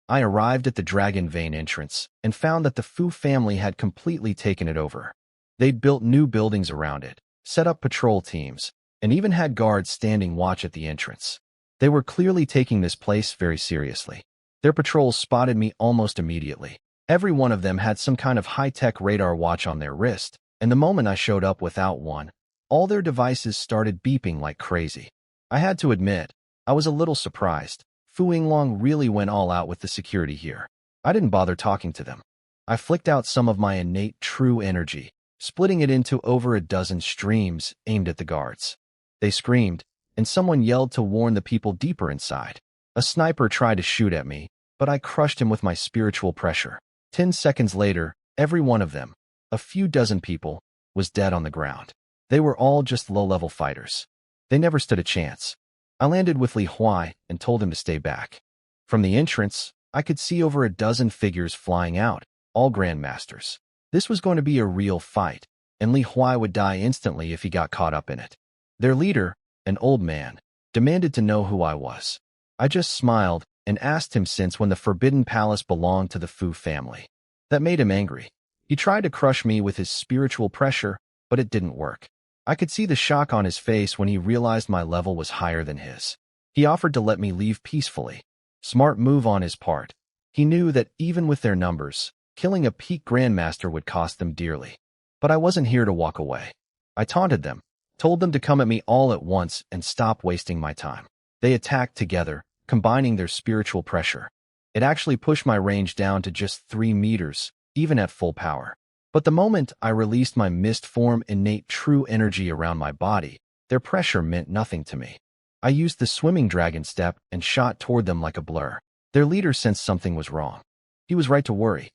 I arrived at the Dragon Vein entrance and found that the Fu family had completely taken it over. They'd built new buildings around it, set up patrol teams, and even had guards standing watch at the entrance. They were clearly taking this place very seriously. Their patrols spotted me almost immediately. Every one of them had some kind of high-tech radar watch on their wrist, and the moment I showed up without one, all their devices started beeping like crazy. I had to admit, I was a little surprised. Fu Yinglong really went all out with the security here. I didn't bother talking to them. I flicked out some of my innate true energy, splitting it into over a dozen streams aimed at the guards. They screamed, and someone yelled to warn the people deeper inside. A sniper tried to shoot at me, but I crushed him with my spiritual pressure. 10 seconds later, every one of them, a few dozen people, was dead on the ground. They were all just low-level fighters. They never stood a chance. I landed with Li Huai and told him to stay back. From the entrance, I could see over a dozen figures flying out, all grandmasters. This was going to be a real fight, and Li Huai would die instantly if he got caught up in it. Their leader, an old man, demanded to know who I was. I just smiled and asked him since when the Forbidden Palace belonged to the Fu family. That made him angry. He tried to crush me with his spiritual pressure, but it didn't work. I could see the shock on his face when he realized my level was higher than his. He offered to let me leave peacefully. Smart move on his part. He knew that even with their numbers, killing a peak grandmaster would cost them dearly. But I wasn't here to walk away. I taunted them, told them to come at me all at once and stop wasting my time. They attacked together, combining their spiritual pressure. It actually pushed my range down to just 3 meters, even at full power. But the moment I released my mist form innate true energy around my body, their pressure meant nothing to me. I used the swimming dragon step and shot toward them like a blur. Their leader sensed something was wrong. He was right to worry.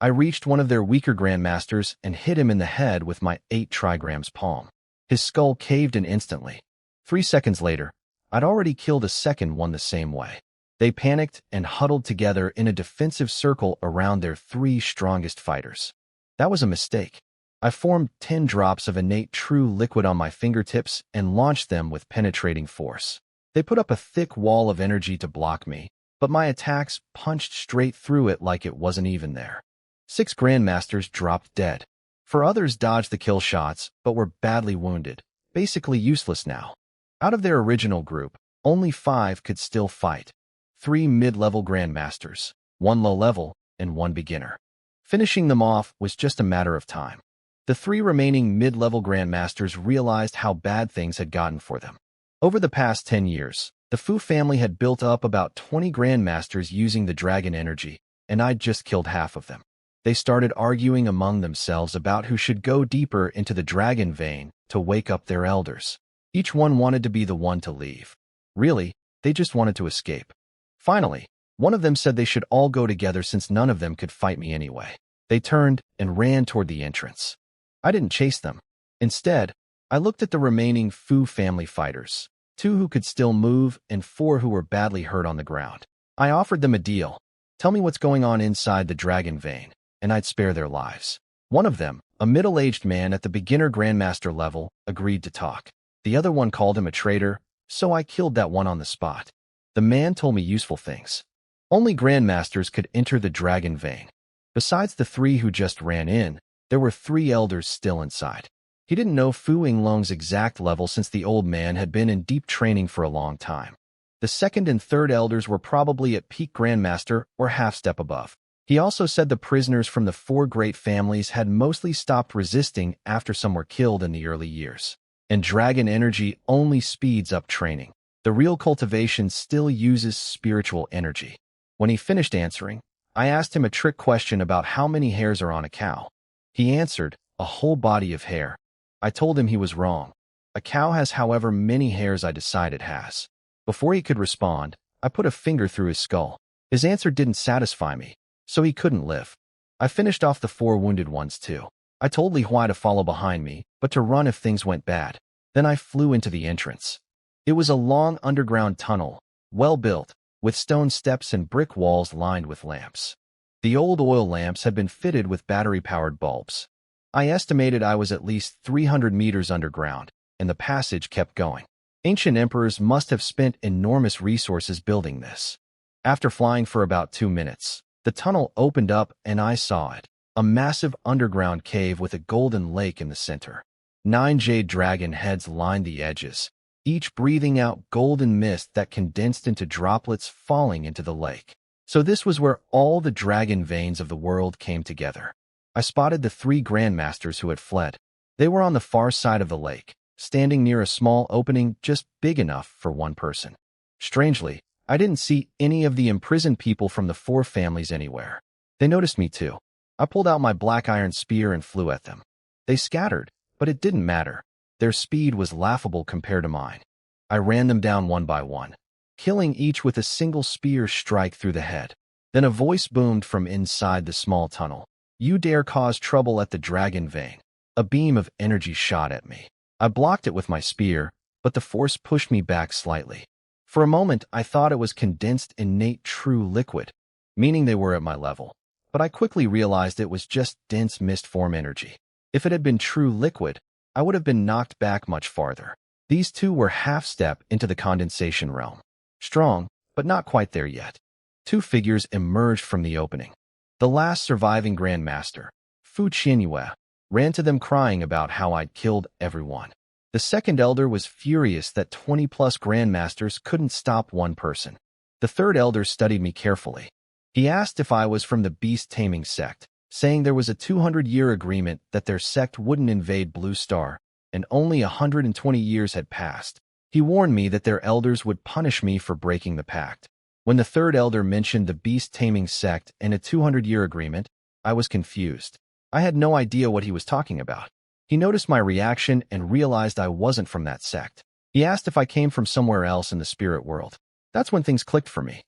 I reached one of their weaker grandmasters and hit him in the head with my 8 trigrams palm. His skull caved in instantly. 3 seconds later, I'd already killed a second one the same way. They panicked and huddled together in a defensive circle around their 3 strongest fighters. That was a mistake. I formed 10 drops of innate true liquid on my fingertips and launched them with penetrating force. They put up a thick wall of energy to block me, but my attacks punched straight through it like it wasn't even there. 6 grandmasters dropped dead. 4 others dodged the kill shots, but were badly wounded, basically useless now. Out of their original group, only 5 could still fight. 3 mid-level grandmasters, 1 low-level, and 1 beginner. Finishing them off was just a matter of time. The 3 remaining mid-level grandmasters realized how bad things had gotten for them. Over the past 10 years, the Fu family had built up about 20 grandmasters using the dragon energy, and I'd just killed half of them. They started arguing among themselves about who should go deeper into the dragon vein to wake up their elders. Each one wanted to be the one to leave. Really, they just wanted to escape. Finally, one of them said they should all go together since none of them could fight me anyway. They turned and ran toward the entrance. I didn't chase them. Instead, I looked at the remaining Fu family fighters, 2 who could still move and 4 who were badly hurt on the ground. I offered them a deal. Tell me what's going on inside the dragon vein, and I'd spare their lives. One of them, a middle-aged man at the beginner grandmaster level, agreed to talk. The other one called him a traitor, so I killed that one on the spot. The man told me useful things. Only grandmasters could enter the dragon vein. Besides the 3 who just ran in, there were 3 elders still inside. He didn't know Fu Yinglong's exact level since the old man had been in deep training for a long time. The 2nd and 3rd elders were probably at peak grandmaster or half step above. He also said the prisoners from the 4 great families had mostly stopped resisting after some were killed in the early years. And dragon energy only speeds up training. The real cultivation still uses spiritual energy. When he finished answering, I asked him a trick question about how many hairs are on a cow. He answered, a whole body of hair. I told him he was wrong. A cow has however many hairs I decide it has. Before he could respond, I put a finger through his skull. His answer didn't satisfy me, so he couldn't live. I finished off the 4 wounded ones too. I told Li Huai to follow behind me, but to run if things went bad. Then I flew into the entrance. It was a long underground tunnel, well built, with stone steps and brick walls lined with lamps. The old oil lamps had been fitted with battery-powered bulbs. I estimated I was at least 300 meters underground, and the passage kept going. Ancient emperors must have spent enormous resources building this. After flying for about 2 minutes, the tunnel opened up and I saw it. A massive underground cave with a golden lake in the center. 9 jade dragon heads lined the edges, each breathing out golden mist that condensed into droplets falling into the lake. So this was where all the dragon veins of the world came together. I spotted the 3 grandmasters who had fled. They were on the far side of the lake, standing near a small opening just big enough for one person. Strangely, I didn't see any of the imprisoned people from the 4 families anywhere. They noticed me too. I pulled out my black iron spear and flew at them. They scattered, but it didn't matter. Their speed was laughable compared to mine. I ran them down one by one, killing each with a single spear strike through the head. Then a voice boomed from inside the small tunnel. "You dare cause trouble at the dragon vein." A beam of energy shot at me. I blocked it with my spear, but the force pushed me back slightly. For a moment, I thought it was condensed innate true liquid, meaning they were at my level. But I quickly realized it was just dense mist form energy. If it had been true liquid, I would have been knocked back much farther. These 2 were half-step into the condensation realm. Strong, but not quite there yet. 2 figures emerged from the opening. The last surviving grandmaster, Fu Qianyue, ran to them crying about how I'd killed everyone. The second elder was furious that 20-plus grandmasters couldn't stop one person. The third elder studied me carefully. He asked if I was from the beast-taming sect, saying there was a 200-year agreement that their sect wouldn't invade Blue Star, and only 120 years had passed. He warned me that their elders would punish me for breaking the pact. When the third elder mentioned the beast-taming sect and a 200-year agreement, I was confused. I had no idea what he was talking about. He noticed my reaction and realized I wasn't from that sect. He asked if I came from somewhere else in the spirit world. That's when things clicked for me.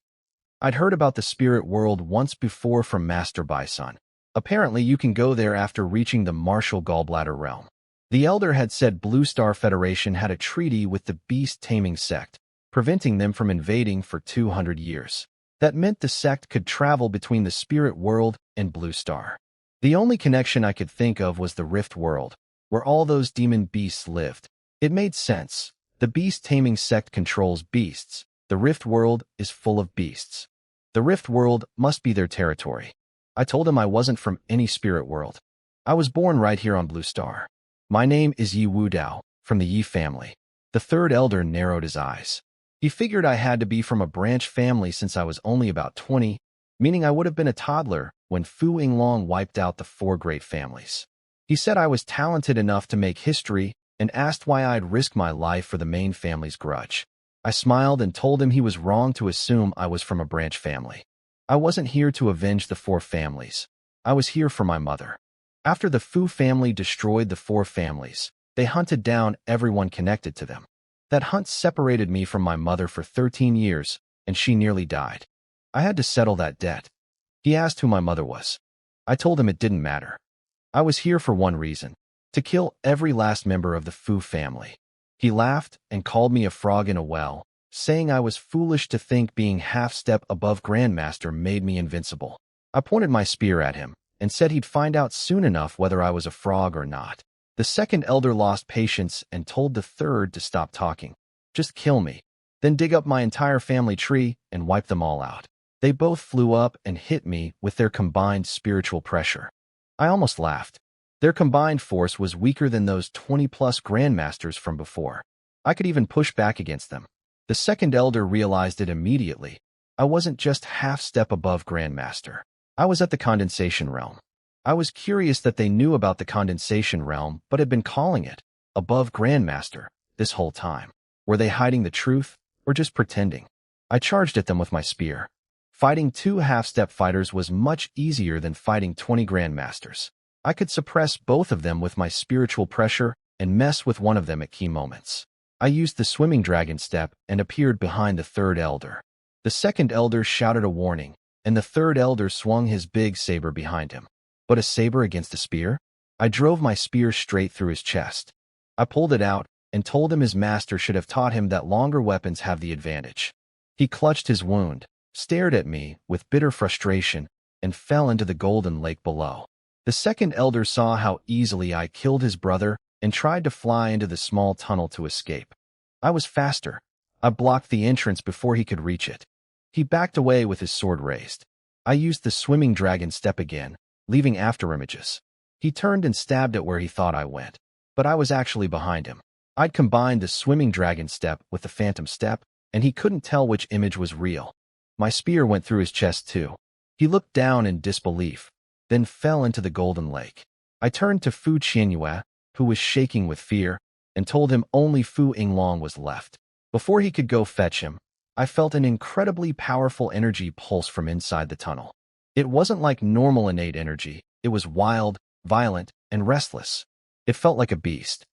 I'd heard about the spirit world once before from Master Bison. Apparently, you can go there after reaching the Martial Gallbladder realm. The elder had said Blue Star Federation had a treaty with the beast-taming sect, preventing them from invading for 200 years. That meant the sect could travel between the spirit world and Blue Star. The only connection I could think of was the Rift world, where all those demon beasts lived. It made sense. The beast-taming sect controls beasts. The Rift world is full of beasts. The Rift world must be their territory. I told him I wasn't from any spirit world. I was born right here on Blue Star. My name is Yi Wudao, from the Yi family. The third elder narrowed his eyes. He figured I had to be from a branch family since I was only about 20, meaning I would have been a toddler when Fu Yinglong wiped out the 4 great families. He said I was talented enough to make history and asked why I'd risk my life for the main family's grudge. I smiled and told him he was wrong to assume I was from a branch family. I wasn't here to avenge the 4 families. I was here for my mother. After the Fu family destroyed the 4 families, they hunted down everyone connected to them. That hunt separated me from my mother for 13 years, and she nearly died. I had to settle that debt. He asked who my mother was. I told him it didn't matter. I was here for one reason: to kill every last member of the Fu family. He laughed and called me a frog in a well, saying I was foolish to think being half-step above Grandmaster made me invincible. I pointed my spear at him and said he'd find out soon enough whether I was a frog or not. The second elder lost patience and told the third to stop talking. Just kill me, then dig up my entire family tree and wipe them all out. They both flew up and hit me with their combined spiritual pressure. I almost laughed. Their combined force was weaker than those 20-plus grandmasters from before. I could even push back against them. The second elder realized it immediately. I wasn't just half-step above grandmaster. I was at the condensation realm. I was curious that they knew about the condensation realm but had been calling it above grandmaster this whole time. Were they hiding the truth or just pretending? I charged at them with my spear. Fighting 2 half-step fighters was much easier than fighting 20 grandmasters. I could suppress both of them with my spiritual pressure and mess with one of them at key moments. I used the swimming dragon step and appeared behind the third elder. The second elder shouted a warning, and the third elder swung his big saber behind him. But a saber against a spear? I drove my spear straight through his chest. I pulled it out and told him his master should have taught him that longer weapons have the advantage. He clutched his wound, stared at me with bitter frustration, and fell into the golden lake below. The second elder saw how easily I killed his brother and tried to fly into the small tunnel to escape. I was faster. I blocked the entrance before he could reach it. He backed away with his sword raised. I used the swimming dragon step again, leaving after images. He turned and stabbed at where he thought I went, but I was actually behind him. I'd combined the swimming dragon step with the phantom step, and he couldn't tell which image was real. My spear went through his chest too. He looked down in disbelief, then fell into the golden lake. I turned to Fu Qianyue, who was shaking with fear, and told him only Fu Yinglong was left. Before he could go fetch him, I felt an incredibly powerful energy pulse from inside the tunnel. It wasn't like normal innate energy. It was wild, violent, and restless. It felt like a beast.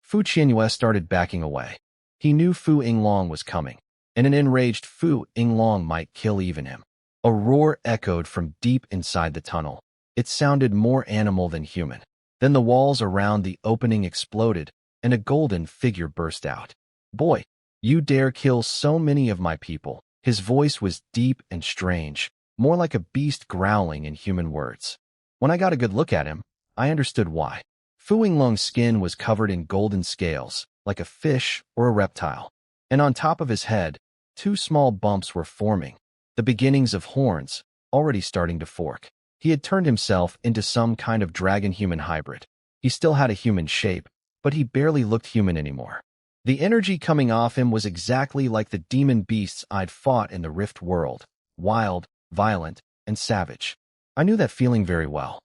Fu Qianyue started backing away. He knew Fu Yinglong was coming, and an enraged Fu Yinglong might kill even him. A roar echoed from deep inside the tunnel. It sounded more animal than human. Then the walls around the opening exploded, and a golden figure burst out. "Boy, you dare kill so many of my people." His voice was deep and strange, more like a beast growling in human words. When I got a good look at him, I understood why. Fu Yinglong's skin was covered in golden scales, like a fish or a reptile. And on top of his head, 2 small bumps were forming, the beginnings of horns, already starting to fork. He had turned himself into some kind of dragon-human hybrid. He still had a human shape, but he barely looked human anymore. The energy coming off him was exactly like the demon beasts I'd fought in the Rift world, wild, violent, and savage. I knew that feeling very well.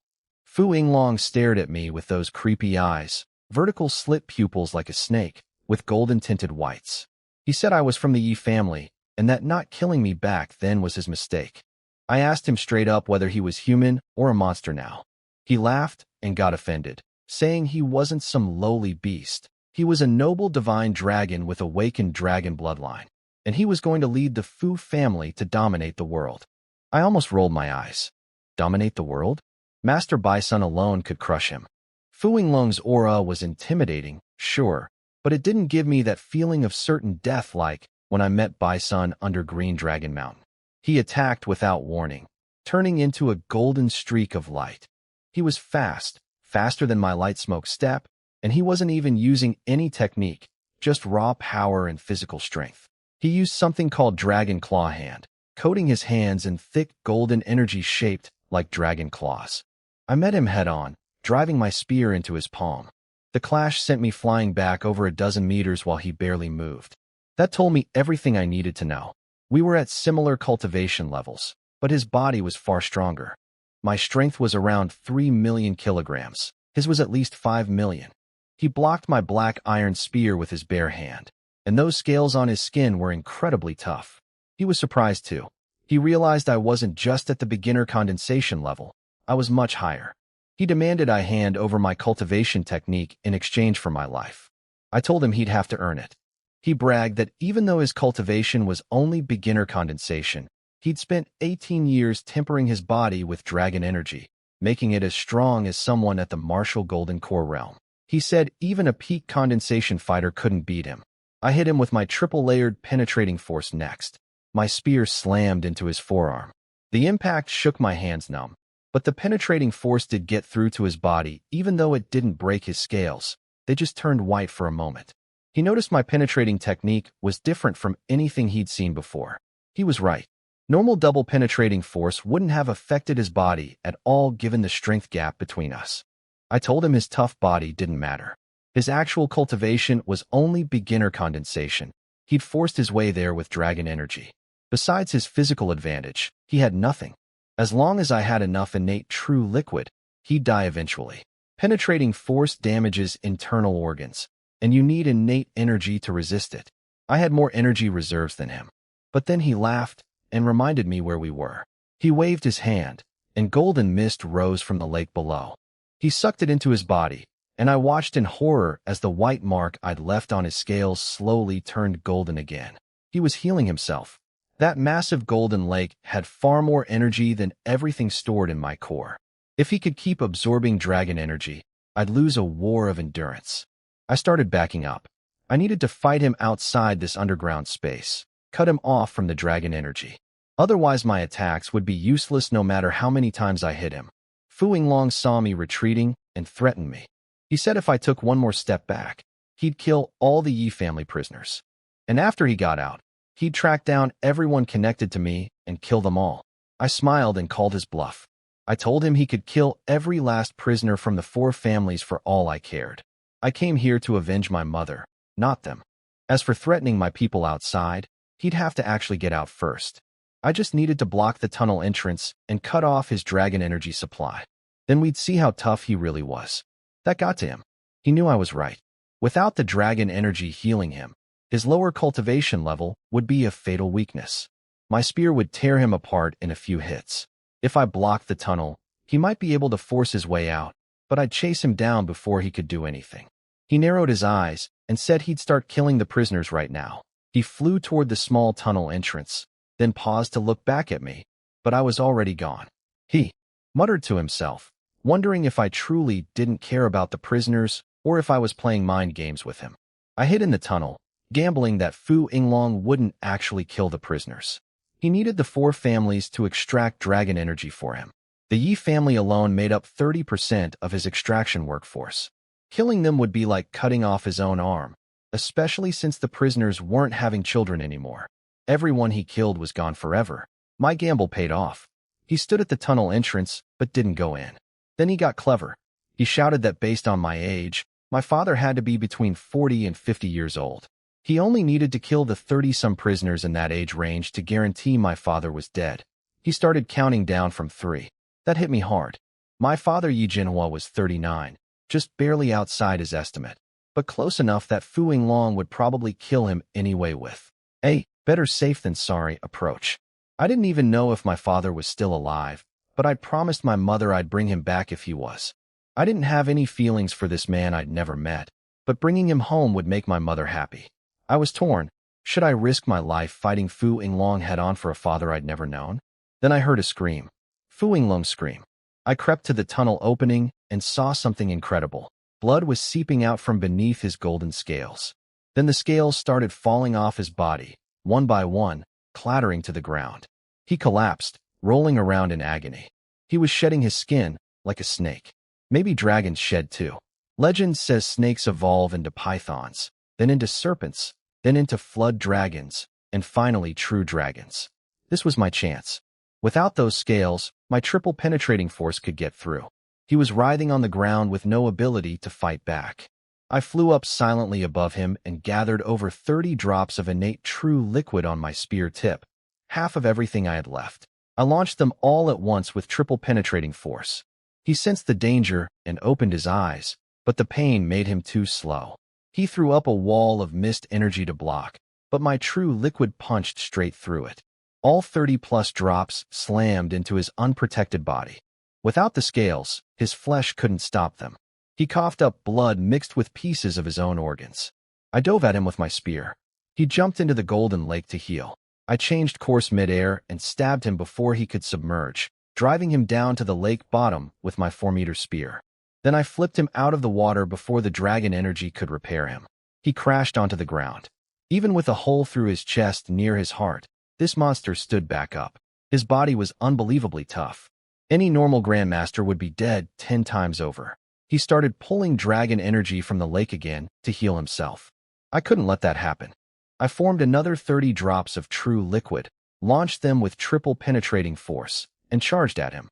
Fu Yinglong stared at me with those creepy eyes, vertical slit pupils like a snake, with golden-tinted whites. He said I was from the Yi family, and that not killing me back then was his mistake. I asked him straight up whether he was human or a monster now. He laughed and got offended, saying he wasn't some lowly beast. He was a noble divine dragon with awakened dragon bloodline, and he was going to lead the Fu family to dominate the world. I almost rolled my eyes. Dominate the world? Master Bison alone could crush him. Fu Yinglong's aura was intimidating, sure, but it didn't give me that feeling of certain death like when I met Bison under Green Dragon Mountain. He attacked without warning, turning into a golden streak of light. He was fast, faster than my light smoke step, and he wasn't even using any technique, just raw power and physical strength. He used something called Dragon Claw Hand, coating his hands in thick golden energy shaped like dragon claws. I met him head-on, driving my spear into his palm. The clash sent me flying back over a dozen meters while he barely moved. That told me everything I needed to know. We were at similar cultivation levels, but his body was far stronger. My strength was around 3 million kilograms. His was at least 5 million. He blocked my black iron spear with his bare hand, and those scales on his skin were incredibly tough. He was surprised too. He realized I wasn't just at the beginner condensation level. I was much higher. He demanded I hand over my cultivation technique in exchange for my life. I told him he'd have to earn it. He bragged that even though his cultivation was only beginner condensation, he'd spent 18 years tempering his body with dragon energy, making it as strong as someone at the martial golden core realm. He said even a peak condensation fighter couldn't beat him. I hit him with my triple-layered penetrating force next. My spear slammed into his forearm. The impact shook my hands numb, but the penetrating force did get through to his body even though it didn't break his scales. They just turned white for a moment. He noticed my penetrating technique was different from anything he'd seen before. He was right. Normal double penetrating force wouldn't have affected his body at all given the strength gap between us. I told him his tough body didn't matter. His actual cultivation was only beginner condensation. He'd forced his way there with dragon energy. Besides his physical advantage, he had nothing. As long as I had enough innate true liquid, he'd die eventually. Penetrating force damages internal organs, and you need innate energy to resist it. I had more energy reserves than him. But then he laughed and reminded me where we were. He waved his hand, and golden mist rose from the lake below. He sucked it into his body, and I watched in horror as the white mark I'd left on his scales slowly turned golden again. He was healing himself. That massive golden lake had far more energy than everything stored in my core. If he could keep absorbing dragon energy, I'd lose a war of endurance. I started backing up. I needed to fight him outside this underground space, cut him off from the dragon energy. Otherwise my attacks would be useless no matter how many times I hit him. Fu Yinglong saw me retreating and threatened me. He said if I took one more step back, he'd kill all the Yi family prisoners. And after he got out, He'd track down everyone connected to me and kill them all. I smiled and called his bluff. I told him he could kill every last prisoner from the 4 families for all I cared. I came here to avenge my mother, not them. As for threatening my people outside, he'd have to actually get out first. I just needed to block the tunnel entrance and cut off his dragon energy supply. Then we'd see how tough he really was. That got to him. He knew I was right. Without the dragon energy healing him, his lower cultivation level would be a fatal weakness. My spear would tear him apart in a few hits. If I blocked the tunnel, he might be able to force his way out, but I'd chase him down before he could do anything. He narrowed his eyes and said he'd start killing the prisoners right now. He flew toward the small tunnel entrance, then paused to look back at me, but I was already gone. He muttered to himself, wondering if I truly didn't care about the prisoners or if I was playing mind games with him. I hid in the tunnel, gambling that Fu Yinglong wouldn't actually kill the prisoners. He needed the 4 families to extract dragon energy for him. The Yi family alone made up 30% of his extraction workforce. Killing them would be like cutting off his own arm, especially since the prisoners weren't having children anymore. Everyone he killed was gone forever. My gamble paid off. He stood at the tunnel entrance, but didn't go in. Then he got clever. He shouted that based on my age, my father had to be between 40 and 50 years old. He only needed to kill the 30-some prisoners in that age range to guarantee my father was dead. He started counting down from 3. That hit me hard. My father Yi Jinhua was 39, just barely outside his estimate, but close enough that Fu Yinglong would probably kill him anyway with a better safe than sorry approach. I didn't even know if my father was still alive, but I'd promised my mother I'd bring him back if he was. I didn't have any feelings for this man I'd never met, but bringing him home would make my mother happy. I was torn. Should I risk my life fighting Fu Yinglong head-on for a father I'd never known? Then I heard a scream. Fu Yinglong's scream. I crept to the tunnel opening and saw something incredible. Blood was seeping out from beneath his golden scales. Then the scales started falling off his body, one by one, clattering to the ground. He collapsed, rolling around in agony. He was shedding his skin, like a snake. Maybe dragons shed too. Legend says snakes evolve into pythons, then into serpents, then into flood dragons, and finally true dragons. This was my chance. Without those scales, my triple penetrating force could get through. He was writhing on the ground with no ability to fight back. I flew up silently above him and gathered over 30 drops of innate true liquid on my spear tip, half of everything I had left. I launched them all at once with triple penetrating force. He sensed the danger and opened his eyes, but the pain made him too slow. He threw up a wall of mist energy to block, but my true liquid punched straight through it. All 30-plus drops slammed into his unprotected body. Without the scales, his flesh couldn't stop them. He coughed up blood mixed with pieces of his own organs. I dove at him with my spear. He jumped into the golden lake to heal. I changed course midair and stabbed him before he could submerge, driving him down to the lake bottom with my 4-meter spear. Then I flipped him out of the water before the dragon energy could repair him. He crashed onto the ground. Even with a hole through his chest near his heart, this monster stood back up. His body was unbelievably tough. Any normal grandmaster would be dead 10 times over. He started pulling dragon energy from the lake again to heal himself. I couldn't let that happen. I formed another 30 drops of true liquid, launched them with triple penetrating force, and charged at him,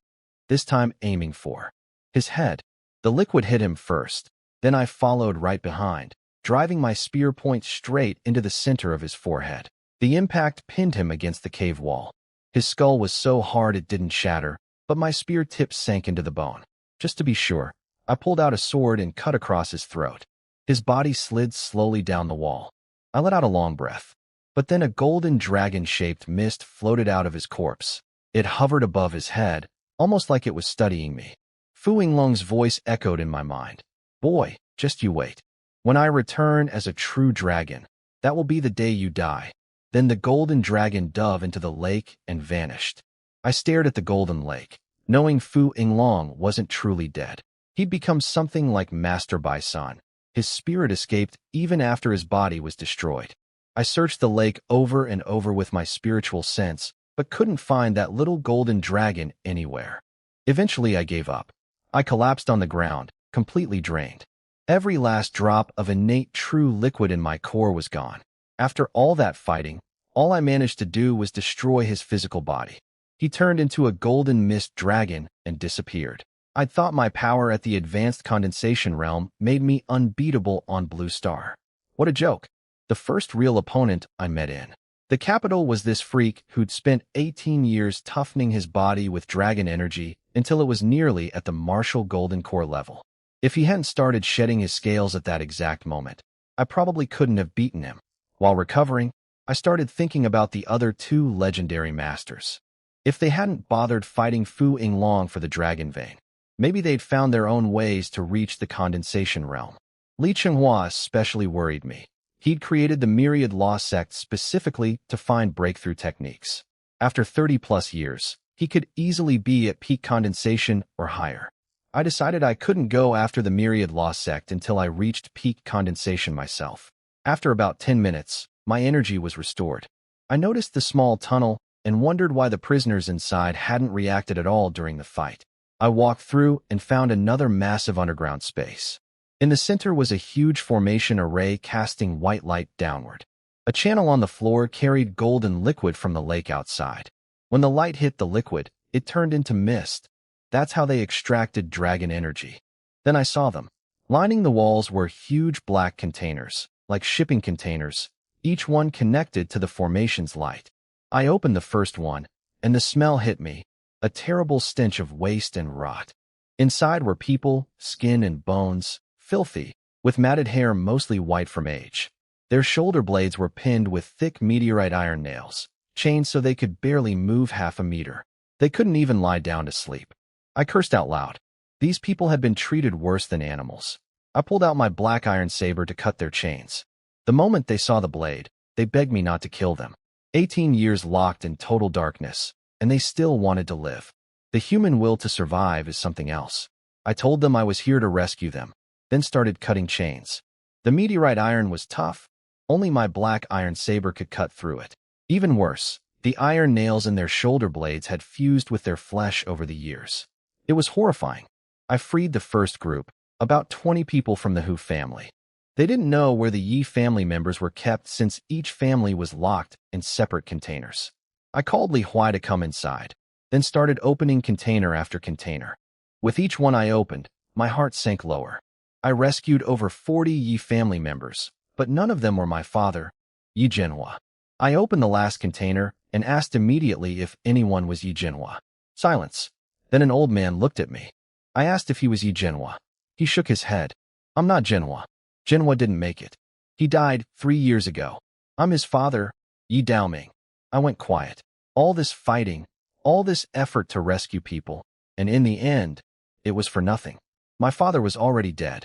this time aiming for his head. The liquid hit him first, then I followed right behind, driving my spear point straight into the center of his forehead. The impact pinned him against the cave wall. His skull was so hard it didn't shatter, but my spear tip sank into the bone. Just to be sure, I pulled out a sword and cut across his throat. His body slid slowly down the wall. I let out a long breath. But then a golden dragon-shaped mist floated out of his corpse. It hovered above his head, almost like it was studying me. Fu Yinglong's voice echoed in my mind. Boy, just you wait. When I return as a true dragon, that will be the day you die. Then the golden dragon dove into the lake and vanished. I stared at the golden lake, knowing Fu Yinglong wasn't truly dead. He'd become something like Master Baisan. His spirit escaped even after his body was destroyed. I searched the lake over and over with my spiritual sense, but couldn't find that little golden dragon anywhere. Eventually I gave up. I collapsed on the ground, completely drained. Every last drop of innate true liquid in my core was gone. After all that fighting, All I managed to do was destroy his physical body. He turned into a golden mist dragon and disappeared. I thought my power at the advanced condensation realm made me unbeatable on Blue Star. What a joke. The first real opponent I met in the capital was this freak who'd spent 18 years toughening his body with dragon energy until it was nearly at the martial golden core level. If he hadn't started shedding his scales at that exact moment, I probably couldn't have beaten him. While recovering, I started thinking about the other two legendary masters. If they hadn't bothered fighting Fu Yinglong for the dragon vein, maybe they'd found their own ways to reach the condensation realm. Li Chenghua especially worried me. He'd created the myriad law sect specifically to find breakthrough techniques. After 30-plus years, he could easily be at peak condensation or higher. I decided I couldn't go after the myriad law sect until I reached peak condensation myself. After about 10 minutes, my energy was restored. I noticed the small tunnel and wondered why the prisoners inside hadn't reacted at all during the fight. I walked through and found another massive underground space. In the center was a huge formation array casting white light downward. A channel on the floor carried golden liquid from the lake outside. When the light hit the liquid, it turned into mist. That's how they extracted dragon energy. Then I saw them. Lining the walls were huge black containers, like shipping containers, each one connected to the formation's light. I opened the first one, and the smell hit me, a terrible stench of waste and rot. Inside were people, skin and bones, filthy, with matted hair mostly white from age. Their shoulder blades were pinned with thick meteorite iron nails, chained so they could barely move half a meter. They couldn't even lie down to sleep. I cursed out loud. These people had been treated worse than animals. I pulled out my black iron saber to cut their chains. The moment they saw the blade, they begged me not to kill them. 18 years locked in total darkness, and they still wanted to live. The human will to survive is something else. I told them I was here to rescue them, then started cutting chains. The meteorite iron was tough. Only my black iron saber could cut through it. Even worse, the iron nails in their shoulder blades had fused with their flesh over the years. It was horrifying. I freed the first group, about 20 people from the Hu family. They didn't know where the Yi family members were kept since each family was locked in separate containers. I called Li Huai to come inside, then started opening container after container. With each one I opened, my heart sank lower. I rescued over 40 Yi family members, but none of them were my father, Yi Jinhua. I opened the last container and asked immediately if anyone was Yi Jinhua. Silence. Then an old man looked at me. I asked if he was Yi Jinhua. He shook his head. I'm not Jinhua. Jinhua didn't make it. He died 3 years ago. I'm his father, Yi Daoming. I went quiet. All this fighting, all this effort to rescue people, and in the end, it was for nothing. My father was already dead.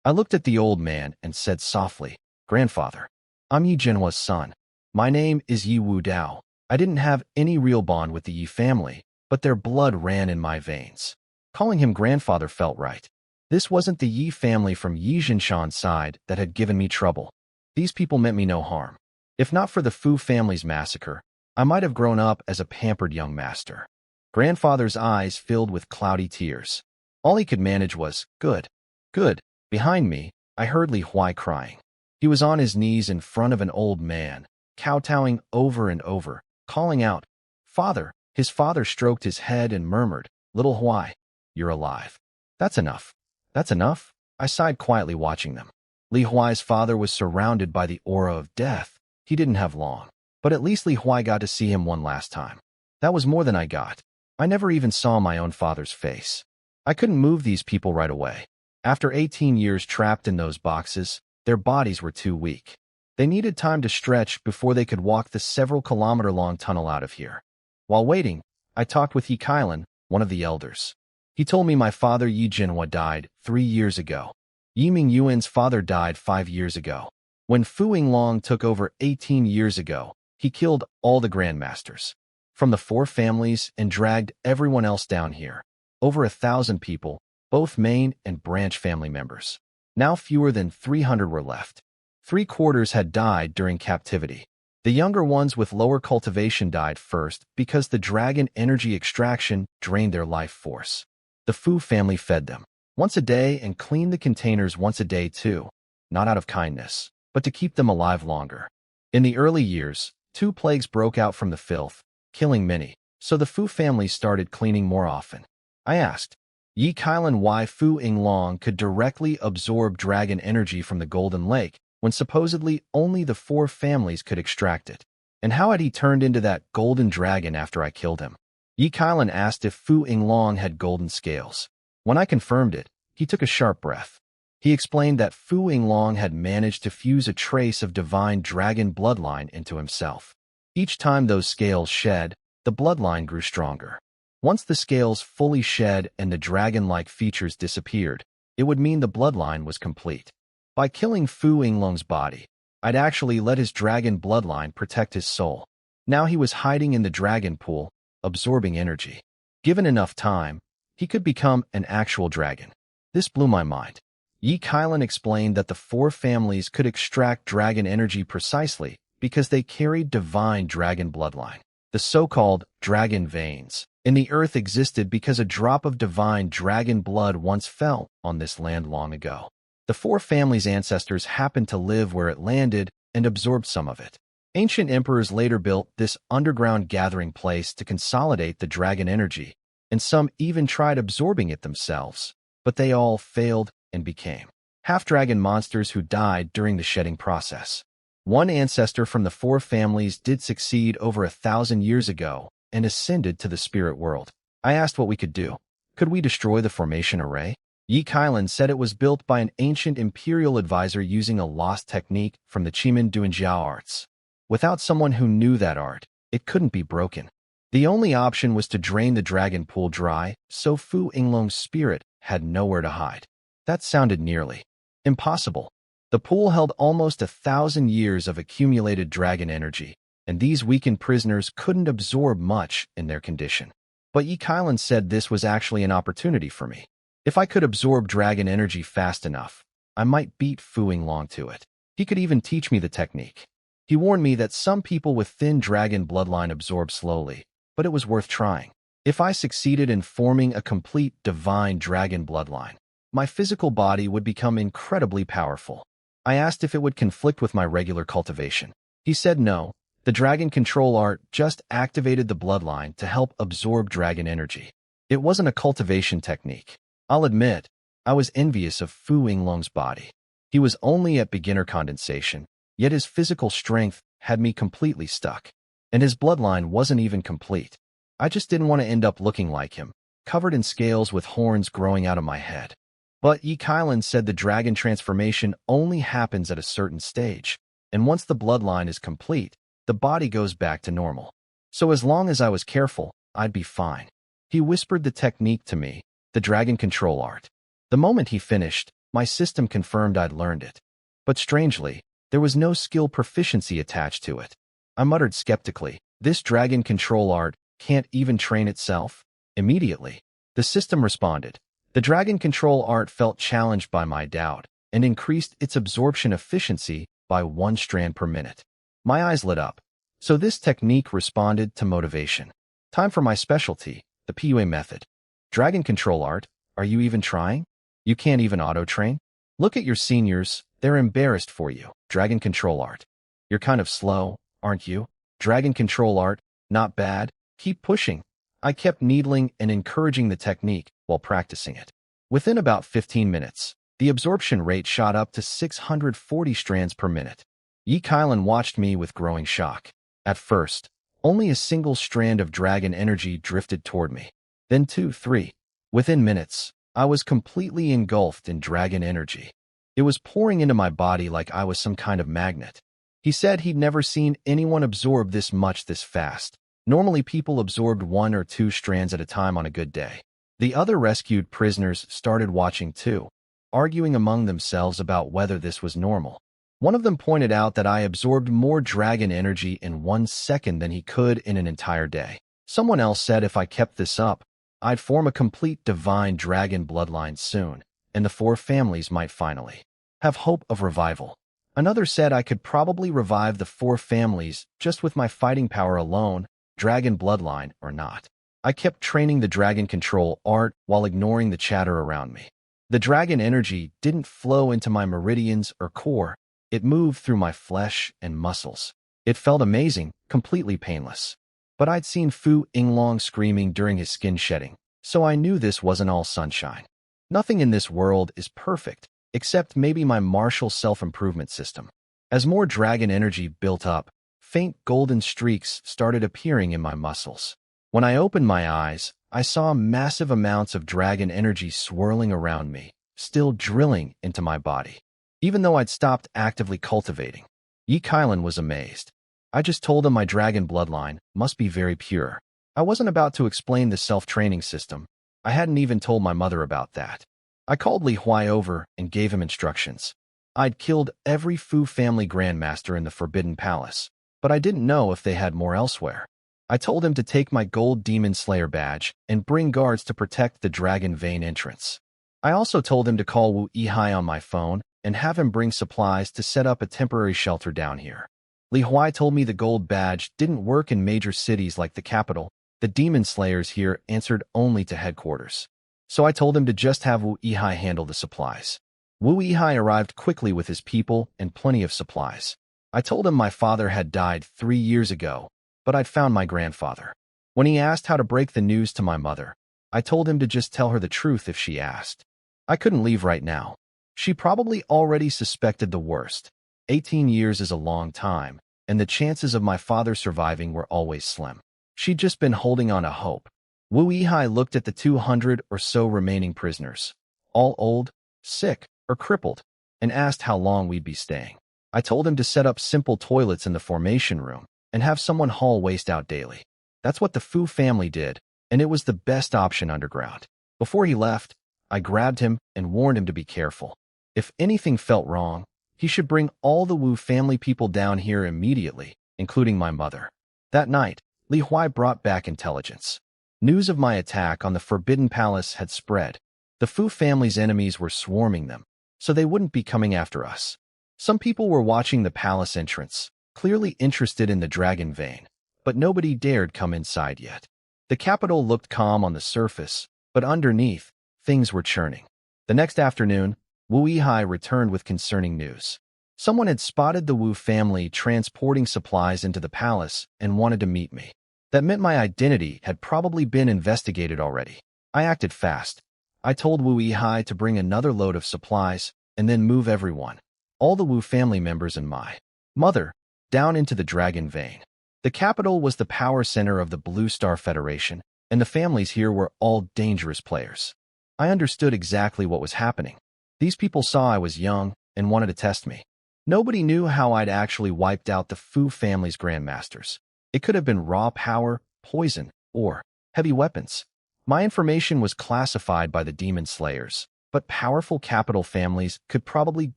I looked at the old man and said softly, Grandfather, I'm Yi Jinhua's son. My name is Yi Wu Dao. I didn't have any real bond with the Yi family, but their blood ran in my veins. Calling him grandfather felt right. This wasn't the Yi family from Yi Jinshan's side that had given me trouble. These people meant me no harm. If not for the Fu family's massacre, I might have grown up as a pampered young master. Grandfather's eyes filled with cloudy tears. All he could manage was, good, good. Behind me, I heard Li Huai crying. He was on his knees in front of an old man, kowtowing over and over, calling out, Father. His father stroked his head and murmured, Little Huai, you're alive. That's enough. That's enough. I sighed quietly watching them. Li Huai's father was surrounded by the aura of death. He didn't have long, but at least Li Huai got to see him one last time. That was more than I got. I never even saw my own father's face. I couldn't move these people right away. After 18 years trapped in those boxes, their bodies were too weak. They needed time to stretch before they could walk the several-kilometer-long tunnel out of here. While waiting, I talked with Yi Kailan, one of the elders. He told me my father Yi Jinhua died 3 years ago. Yi Mingyuan's father died 5 years ago. When Fu Yinglong took over 18 years ago, he killed all the grandmasters from the 4 families and dragged everyone else down here. Over 1,000 people, both main and branch family members. Now fewer than 300 were left. 3/4 had died during captivity. The younger ones with lower cultivation died first because the dragon energy extraction drained their life force. The Fu family fed them once a day and cleaned the containers once a day too, not out of kindness, but to keep them alive longer. In the early years, 2 plagues broke out from the filth, killing many, so the Fu family started cleaning more often. I asked Yi Kailan why Fu Yinglong could directly absorb dragon energy from the Golden Lake when supposedly only the 4 families could extract it, and how had he turned into that golden dragon after I killed him. Yi Kailan asked if Fu Yinglong had golden scales. When I confirmed it, he took a sharp breath. He explained that Fu Yinglong had managed to fuse a trace of divine dragon bloodline into himself. Each time those scales shed, the bloodline grew stronger. Once the scales fully shed and the dragon-like features disappeared, it would mean the bloodline was complete. By killing Fu Yinglong's body, I'd actually let his dragon bloodline protect his soul. Now he was hiding in the dragon pool, absorbing energy. Given enough time, he could become an actual dragon. This blew my mind. Yi Kailan explained that the 4 families could extract dragon energy precisely because they carried divine dragon bloodline. The so-called dragon veins in the earth existed because a drop of divine dragon blood once fell on this land long ago. The 4 families' ancestors happened to live where it landed and absorbed some of it. Ancient emperors later built this underground gathering place to consolidate the dragon energy, and some even tried absorbing it themselves, but they all failed and became half-dragon monsters who died during the shedding process. One ancestor from the 4 families did succeed over 1,000 years ago and ascended to the spirit world. I asked what we could do. Could we destroy the formation array? Yi Kailan said it was built by an ancient imperial advisor using a lost technique from the Chiman Duanjiao arts. Without someone who knew that art, it couldn't be broken. The only option was to drain the dragon pool dry, so Fu Yinglong's spirit had nowhere to hide. That sounded nearly impossible. The pool held almost 1,000 years of accumulated dragon energy, and these weakened prisoners couldn't absorb much in their condition. But Yi Kailan said this was actually an opportunity for me. If I could absorb dragon energy fast enough, I might beat Fu Yinglong to it. He could even teach me the technique. He warned me that some people with thin dragon bloodline absorb slowly, but it was worth trying. If I succeeded in forming a complete divine dragon bloodline, my physical body would become incredibly powerful. I asked if it would conflict with my regular cultivation. He said no. The dragon control art just activated the bloodline to help absorb dragon energy. It wasn't a cultivation technique. I'll admit, I was envious of Fu Yinglong's body. He was only at beginner condensation, yet his physical strength had me completely stuck. And his bloodline wasn't even complete. I just didn't want to end up looking like him, covered in scales with horns growing out of my head. But Yi Kailan said the dragon transformation only happens at a certain stage, and once the bloodline is complete, the body goes back to normal. So as long as I was careful, I'd be fine. He whispered the technique to me, the dragon control art. The moment he finished, my system confirmed I'd learned it. But strangely, there was no skill proficiency attached to it. I muttered skeptically, this dragon control art can't even train itself? Immediately, the system responded. The dragon control art felt challenged by my doubt and increased its absorption efficiency by 1 strand per minute. My eyes lit up. So this technique responded to motivation. Time for my specialty, the PUA method. Dragon control art, are you even trying? You can't even auto-train? Look at your seniors, they're embarrassed for you. Dragon control art. You're kind of slow, aren't you? Dragon control art, not bad. Keep pushing. I kept needling and encouraging the technique while practicing it. Within about 15 minutes, the absorption rate shot up to 640 strands per minute. Yi Kailan watched me with growing shock. At first, only a single strand of dragon energy drifted toward me. Then 2, 3. Within minutes, I was completely engulfed in dragon energy. It was pouring into my body like I was some kind of magnet. He said he'd never seen anyone absorb this much this fast. Normally people absorbed 1 or 2 strands at a time on a good day. The other rescued prisoners started watching too, arguing among themselves about whether this was normal. One of them pointed out that I absorbed more dragon energy in 1 second than he could in an entire day. Someone else said if I kept this up, I'd form a complete divine dragon bloodline soon, and the 4 families might finally have hope of revival. Another said I could probably revive the 4 families just with my fighting power alone, dragon bloodline or not. I kept training the dragon control art while ignoring the chatter around me. The dragon energy didn't flow into my meridians or core. It moved through my flesh and muscles. It felt amazing, completely painless. But I'd seen Fu Yinglong screaming during his skin shedding, so I knew this wasn't all sunshine. Nothing in this world is perfect, except maybe my martial self-improvement system. As more dragon energy built up, faint golden streaks started appearing in my muscles. When I opened my eyes, I saw massive amounts of dragon energy swirling around me, still drilling into my body. Even though I'd stopped actively cultivating, Yi Kailan was amazed. I just told him my dragon bloodline must be very pure. I wasn't about to explain the self-training system. I hadn't even told my mother about that. I called Li Huai over and gave him instructions. I'd killed every Fu family grandmaster in the Forbidden Palace, but I didn't know if they had more elsewhere. I told him to take my gold demon slayer badge and bring guards to protect the dragon vein entrance. I also told him to call Wu Yihai on my phone and have him bring supplies to set up a temporary shelter down here. Li Huai told me the gold badge didn't work in major cities like the capital. The demon slayers here answered only to headquarters. So I told him to just have Wu Yihai handle the supplies. Wu Yihai arrived quickly with his people and plenty of supplies. I told him my father had died 3 years ago, but I'd found my grandfather. When he asked how to break the news to my mother, I told him to just tell her the truth if she asked. I couldn't leave right now. She probably already suspected the worst. 18 years is a long time, and the chances of my father surviving were always slim. She'd just been holding on to hope. Wu Yihai looked at the 200 or so remaining prisoners, all old, sick, or crippled, and asked how long we'd be staying. I told him to set up simple toilets in the formation room and have someone haul waste out daily. That's what the Fu family did, and it was the best option underground. Before he left, I grabbed him and warned him to be careful. If anything felt wrong, he should bring all the Wu family people down here immediately, including my mother. That night, Li Huai brought back intelligence. News of my attack on the Forbidden Palace had spread. The Fu family's enemies were swarming them, so they wouldn't be coming after us. Some people were watching the palace entrance, clearly interested in the dragon vein, but nobody dared come inside yet. The capital looked calm on the surface, but underneath, things were churning. The next afternoon, Wu Yihai returned with concerning news. Someone had spotted the Wu family transporting supplies into the palace and wanted to meet me. That meant my identity had probably been investigated already. I acted fast. I told Wu Yihai to bring another load of supplies and then move everyone, all the Wu family members and my mother, down into the dragon vein. The capital was the power center of the Blue Star Federation, and the families here were all dangerous players. I understood exactly what was happening. These people saw I was young and wanted to test me. Nobody knew how I'd actually wiped out the Fu family's grandmasters. It could have been raw power, poison, or heavy weapons. My information was classified by the demon slayers, but powerful capital families could probably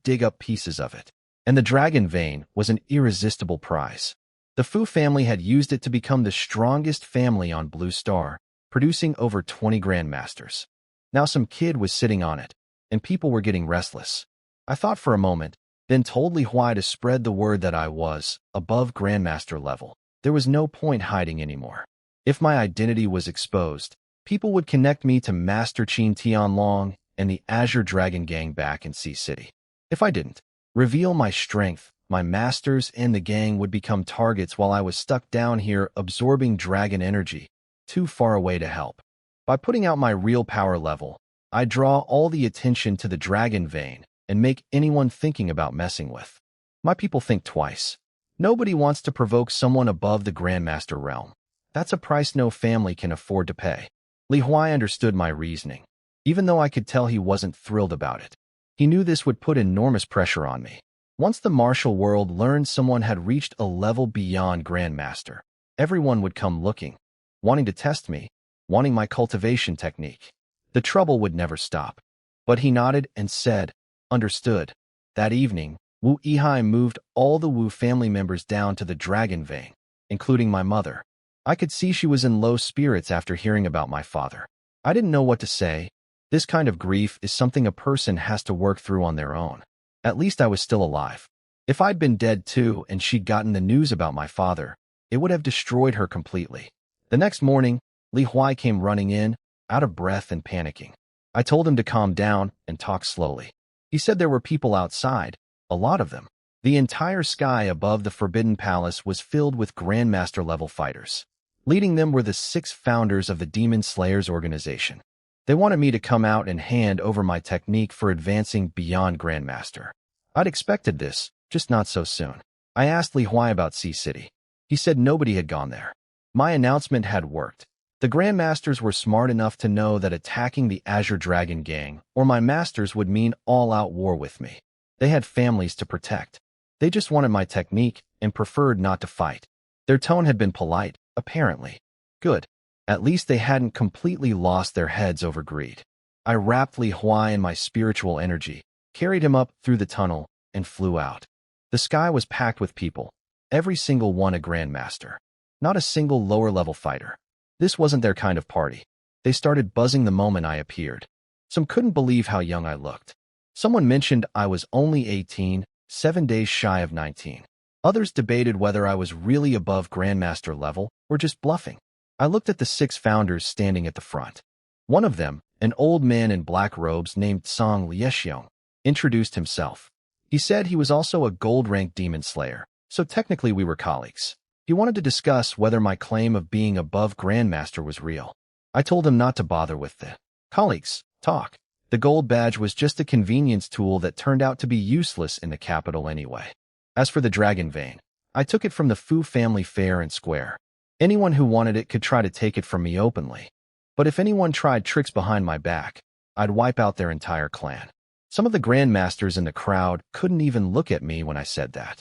dig up pieces of it. And the dragon vein was an irresistible prize. The Fu family had used it to become the strongest family on Blue Star, producing over 20 grandmasters. Now some kid was sitting on it, and people were getting restless. I thought for a moment, then told Li Huai to spread the word that I was above grandmaster level. There was no point hiding anymore. If my identity was exposed, people would connect me to Master Qin Tianlong and the Azure Dragon Gang back in Sea City. If I didn't reveal my strength, my masters and the gang would become targets while I was stuck down here absorbing dragon energy, too far away to help. By putting out my real power level, I draw all the attention to the dragon vein and make anyone thinking about messing with. My people think twice. Nobody wants to provoke someone above the Grandmaster realm. That's a price no family can afford to pay. Li Huai understood my reasoning, even though I could tell he wasn't thrilled about it. He knew this would put enormous pressure on me. Once the martial world learned someone had reached a level beyond Grandmaster, everyone would come looking, wanting to test me, wanting my cultivation technique. The trouble would never stop. But he nodded and said, "Understood." That evening, Wu Yihai moved all the Wu family members down to the dragon vein, including my mother. I could see she was in low spirits after hearing about my father. I didn't know what to say. This kind of grief is something a person has to work through on their own. At least I was still alive. If I'd been dead too and she'd gotten the news about my father, it would have destroyed her completely. The next morning, Li Huai came running in, out of breath and panicking. I told him to calm down and talk slowly. He said there were people outside, a lot of them. The entire sky above the Forbidden Palace was filled with Grandmaster-level fighters. Leading them were the 6 founders of the Demon Slayers organization. They wanted me to come out and hand over my technique for advancing beyond Grandmaster. I'd expected this, just not so soon. I asked Li Huai about Sea City. He said nobody had gone there. My announcement had worked. The Grandmasters were smart enough to know that attacking the Azure Dragon Gang or my masters would mean all-out war with me. They had families to protect. They just wanted my technique and preferred not to fight. Their tone had been polite, apparently. Good. At least they hadn't completely lost their heads over greed. I wrapped Li Huai in my spiritual energy, carried him up through the tunnel, and flew out. The sky was packed with people, every single one a Grandmaster. Not a single lower-level fighter. This wasn't their kind of party. They started buzzing the moment I appeared. Some couldn't believe how young I looked. Someone mentioned I was only 18, 7 days shy of 19. Others debated whether I was really above Grandmaster level or just bluffing. I looked at the 6 founders standing at the front. One of them, an old man in black robes named Song Liexiong, introduced himself. He said he was also a gold-ranked demon slayer, so technically we were colleagues. He wanted to discuss whether my claim of being above Grandmaster was real. I told him not to bother with the colleagues talk. The gold badge was just a convenience tool that turned out to be useless in the capital anyway. As for the dragon vein, I took it from the Fu family fair and square. Anyone who wanted it could try to take it from me openly. But if anyone tried tricks behind my back, I'd wipe out their entire clan. Some of the Grandmasters in the crowd couldn't even look at me when I said that.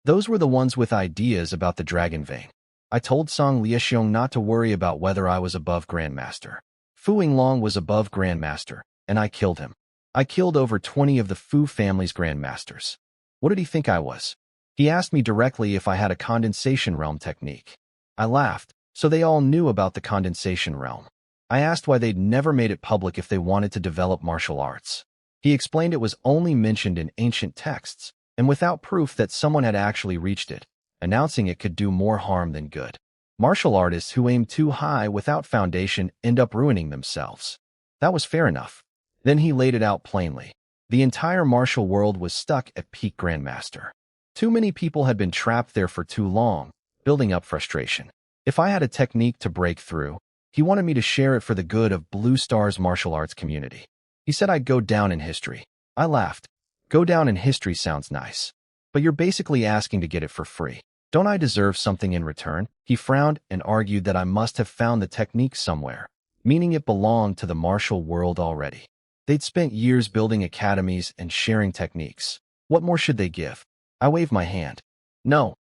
Those were the ones with ideas about the dragon vein. I told Song Liexiong not to worry about whether I was above Grandmaster. Fu Yinglong was above Grandmaster, and I killed him. I killed over 20 of the Fu family's Grandmasters. What did he think I was? He asked me directly if I had a condensation realm technique. I laughed, so they all knew about the condensation realm. I asked why they'd never made it public if they wanted to develop martial arts. He explained it was only mentioned in ancient texts, and without proof that someone had actually reached it, announcing it could do more harm than good. Martial artists who aim too high without foundation end up ruining themselves. That was fair enough. Then he laid it out plainly. The entire martial world was stuck at peak Grandmaster. Too many people had been trapped there for too long, building up frustration. If I had a technique to break through, he wanted me to share it for the good of Blue Star's martial arts community. He said I'd go down in history. I laughed. Go down in history sounds nice. But you're basically asking to get it for free. Don't I deserve something in return? He frowned and argued that I must have found the technique somewhere, meaning it belonged to the martial world already. They'd spent years building academies and sharing techniques. What more should they give? I waved my hand. No.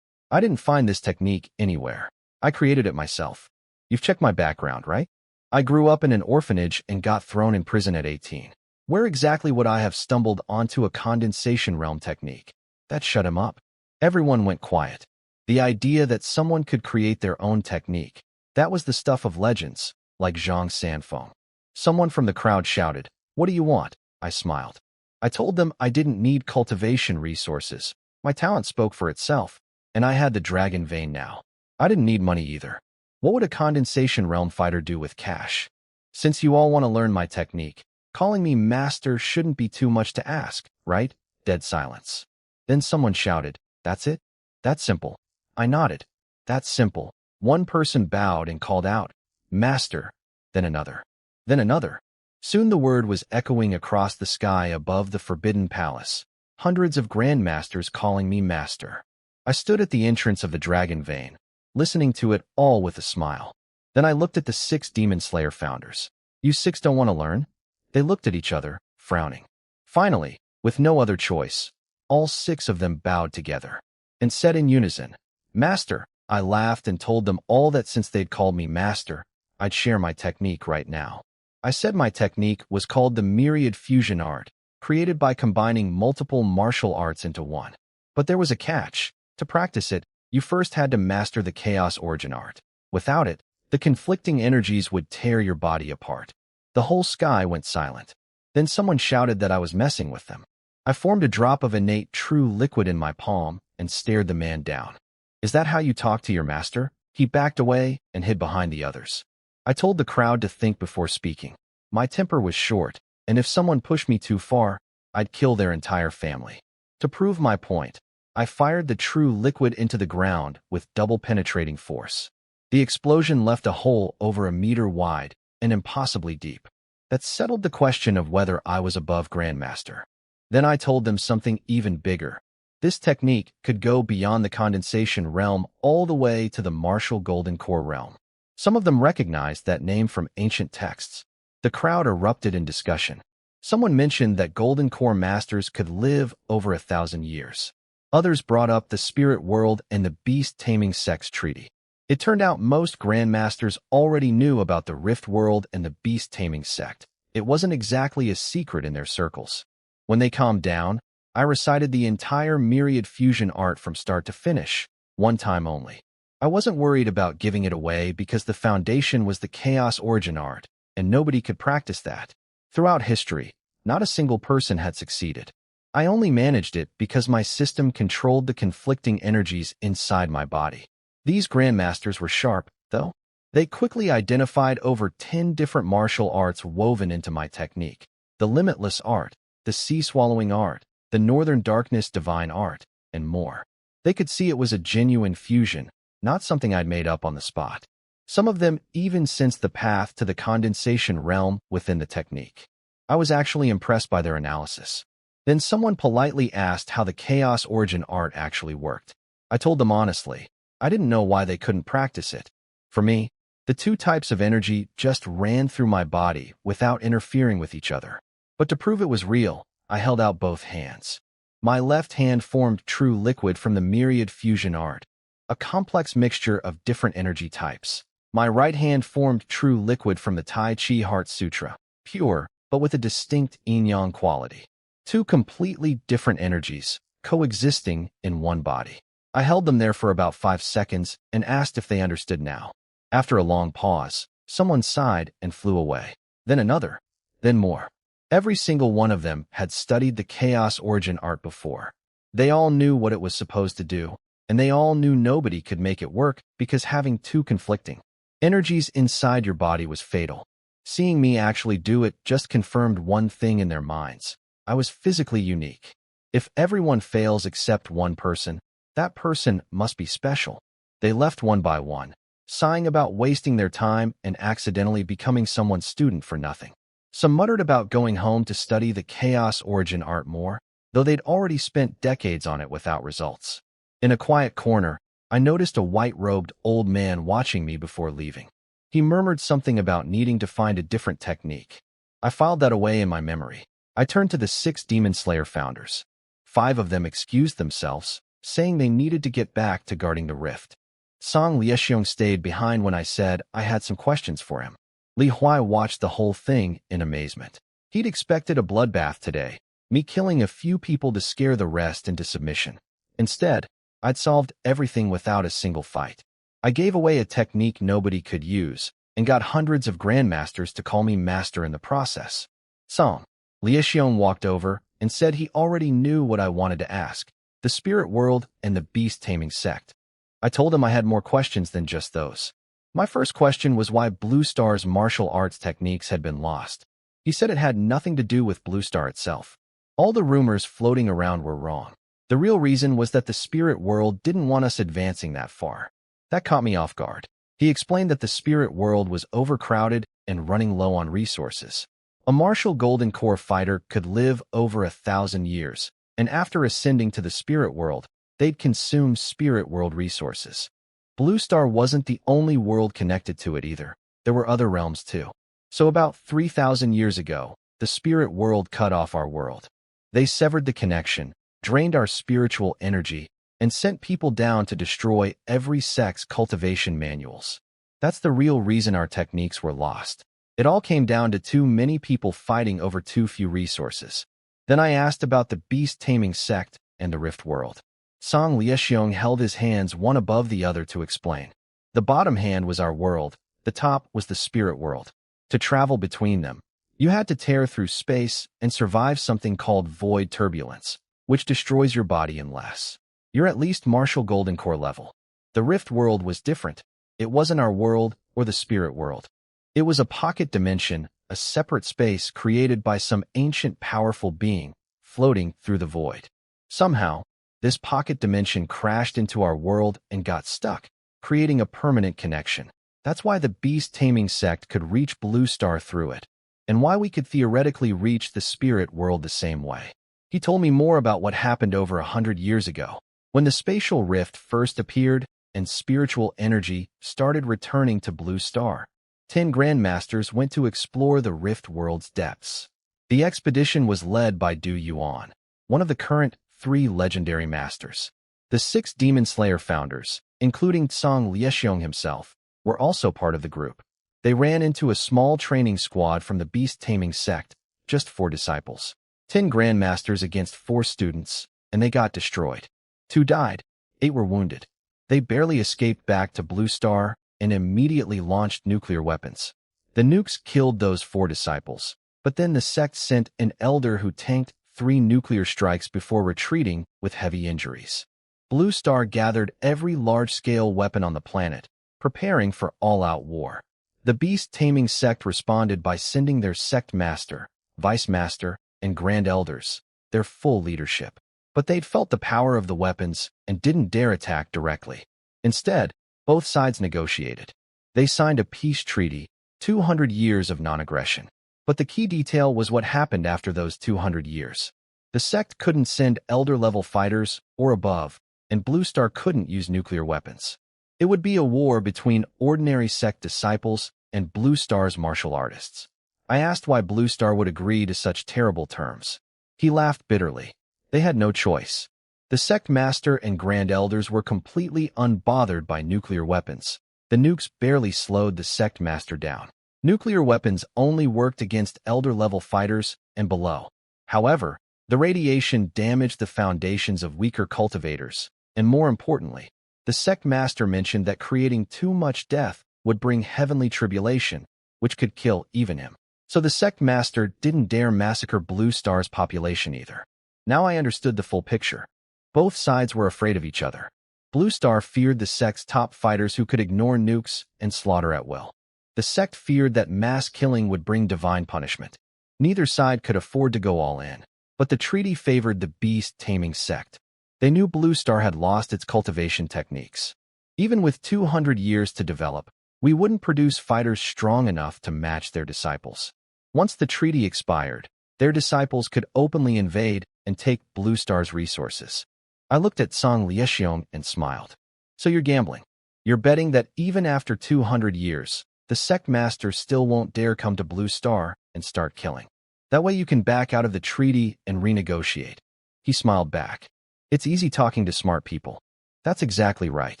I didn't find this technique anywhere. I created it myself. You've checked my background, right? I grew up in an orphanage and got thrown in prison at 18. Where exactly would I have stumbled onto a condensation realm technique? That shut him up. Everyone went quiet. The idea that someone could create their own technique, that was the stuff of legends, like Zhang Sanfeng. Someone from the crowd shouted, "What do you want?" I smiled. I told them I didn't need cultivation resources. My talent spoke for itself, and I had the dragon vein now. I didn't need money either. What would a condensation realm fighter do with cash? Since you all want to learn my technique, calling me master shouldn't be too much to ask, right? Dead silence. Then someone shouted, "That's it? That's simple." I nodded. That's simple. One person bowed and called out, "Master." Then another. Then another. Soon the word was echoing across the sky above the Forbidden Palace. Hundreds of Grandmasters calling me master. I stood at the entrance of the Dragon Vein, listening to it all with a smile. Then I looked at the 6 Demon Slayer founders. You 6 don't want to learn? They looked at each other, frowning. Finally, with no other choice, all 6 of them bowed together and said in unison, "Master." I laughed and told them all that since they'd called me master, I'd share my technique right now. I said my technique was called the Myriad Fusion Art, created by combining multiple martial arts into one. But there was a catch. To practice it, you first had to master the Chaos Origin Art. Without it, the conflicting energies would tear your body apart. The whole sky went silent. Then someone shouted that I was messing with them. I formed a drop of innate true liquid in my palm and stared the man down. "Is that how you talk to your master?" He backed away and hid behind the others. I told the crowd to think before speaking. My temper was short, and if someone pushed me too far, I'd kill their entire family. To prove my point, I fired the true liquid into the ground with double penetrating force. The explosion left a hole over a meter wide and impossibly deep. That settled the question of whether I was above Grandmaster. Then I told them something even bigger. This technique could go beyond the condensation realm all the way to the martial golden core realm. Some of them recognized that name from ancient texts. The crowd erupted in discussion. Someone mentioned that golden core masters could live over 1,000 years. Others brought up the spirit world and the beast-taming sex treaty. It turned out most grandmasters already knew about the rift world and the beast-taming sect. It wasn't exactly a secret in their circles. When they calmed down, I recited the entire myriad fusion art from start to finish, one time only. I wasn't worried about giving it away because the foundation was the chaos origin art, and nobody could practice that. Throughout history, not a single person had succeeded. I only managed it because my system controlled the conflicting energies inside my body. These grandmasters were sharp, though. They quickly identified over 10 different martial arts woven into my technique. The limitless art, the sea-swallowing art, the northern darkness divine art, and more. They could see it was a genuine fusion, not something I'd made up on the spot. Some of them even sensed the path to the condensation realm within the technique. I was actually impressed by their analysis. Then someone politely asked how the chaos origin art actually worked. I told them honestly, I didn't know why they couldn't practice it. For me, the two types of energy just ran through my body without interfering with each other. But to prove it was real, I held out both hands. My left hand formed true liquid from the myriad fusion art, a complex mixture of different energy types. My right hand formed true liquid from the Tai Chi Heart Sutra, pure, but with a distinct yin-yang quality. Two completely different energies, coexisting in one body. I held them there for about 5 seconds and asked if they understood now. After a long pause, someone sighed and flew away. Then another. Then more. Every single one of them had studied the chaos origin art before. They all knew what it was supposed to do, and they all knew nobody could make it work because having two conflicting energies inside your body was fatal. Seeing me actually do it just confirmed one thing in their minds. I was physically unique. If everyone fails except one person, that person must be special. They left one by one, sighing about wasting their time and accidentally becoming someone's student for nothing. Some muttered about going home to study the chaos origin art more, though they'd already spent decades on it without results. In a quiet corner, I noticed a white-robed old man watching me before leaving. He murmured something about needing to find a different technique. I filed that away in my memory. I turned to the 6 Demon Slayer founders. 5 of them excused themselves, saying they needed to get back to guarding the rift. Song Liexiong stayed behind when I said I had some questions for him. Li Huai watched the whole thing in amazement. He'd expected a bloodbath today, me killing a few people to scare the rest into submission. Instead, I'd solved everything without a single fight. I gave away a technique nobody could use, and got hundreds of grandmasters to call me master in the process. Song Liexiong walked over and said he already knew what I wanted to ask, the spirit world and the beast-taming sect. I told him I had more questions than just those. My first question was why Blue Star's martial arts techniques had been lost. He said it had nothing to do with Blue Star itself. All the rumors floating around were wrong. The real reason was that the spirit world didn't want us advancing that far. That caught me off guard. He explained that the spirit world was overcrowded and running low on resources. A martial golden core fighter could live over 1,000 years, and after ascending to the spirit world, they'd consume spirit world resources. Blue Star wasn't the only world connected to it either. There were other realms too. So about 3,000 years ago, the spirit world cut off our world. They severed the connection, drained our spiritual energy, and sent people down to destroy every sect's cultivation manuals. That's the real reason our techniques were lost. It all came down to too many people fighting over too few resources. Then I asked about the beast-taming sect and the rift world. Song Liexiong held his hands one above the other to explain. The bottom hand was our world, the top was the spirit world. To travel between them, you had to tear through space and survive something called void turbulence, which destroys your body in less. You're at least martial golden core level. The rift world was different. It wasn't our world or the spirit world. It was a pocket dimension, a separate space created by some ancient powerful being, floating through the void. Somehow, this pocket dimension crashed into our world and got stuck, creating a permanent connection. That's why the beast-taming sect could reach Blue Star through it, and why we could theoretically reach the spirit world the same way. He told me more about what happened over 100 years ago, when the spatial rift first appeared and spiritual energy started returning to Blue Star. 10 Grandmasters went to explore the Rift World's depths. The expedition was led by Du Yuan, one of the current 3 legendary masters. The 6 Demon Slayer founders, including Song Liexiong himself, were also part of the group. They ran into a small training squad from the beast-taming sect, just 4 disciples. 10 Grandmasters against 4 students, and they got destroyed. 2 died, 8 were wounded. They barely escaped back to Blue Star and immediately launched nuclear weapons. The nukes killed those 4 disciples, but then the sect sent an elder who tanked 3 nuclear strikes before retreating with heavy injuries. Blue Star gathered every large-scale weapon on the planet, preparing for all-out war. The beast-taming sect responded by sending their sect master, vice master, and grand elders, their full leadership. But they'd felt the power of the weapons and didn't dare attack directly. Instead, both sides negotiated. They signed a peace treaty, 200 years of non-aggression. But the key detail was what happened after those 200 years. The sect couldn't send elder-level fighters or above, and Blue Star couldn't use nuclear weapons. It would be a war between ordinary sect disciples and Blue Star's martial artists. I asked why Blue Star would agree to such terrible terms. He laughed bitterly. They had no choice. The sect master and grand elders were completely unbothered by nuclear weapons. The nukes barely slowed the sect master down. Nuclear weapons only worked against elder-level fighters and below. However, the radiation damaged the foundations of weaker cultivators, and more importantly, the sect master mentioned that creating too much death would bring heavenly tribulation, which could kill even him. So the sect master didn't dare massacre Blue Star's population either. Now I understood the full picture. Both sides were afraid of each other. Blue Star feared the sect's top fighters who could ignore nukes and slaughter at will. The sect feared that mass killing would bring divine punishment. Neither side could afford to go all in, but the treaty favored the beast-taming sect. They knew Blue Star had lost its cultivation techniques. Even with 200 years to develop, we wouldn't produce fighters strong enough to match their disciples. Once the treaty expired, their disciples could openly invade and take Blue Star's resources. I looked at Song Liexiong and smiled. So you're gambling. You're betting that even after 200 years, the sect master still won't dare come to Blue Star and start killing. That way you can back out of the treaty and renegotiate. He smiled back. It's easy talking to smart people. That's exactly right.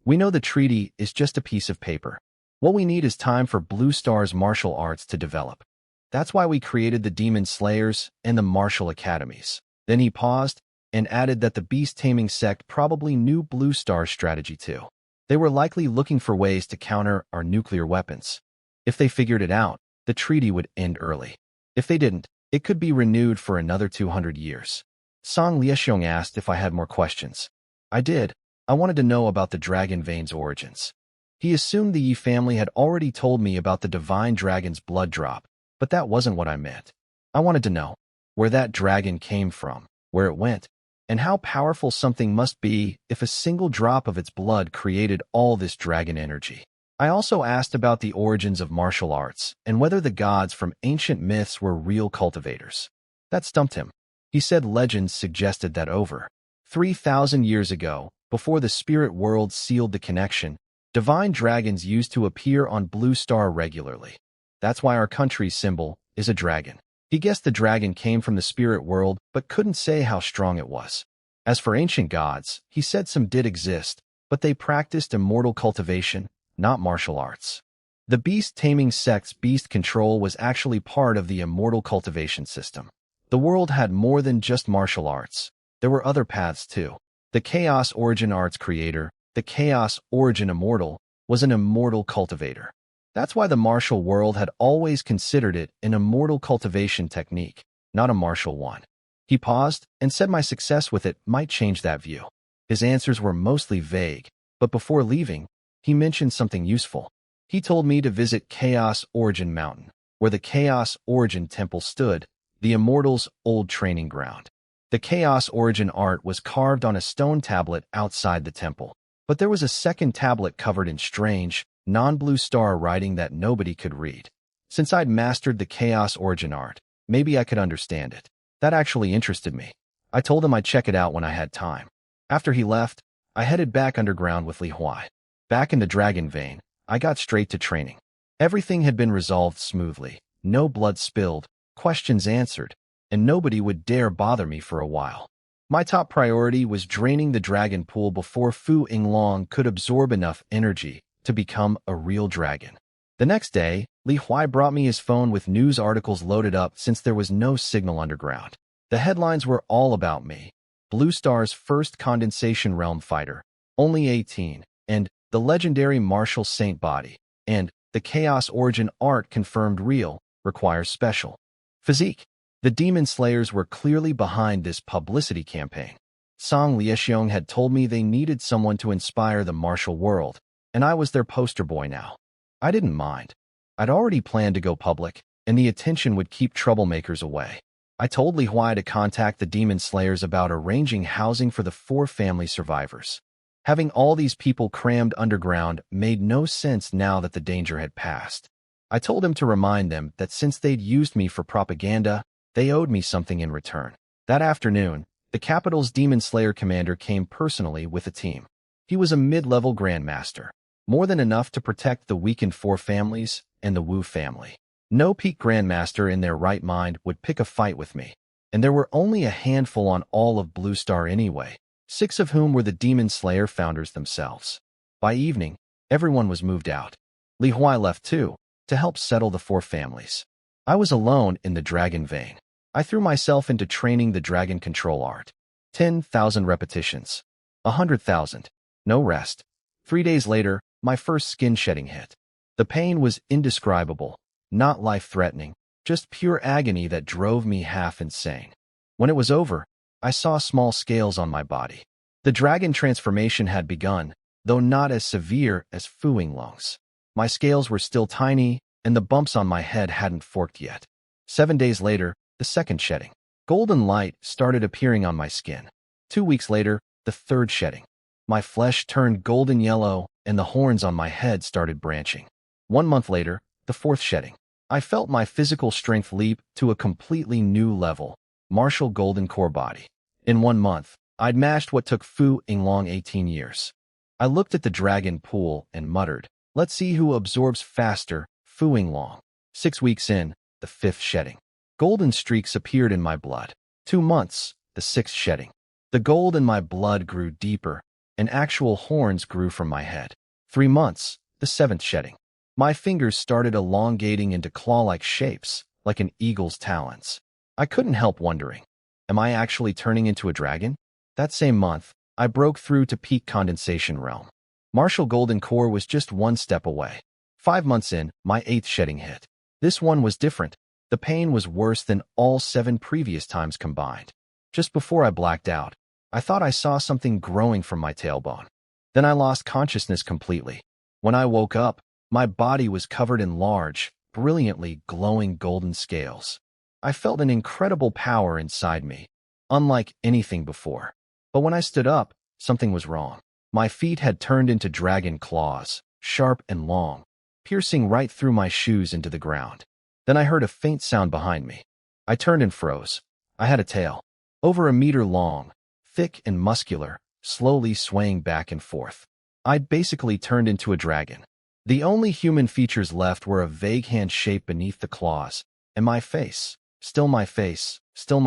We know the treaty is just a piece of paper. What we need is time for Blue Star's martial arts to develop. That's why we created the Demon Slayers and the martial academies. Then he paused and added that the beast-taming sect probably knew Blue Star's strategy too. They were likely looking for ways to counter our nuclear weapons. If they figured it out, the treaty would end early. If they didn't, it could be renewed for another 200 years. Song Liexiong asked if I had more questions. I did. I wanted to know about the dragon vein's origins. He assumed the Yi family had already told me about the divine dragon's blood drop, but that wasn't what I meant. I wanted to know where that dragon came from, where it went, and how powerful something must be if a single drop of its blood created all this dragon energy. I also asked about the origins of martial arts and whether the gods from ancient myths were real cultivators. That stumped him. He said legends suggested that over 3,000 years ago, before the spirit world sealed the connection, divine dragons used to appear on Blue Star regularly. That's why our country's symbol is a dragon. He guessed the dragon came from the spirit world, but couldn't say how strong it was. As for ancient gods, he said some did exist, but they practiced immortal cultivation, not martial arts. The beast-taming sect's beast control was actually part of the immortal cultivation system. The world had more than just martial arts. There were other paths too. The Chaos Origin Arts creator, the Chaos Origin Immortal, was an immortal cultivator. That's why the martial world had always considered it an immortal cultivation technique, not a martial one. He paused and said my success with it might change that view. His answers were mostly vague, but before leaving, he mentioned something useful. He told me to visit Chaos Origin Mountain, where the Chaos Origin Temple stood, the Immortals' old training ground. The Chaos Origin art was carved on a stone tablet outside the temple. But there was a second tablet covered in strange, non-blue star writing that nobody could read. Since I'd mastered the Chaos Origin art, maybe I could understand it. That actually interested me. I told him I'd check it out when I had time. After he left, I headed back underground with Li Huai. Back in the dragon vein, I got straight to training. Everything had been resolved smoothly, no blood spilled, questions answered, and nobody would dare bother me for a while. My top priority was draining the dragon pool before Fu Yinglong could absorb enough energy to become a real dragon. The next day, Li Huai brought me his phone with news articles loaded up since there was no signal underground. The headlines were all about me. Blue Star's first condensation realm fighter, only 18, and the legendary Martial Saint body, and the Chaos Origin art confirmed real, requires special physique. The Demon Slayers were clearly behind this publicity campaign. Song Liexiong had told me they needed someone to inspire the martial world, and I was their poster boy now. I didn't mind. I'd already planned to go public, and the attention would keep troublemakers away. I told Li Huai to contact the Demon Slayers about arranging housing for the 4 family survivors. Having all these people crammed underground made no sense now that the danger had passed. I told him to remind them that since they'd used me for propaganda, they owed me something in return. That afternoon, the capital's Demon Slayer commander came personally with a team. He was a mid-level grandmaster, more than enough to protect the weakened 4 families and the Wu family. No peak grandmaster in their right mind would pick a fight with me, and there were only a handful on all of Blue Star anyway, 6 of whom were the Demon Slayer founders themselves. By evening, everyone was moved out. Li Huai left too, to help settle the 4 families. I was alone in the dragon vein. I threw myself into training the dragon control art. 10,000 repetitions. 100,000. No rest. 3 days later, my first skin shedding hit. The pain was indescribable, not life-threatening, just pure agony that drove me half insane. When it was over, I saw small scales on my body. The dragon transformation had begun, though not as severe as Fu Yinglong's. My scales were still tiny, and the bumps on my head hadn't forked yet. 7 days later, the second shedding. Golden light started appearing on my skin. 2 weeks later, the third shedding. My flesh turned golden yellow, and the horns on my head started branching. 1 month later, the fourth shedding. I felt my physical strength leap to a completely new level, martial golden core body. In 1 month, I'd matched what took Fu Yinglong 18 years. I looked at the dragon pool and muttered, "Let's see who absorbs faster, Fu Yinglong." 6 weeks in, the 5th shedding. Golden streaks appeared in my blood. 2 months, the 6th shedding. The gold in my blood grew deeper, and actual horns grew from my head. 3 months, the 7th shedding. My fingers started elongating into claw-like shapes, like an eagle's talons. I couldn't help wondering, am I actually turning into a dragon? That same month, I broke through to peak condensation realm. Martial golden core was just 1 step away. 5 months in, my 8th shedding hit. This one was different. The pain was worse than all 7 previous times combined. Just before I blacked out, I thought I saw something growing from my tailbone. Then I lost consciousness completely. When I woke up, my body was covered in large, brilliantly glowing golden scales. I felt an incredible power inside me, unlike anything before. But when I stood up, something was wrong. My feet had turned into dragon claws, sharp and long, piercing right through my shoes into the ground. Then I heard a faint sound behind me. I turned and froze. I had a tail, over 1 meter long, thick and muscular, slowly swaying back and forth. I'd basically turned into a dragon. The only human features left were a vague hand shape beneath the claws, and my face, still my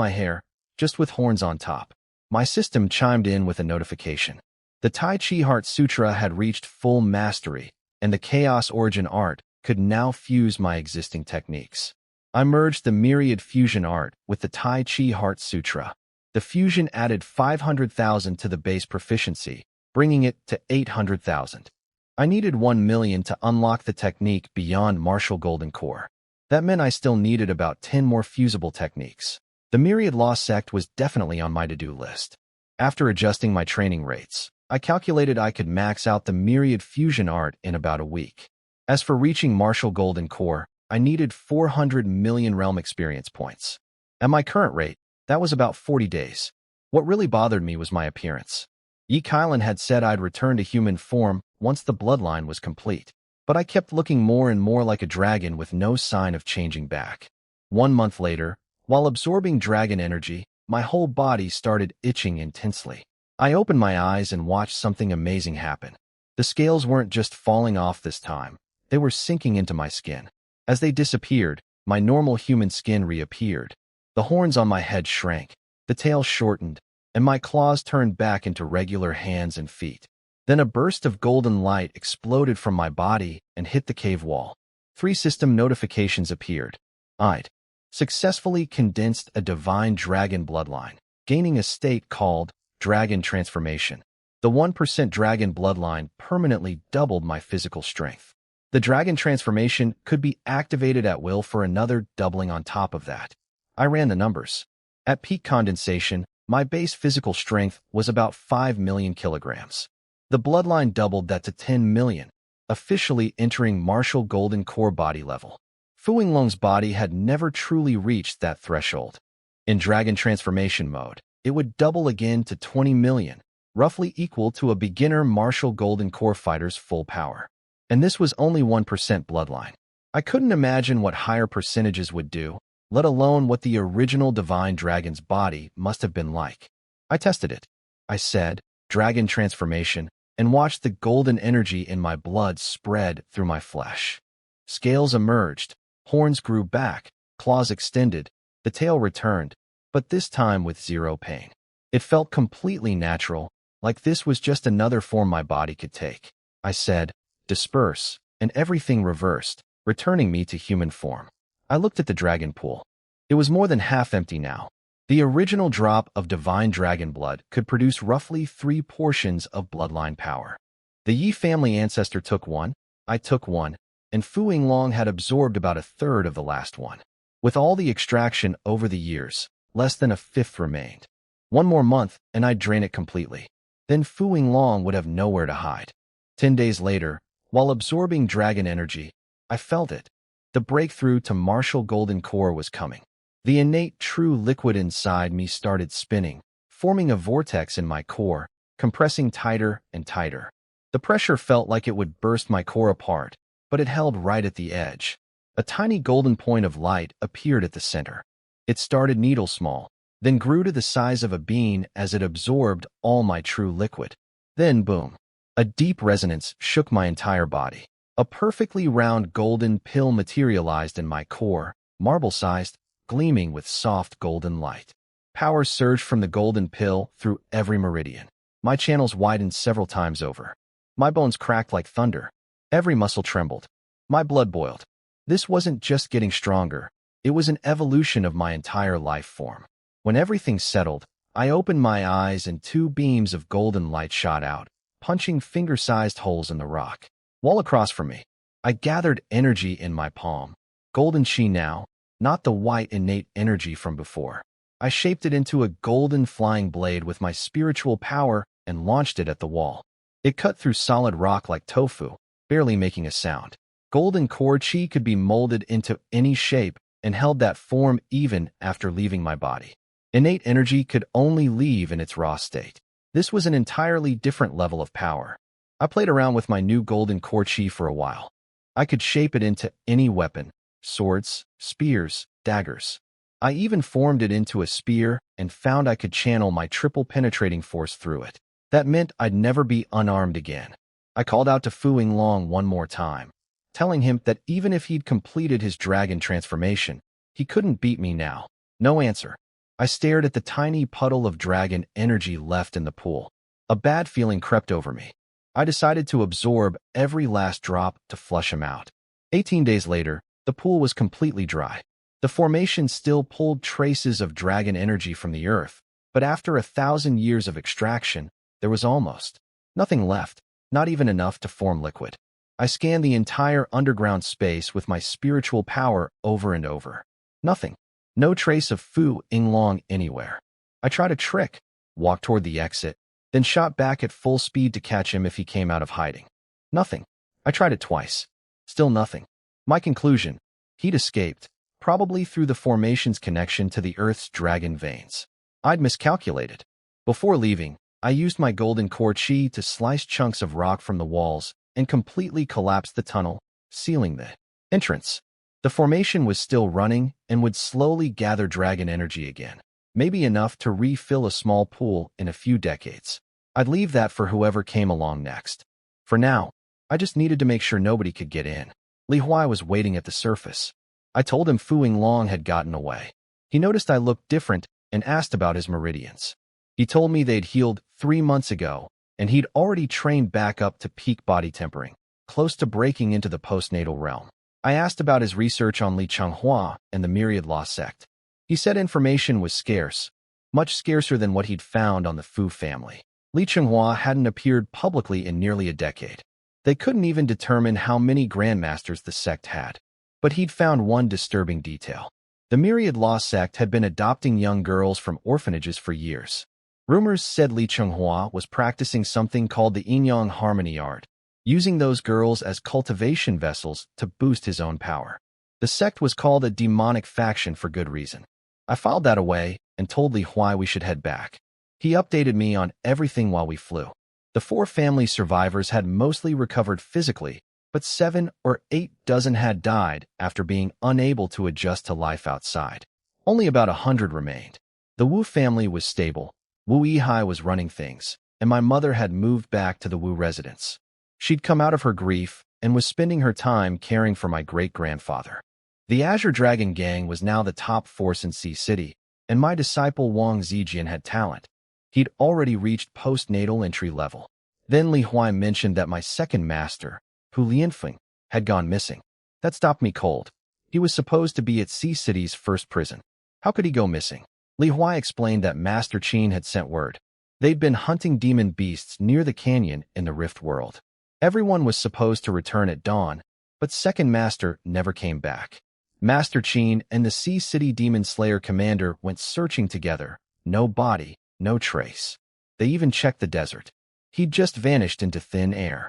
hair, just with horns on top. My system chimed in with a notification. The Tai Chi Heart Sutra had reached full mastery, and the Chaos Origin art could now fuse my existing techniques. I merged the Myriad Fusion art with the Tai Chi Heart Sutra. The fusion added 500,000 to the base proficiency, bringing it to 800,000. I needed 1 million to unlock the technique beyond martial golden core. That meant I still needed about 10 more fusible techniques. The Myriad Law Sect was definitely on my to-do list. After adjusting my training rates, I calculated I could max out the Myriad Fusion art in about a week. As for reaching martial golden core, I needed 400 million realm experience points. At my current rate, that was about 40 days. What really bothered me was my appearance. Yahello had said I'd return to human form once the bloodline was complete, but I kept looking more and more like a dragon with no sign of changing back. 1 month later, while absorbing dragon energy, my whole body started itching intensely. I opened my eyes and watched something amazing happen. The scales weren't just falling off this time, they were sinking into my skin. As they disappeared, my normal human skin reappeared. The horns on my head shrank, the tail shortened, and my claws turned back into regular hands and feet. Then a burst of golden light exploded from my body and hit the cave wall. 3 system notifications appeared. I'd successfully condensed a divine dragon bloodline, gaining a state called Dragon Transformation. The 1% dragon bloodline permanently doubled my physical strength. The dragon transformation could be activated at will for another doubling on top of that. I ran the numbers. At peak condensation, my base physical strength was about 5 million kilograms. The bloodline doubled that to 10 million, officially entering martial golden core body level. Fu Yinglong's body had never truly reached that threshold. In dragon transformation mode, it would double again to 20 million, roughly equal to a beginner martial golden core fighter's full power. And this was only 1% bloodline. I couldn't imagine what higher percentages would do, let alone what the original divine dragon's body must have been like. I tested it. I said, dragon transformation, and watched the golden energy in my blood spread through my flesh. Scales emerged, horns grew back, claws extended, the tail returned, but this time with zero pain. It felt completely natural, like this was just another form my body could take. I said, disperse, and everything reversed, returning me to human form. I looked at the dragon pool. It was more than half empty now. The original drop of divine dragon blood could produce roughly 3 portions of bloodline power. The Yi family ancestor took 1, I took 1, and Fu Yinglong had absorbed about 1/3 of the last one. With all the extraction over the years, less than 1/5 remained. 1 more month and I'd drain it completely. Then Fu Yinglong would have nowhere to hide. 10 days later, while absorbing dragon energy, I felt it. The breakthrough to martial golden core was coming. The innate true liquid inside me started spinning, forming a vortex in my core, compressing tighter and tighter. The pressure felt like it would burst my core apart, but it held right at the edge. A tiny golden point of light appeared at the center. It started needle small, then grew to the size of a bean as it absorbed all my true liquid. Then boom. A deep resonance shook my entire body. A perfectly round golden pill materialized in my core, marble-sized, gleaming with soft golden light. Power surged from the golden pill through every meridian. My channels widened several times over. My bones cracked like thunder. Every muscle trembled. My blood boiled. This wasn't just getting stronger. It was an evolution of my entire life form. When everything settled, I opened my eyes and 2 beams of golden light shot out, punching finger-sized holes in the rock. While across from me, I gathered energy in my palm. Golden chi now, not the white innate energy from before. I shaped it into a golden flying blade with my spiritual power and launched it at the wall. It cut through solid rock like tofu, barely making a sound. Golden core chi could be molded into any shape and held that form even after leaving my body. Innate energy could only leave in its raw state. This was an entirely different level of power. I played around with my new golden core chi for a while. I could shape it into any weapon, swords, spears, daggers. I even formed it into a spear and found I could channel my triple penetrating force through it. That meant I'd never be unarmed again. I called out to Fu Yinglong one more time, telling him that even if he'd completed his dragon transformation, he couldn't beat me now. No answer. I stared at the tiny puddle of dragon energy left in the pool. A bad feeling crept over me. I decided to absorb every last drop to flush him out. 18 days later, the pool was completely dry. The formation still pulled traces of dragon energy from the earth, but after 1,000 years of extraction, there was almost nothing left, not even enough to form liquid. I scanned the entire underground space with my spiritual power over and over. Nothing. No trace of Fu Yinglong anywhere. I tried a trick, walked toward the exit, then shot back at full speed to catch him if he came out of hiding. Nothing. I tried it twice. Still nothing. My conclusion: he'd escaped, probably through the formation's connection to the Earth's dragon veins. I'd miscalculated. Before leaving, I used my golden core chi to slice chunks of rock from the walls and completely collapse the tunnel, sealing the entrance. The formation was still running and would slowly gather dragon energy again, maybe enough to refill a small pool in a few decades. I'd leave that for whoever came along next. For now, I just needed to make sure nobody could get in. Li Huai was waiting at the surface. I told him Fu Yinglong had gotten away. He noticed I looked different and asked about his meridians. He told me they'd healed 3 months ago, and he'd already trained back up to peak body tempering, close to breaking into the postnatal realm. I asked about his research on Li Changhua and the Myriad Law sect. He said information was scarce, much scarcer than what he'd found on the Fu family. Li Changhua hadn't appeared publicly in nearly a decade. They couldn't even determine how many grandmasters the sect had. But he'd found one disturbing detail. The Myriad Law sect had been adopting young girls from orphanages for years. Rumors said Li Changhua was practicing something called the Yin-Yang Harmony Art, using those girls as cultivation vessels to boost his own power. The sect was called a demonic faction for good reason. I filed that away and told Li Huai we should head back. He updated me on everything while we flew. The 4 family survivors had mostly recovered physically, but 7 or 8 dozen had died after being unable to adjust to life outside. Only about 100 remained. The Wu family was stable. Wu Yihai was running things, and my mother had moved back to the Wu residence. She'd come out of her grief and was spending her time caring for my great-grandfather. The Azure Dragon Gang was now the top force in Sea City, and my disciple Wang Zijian had talent. He'd already reached postnatal entry level. Then Li Huai mentioned that my second master, Hu Lianfeng, had gone missing. That stopped me cold. He was supposed to be at Sea City's first prison. How could he go missing? Li Huai explained that Master Qin had sent word. They'd been hunting demon beasts near the canyon in the Rift World. Everyone was supposed to return at dawn, but Second Master never came back. Master Qin and the Sea City Demon Slayer commander went searching together. No body, no trace. They even checked the desert. He'd just vanished into thin air.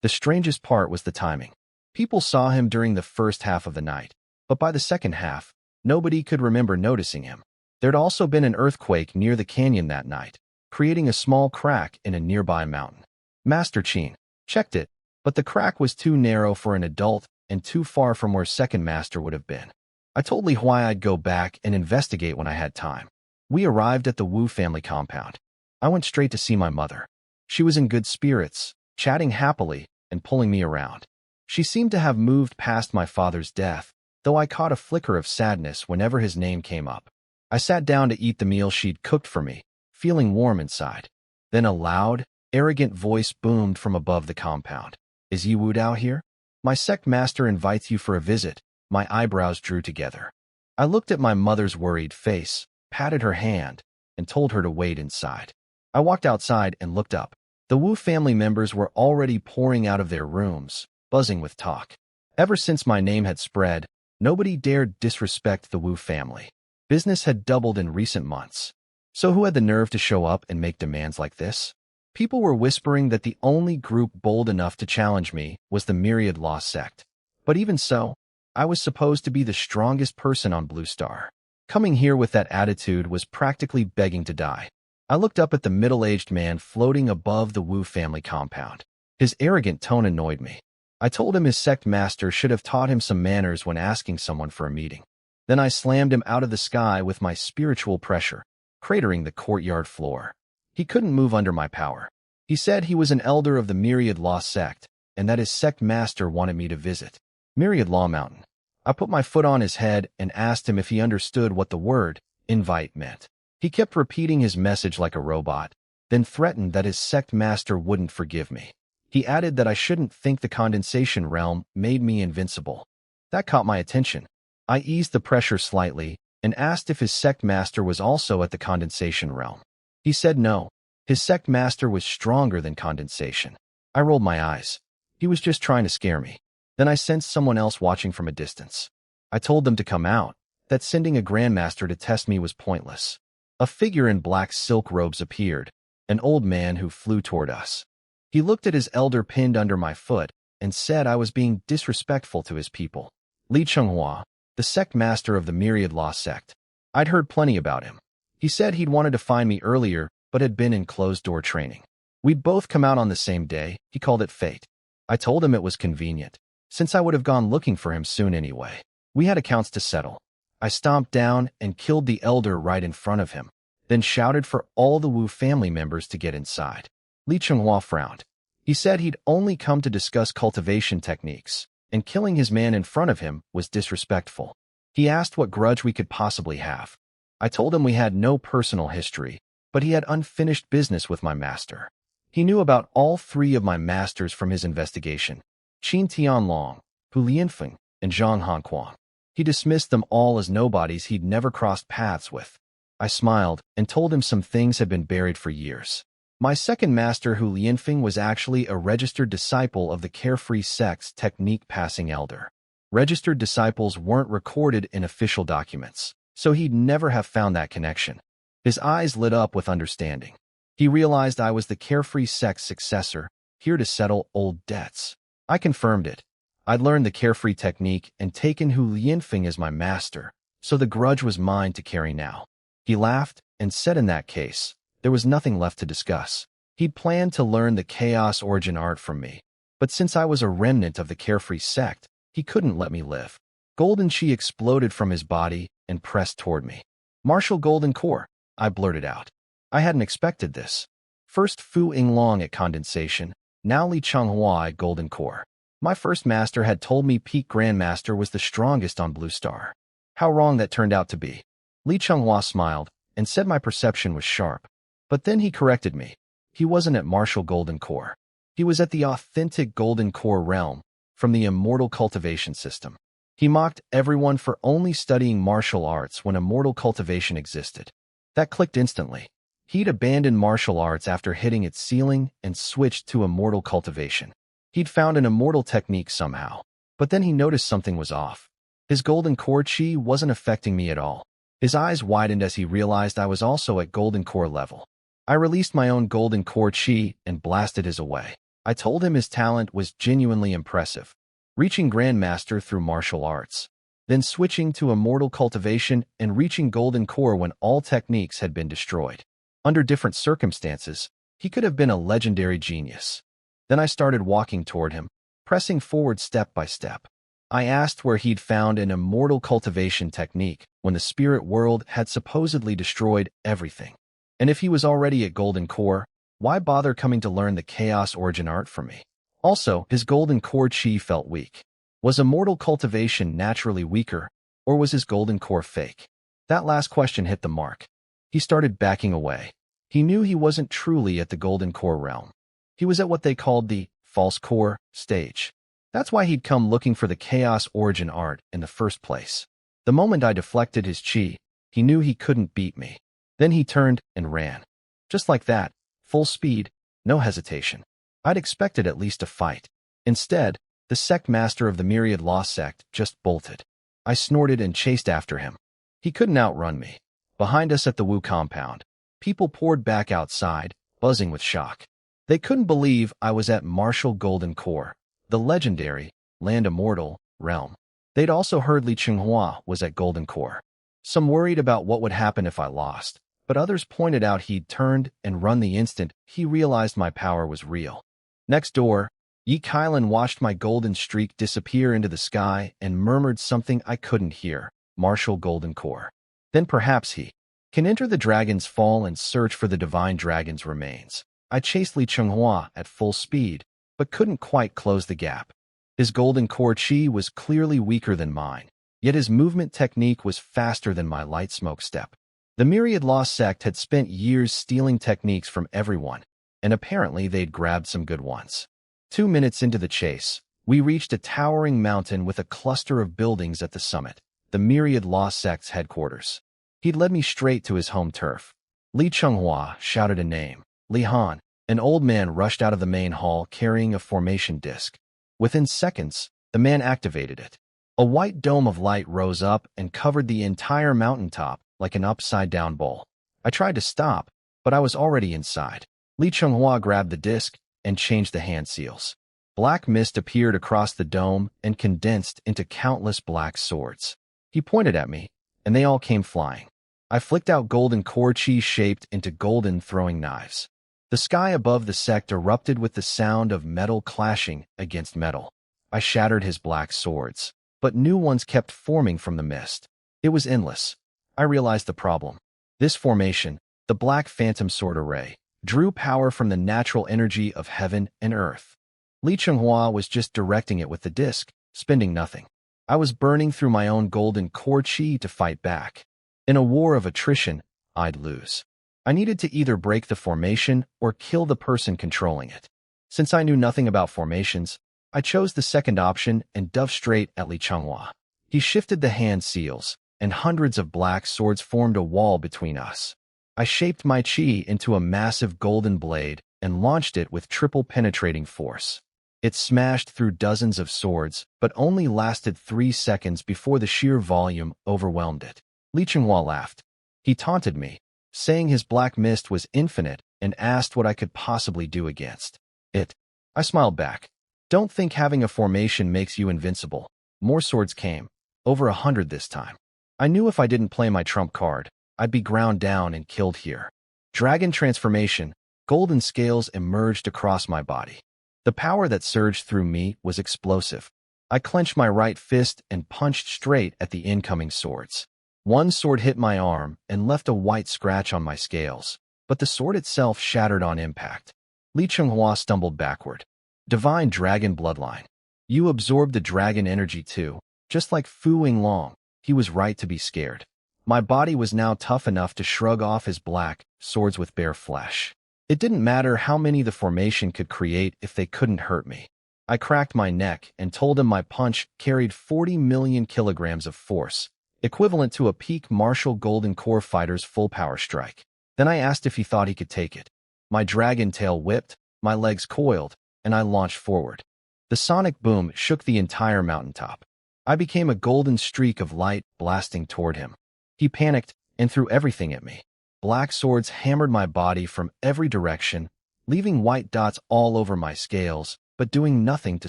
The strangest part was the timing. People saw him during the first half of the night, but by the second half, nobody could remember noticing him. There'd also been an earthquake near the canyon that night, creating a small crack in a nearby mountain. Master Qin checked it, but the crack was too narrow for an adult and too far from where Second Master would have been. I told Li Huai I'd go back and investigate when I had time. We arrived at the Wu family compound. I went straight to see my mother. She was in good spirits, chatting happily and pulling me around. She seemed to have moved past my father's death, though I caught a flicker of sadness whenever his name came up. I sat down to eat the meal she'd cooked for me, feeling warm inside. Then a loud, arrogant voice boomed from above the compound. "Is Yi Wu Dao here? My sect master invites you for a visit." My eyebrows drew together. I looked at my mother's worried face, patted her hand, and told her to wait inside. I walked outside and looked up. The Wu family members were already pouring out of their rooms, buzzing with talk. Ever since my name had spread, nobody dared disrespect the Wu family. Business had doubled in recent months. So who had the nerve to show up and make demands like this? People were whispering that the only group bold enough to challenge me was the Myriad Law sect. But even so, I was supposed to be the strongest person on Blue Star. Coming here with that attitude was practically begging to die. I looked up at the middle-aged man floating above the Wu family compound. His arrogant tone annoyed me. I told him his sect master should have taught him some manners when asking someone for a meeting. Then I slammed him out of the sky with my spiritual pressure, cratering the courtyard floor. He couldn't move under my power. He said he was an elder of the Myriad Law sect, and that his sect master wanted me to visit Myriad Law Mountain. I put my foot on his head and asked him if he understood what the word invite meant. He kept repeating his message like a robot, then threatened that his sect master wouldn't forgive me. He added that I shouldn't think the condensation realm made me invincible. That caught my attention. I eased the pressure slightly and asked if his sect master was also at the condensation realm. He said no. His sect master was stronger than condensation. I rolled my eyes. He was just trying to scare me. Then I sensed someone else watching from a distance. I told them to come out, that sending a grandmaster to test me was pointless. A figure in black silk robes appeared, an old man who flew toward us. He looked at his elder pinned under my foot and said I was being disrespectful to his people. Li Changhua, the sect master of the Myriad Law sect. I'd heard plenty about him. He said he'd wanted to find me earlier, but had been in closed-door training. We'd both come out on the same day. He called it fate. I told him it was convenient, since I would have gone looking for him soon anyway. We had accounts to settle. I stomped down and killed the elder right in front of him, then shouted for all the Wu family members to get inside. Li Chunghua frowned. He said he'd only come to discuss cultivation techniques, and killing his man in front of him was disrespectful. He asked what grudge we could possibly have. I told him we had no personal history, but he had unfinished business with my master. He knew about all three of my masters from his investigation: Qin Tianlong, Hu Lianfeng, and Zhang Hanquan. He dismissed them all as nobodies he'd never crossed paths with. I smiled and told him some things had been buried for years. My second master, Hu Lianfeng, was actually a registered disciple of the carefree sect's technique-passing elder. Registered disciples weren't recorded in official documents, so he'd never have found that connection. His eyes lit up with understanding. He realized I was the carefree sect's successor, here to settle old debts. I confirmed it. I'd learned the carefree technique and taken Hu Lianfeng as my master, so the grudge was mine to carry now. He laughed and said in that case, there was nothing left to discuss. He'd planned to learn the chaos origin art from me, but since I was a remnant of the carefree sect, he couldn't let me live. Golden chi exploded from his body and pressed toward me. Martial golden core, I blurted out. I hadn't expected this. First Fu Yinglong at condensation, now Li Chunghua at golden core. My first master had told me Peak Grandmaster was the strongest on Blue Star. How wrong that turned out to be. Li Chunghua smiled and said my perception was sharp. But then he corrected me. He wasn't at martial golden core. He was at the authentic golden core realm from the immortal cultivation system. He mocked everyone for only studying martial arts when immortal cultivation existed. That clicked instantly. He'd abandoned martial arts after hitting its ceiling and switched to immortal cultivation. He'd found an immortal technique somehow, but then he noticed something was off. His golden core chi wasn't affecting me at all. His eyes widened as he realized I was also at golden core level. I released my own golden core chi and blasted his away. I told him his talent was genuinely impressive, reaching Grandmaster through martial arts, then switching to immortal cultivation and reaching golden core when all techniques had been destroyed. Under different circumstances, he could have been a legendary genius. Then I started walking toward him, pressing forward step by step. I asked where he'd found an immortal cultivation technique when the spirit world had supposedly destroyed everything. And if he was already at golden core, why bother coming to learn the chaos origin art from me? Also, his golden core chi felt weak. Was immortal cultivation naturally weaker, or was his golden core fake? That last question hit the mark. He started backing away. He knew he wasn't truly at the golden core realm. He was at what they called the false core stage. That's why he'd come looking for the chaos origin art in the first place. The moment I deflected his chi, he knew he couldn't beat me. Then he turned and ran. Just like that, full speed, no hesitation. I'd expected at least a fight. Instead, the sect master of the Myriad Law sect just bolted. I snorted and chased after him. He couldn't outrun me. Behind us at the Wu compound, people poured back outside, buzzing with shock. They couldn't believe I was at martial golden core, the legendary, land immortal, realm. They'd also heard Li Chunghua was at golden core. Some worried about what would happen if I lost, but others pointed out he'd turned and run the instant he realized my power was real. Next door, Yi Kailan watched my golden streak disappear into the sky and murmured something I couldn't hear, martial golden core. Then perhaps he can enter the dragon's fall and search for the divine dragon's remains. I chased Li Chunghua at full speed, but couldn't quite close the gap. His golden core chi was clearly weaker than mine, yet his movement technique was faster than my light smoke step. The Myriad Law sect had spent years stealing techniques from everyone, and apparently they'd grabbed some good ones. 2 minutes into the chase, we reached a towering mountain with a cluster of buildings at the summit, the Myriad Law sect's headquarters. He'd led me straight to his home turf. Li Chunghua shouted a name. Li Han, an old man, rushed out of the main hall carrying a formation disc. Within seconds, the man activated it. A white dome of light rose up and covered the entire mountaintop like an upside-down bowl. I tried to stop, but I was already inside. Li Chunghua grabbed the disc and changed the hand seals. Black mist appeared across the dome and condensed into countless black swords. He pointed at me, and they all came flying. I flicked out golden core chi shaped into golden throwing knives. The sky above the sect erupted with the sound of metal clashing against metal. I shattered his black swords, but new ones kept forming from the mist. It was endless. I realized the problem. This formation, the Black Phantom Sword Array, drew power from the natural energy of heaven and earth. Li Chenghua was just directing it with the disc, spending nothing. I was burning through my own golden core chi to fight back. In a war of attrition, I'd lose. I needed to either break the formation or kill the person controlling it. Since I knew nothing about formations, I chose the second option and dove straight at Li Chenghua. He shifted the hand seals, and hundreds of black swords formed a wall between us. I shaped my chi into a massive golden blade and launched it with triple penetrating force. It smashed through dozens of swords, but only lasted 3 seconds before the sheer volume overwhelmed it. Li Chenghua laughed. He taunted me, saying his black mist was infinite, and asked what I could possibly do against it. I smiled back. Don't think having a formation makes you invincible. More swords came, over 100 this time. I knew if I didn't play my trump card, I'd be ground down and killed here. Dragon transformation, golden scales emerged across my body. The power that surged through me was explosive. I clenched my right fist and punched straight at the incoming swords. One sword hit my arm and left a white scratch on my scales, but the sword itself shattered on impact. Li Chenghua stumbled backward. Divine Dragon Bloodline. You absorbed the dragon energy too, just like Fu Yinglong. He was right to be scared. My body was now tough enough to shrug off his black swords with bare flesh. It didn't matter how many the formation could create if they couldn't hurt me. I cracked my neck and told him my punch carried 40 million kilograms of force, equivalent to a peak martial golden core fighter's full power strike. Then I asked if he thought he could take it. My dragon tail whipped, my legs coiled, and I launched forward. The sonic boom shook the entire mountaintop. I became a golden streak of light blasting toward him. He panicked and threw everything at me. Black swords hammered my body from every direction, leaving white dots all over my scales, but doing nothing to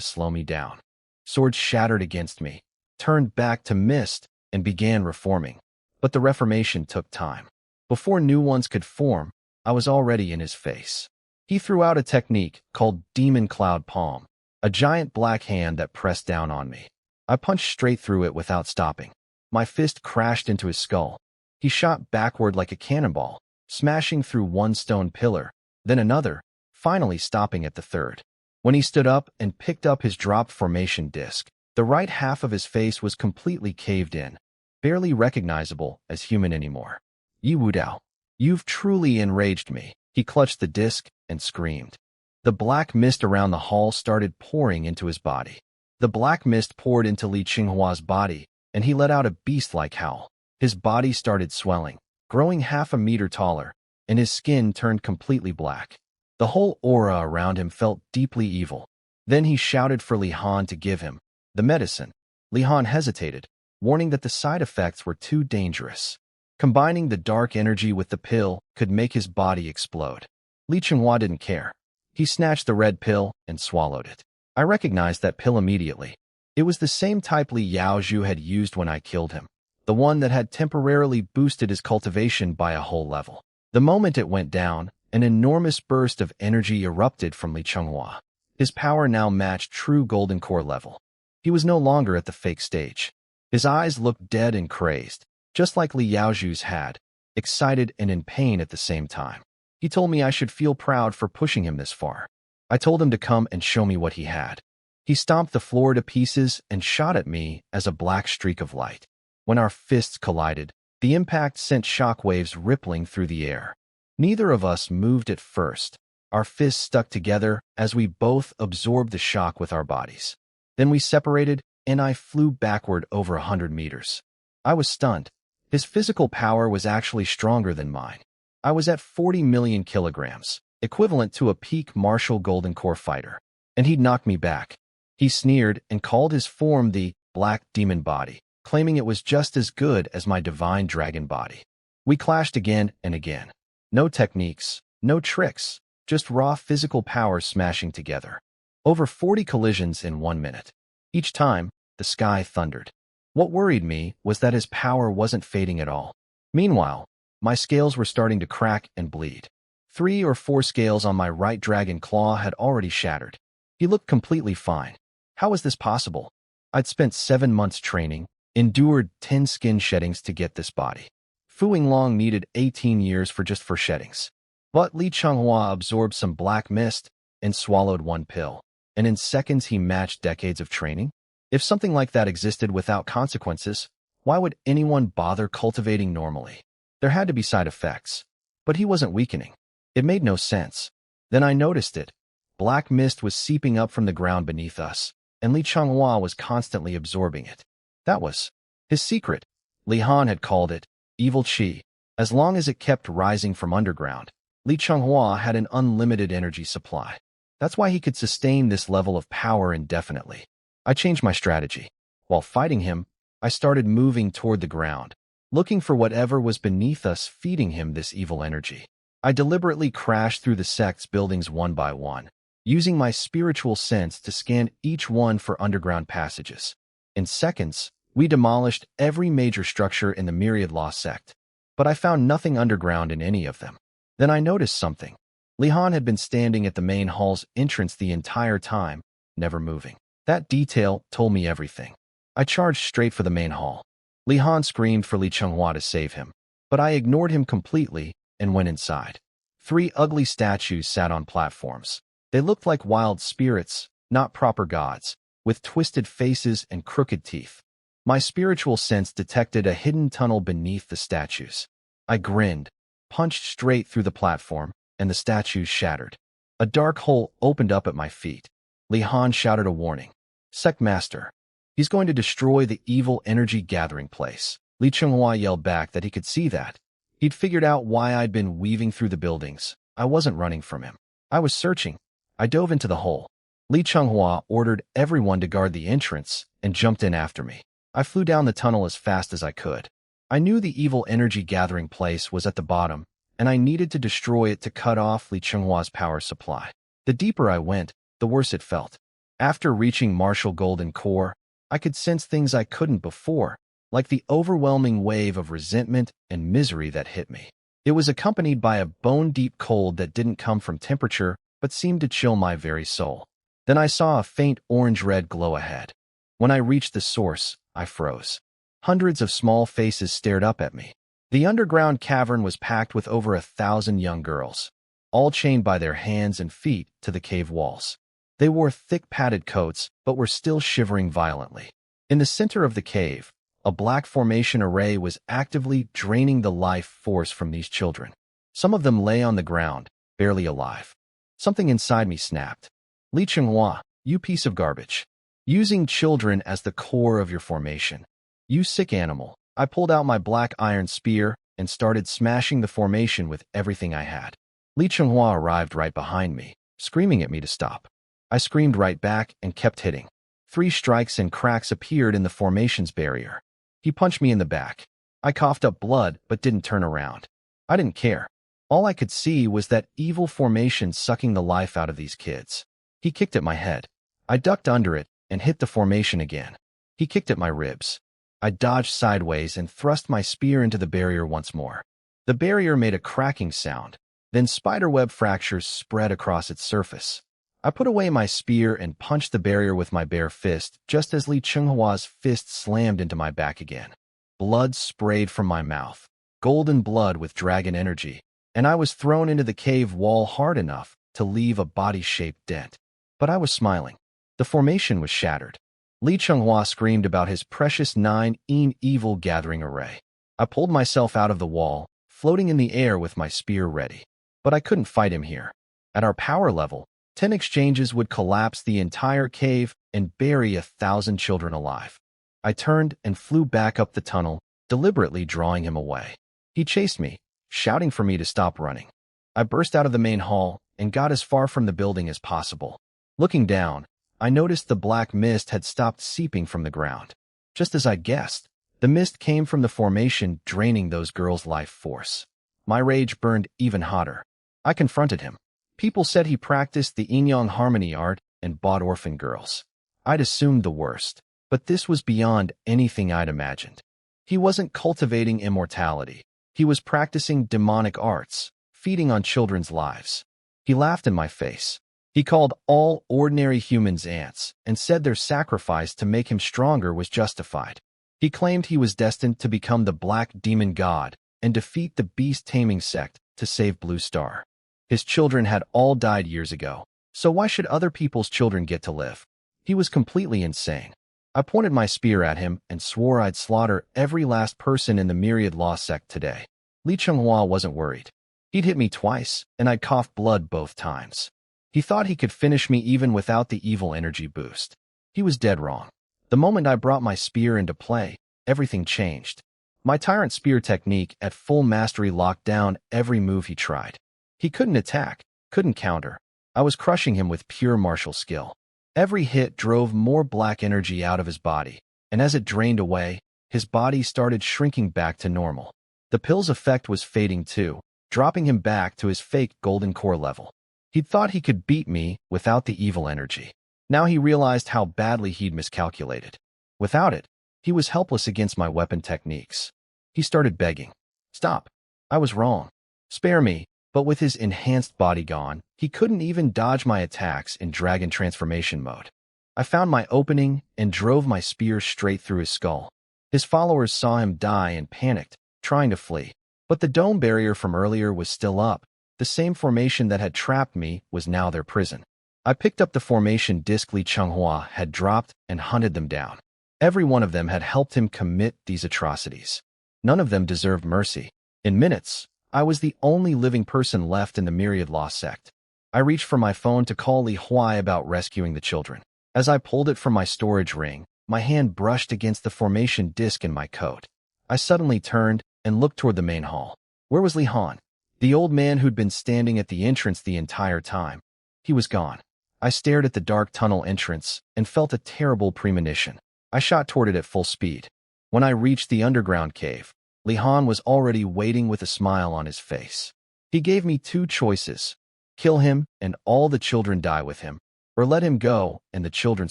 slow me down. Swords shattered against me, turned back to mist, and began reforming. But the reformation took time. Before new ones could form, I was already in his face. He threw out a technique called Demon Cloud Palm, a giant black hand that pressed down on me. I punched straight through it without stopping. My fist crashed into his skull. He shot backward like a cannonball, smashing through one stone pillar, then another, finally stopping at the third. When he stood up and picked up his dropped formation disc, the right half of his face was completely caved in, barely recognizable as human anymore. Yi Wudao, you've truly enraged me. He clutched the disc and screamed. The black mist around the hall started pouring into his body. The black mist poured into Li Chenghua's body, and he let out a beast-like howl. His body started swelling, growing half a meter taller, and his skin turned completely black. The whole aura around him felt deeply evil. Then he shouted for Li Han to give him the medicine. Li Han hesitated, warning that the side effects were too dangerous. Combining the dark energy with the pill could make his body explode. Li Chenghua didn't care. He snatched the red pill and swallowed it. I recognized that pill immediately. It was the same type Li Yaozhu had used when I killed him, the one that had temporarily boosted his cultivation by a whole level. The moment it went down, an enormous burst of energy erupted from Li Chenghua. His power now matched true golden core level. He was no longer at the fake stage. His eyes looked dead and crazed, just like Li Yaozhu's had, excited and in pain at the same time. He told me I should feel proud for pushing him this far. I told him to come and show me what he had. He stomped the floor to pieces and shot at me as a black streak of light. When our fists collided, the impact sent shockwaves rippling through the air. Neither of us moved at first. Our fists stuck together as we both absorbed the shock with our bodies. Then we separated, and I flew backward over 100 meters. I was stunned. His physical power was actually stronger than mine. I was at 40 million kilograms, equivalent to a peak martial golden core fighter, and he'd knocked me back. He sneered and called his form the Black Demon Body, claiming it was just as good as my divine dragon body. We clashed again and again. No techniques, no tricks, just raw physical power smashing together. Over 40 collisions in 1 minute. Each time, the sky thundered. What worried me was that his power wasn't fading at all. Meanwhile, My scales were starting to crack and bleed. 3 or 4 scales on my right dragon claw had already shattered. He looked completely fine. How was this possible? I'd spent 7 months training, endured 10 skin sheddings to get this body. Fu Yinglong needed 18 years for sheddings. But Li Changhua absorbed some black mist and swallowed 1 pill, and in seconds he matched decades of training? If something like that existed without consequences, why would anyone bother cultivating normally? There had to be side effects. But he wasn't weakening. It made no sense. Then I noticed it. Black mist was seeping up from the ground beneath us, and Li Changhua was constantly absorbing it. That was his secret. Li Han had called it evil qi. As long as it kept rising from underground, Li Changhua had an unlimited energy supply. That's why he could sustain this level of power indefinitely. I changed my strategy. While fighting him, I started moving toward the ground, looking for whatever was beneath us feeding him this evil energy. I deliberately crashed through the sect's buildings one by one, using my spiritual sense to scan each one for underground passages. In seconds, we demolished every major structure in the myriad law sect, but I found nothing underground in any of them. Then I noticed something. Li Han had been standing at the main hall's entrance the entire time, never moving. That detail told me everything. I charged straight for the main hall. Li Han screamed for Li Changhua to save him, but I ignored him completely and went inside. 3 ugly statues sat on platforms. They looked like wild spirits, not proper gods, with twisted faces and crooked teeth. My spiritual sense detected a hidden tunnel beneath the statues. I grinned, punched straight through the platform, and the statues shattered. A dark hole opened up at my feet. Li Han shouted a warning. Sect Master. He's going to destroy the evil energy gathering place. Li Changhua yelled back that he could see that. He'd figured out why I'd been weaving through the buildings. I wasn't running from him. I was searching. I dove into the hole. Li Changhua ordered everyone to guard the entrance and jumped in after me. I flew down the tunnel as fast as I could. I knew the evil energy gathering place was at the bottom, and I needed to destroy it to cut off Li Chenghua's power supply. The deeper I went, the worse it felt. After reaching Martial Golden Core, I could sense things I couldn't before, like the overwhelming wave of resentment and misery that hit me. It was accompanied by a bone-deep cold that didn't come from temperature, but seemed to chill my very soul. Then I saw a faint orange-red glow ahead. When I reached the source, I froze. Hundreds of small faces stared up at me. The underground cavern was packed with over 1,000 young girls, all chained by their hands and feet to the cave walls. They wore thick padded coats, but were still shivering violently. In the center of the cave, a black formation array was actively draining the life force from these children. Some of them lay on the ground, barely alive. Something inside me snapped. Li Changhua, you piece of garbage. Using children as the core of your formation. You sick animal. I pulled out my black iron spear and started smashing the formation with everything I had. Li Changhua arrived right behind me, screaming at me to stop. I screamed right back and kept hitting. 3 strikes and cracks appeared in the formation's barrier. He punched me in the back. I coughed up blood but didn't turn around. I didn't care. All I could see was that evil formation sucking the life out of these kids. He kicked at my head. I ducked under it and hit the formation again. He kicked at my ribs. I dodged sideways and thrust my spear into the barrier once more. The barrier made a cracking sound. Then spiderweb fractures spread across its surface. I put away my spear and punched the barrier with my bare fist just as Li Chenghua's fist slammed into my back again. Blood sprayed from my mouth, golden blood with dragon energy, and I was thrown into the cave wall hard enough to leave a body-shaped dent. But I was smiling. The formation was shattered. Li Changhua screamed about his precious 9 evil gathering array. I pulled myself out of the wall, floating in the air with my spear ready. But I couldn't fight him here. At our power level, 10 exchanges would collapse the entire cave and bury 1,000 children alive. I turned and flew back up the tunnel, deliberately drawing him away. He chased me, shouting for me to stop running. I burst out of the main hall and got as far from the building as possible. Looking down, I noticed the black mist had stopped seeping from the ground. Just as I guessed, the mist came from the formation draining those girls' life force. My rage burned even hotter. I confronted him. People said he practiced the yin-yang harmony art and bought orphan girls. I'd assumed the worst, but this was beyond anything I'd imagined. He wasn't cultivating immortality. He was practicing demonic arts, feeding on children's lives. He laughed in my face. He called all ordinary humans ants and said their sacrifice to make him stronger was justified. He claimed he was destined to become the Black Demon God and defeat the beast-taming sect to save Blue Star. His children had all died years ago, so why should other people's children get to live? He was completely insane. I pointed my spear at him and swore I'd slaughter every last person in the Myriad Law sect today. Li Chenghua wasn't worried. He'd hit me twice, and I'd coughed blood both times. He thought he could finish me even without the evil energy boost. He was dead wrong. The moment I brought my spear into play, everything changed. My Tyrant Spear technique at full mastery locked down every move he tried. He couldn't attack, couldn't counter. I was crushing him with pure martial skill. Every hit drove more black energy out of his body, and as it drained away, his body started shrinking back to normal. The pill's effect was fading too, dropping him back to his fake golden core level. He'd thought he could beat me without the evil energy. Now he realized how badly he'd miscalculated. Without it, he was helpless against my weapon techniques. He started begging. Stop. I was wrong. Spare me. But with his enhanced body gone, he couldn't even dodge my attacks in dragon transformation mode. I found my opening and drove my spear straight through his skull. His followers saw him die and panicked, trying to flee. But the dome barrier from earlier was still up. The same formation that had trapped me was now their prison. I picked up the formation disc Li Chenghua had dropped and hunted them down. Every one of them had helped him commit these atrocities. None of them deserved mercy. In minutes, I was the only living person left in the Myriad Law sect. I reached for my phone to call Li Huai about rescuing the children. As I pulled it from my storage ring, my hand brushed against the formation disc in my coat. I suddenly turned and looked toward the main hall. Where was Li Han? The old man who'd been standing at the entrance the entire time. He was gone. I stared at the dark tunnel entrance and felt a terrible premonition. I shot toward it at full speed. When I reached the underground cave, Li Han was already waiting with a smile on his face. He gave me two choices: kill him and all the children die with him, or let him go and the children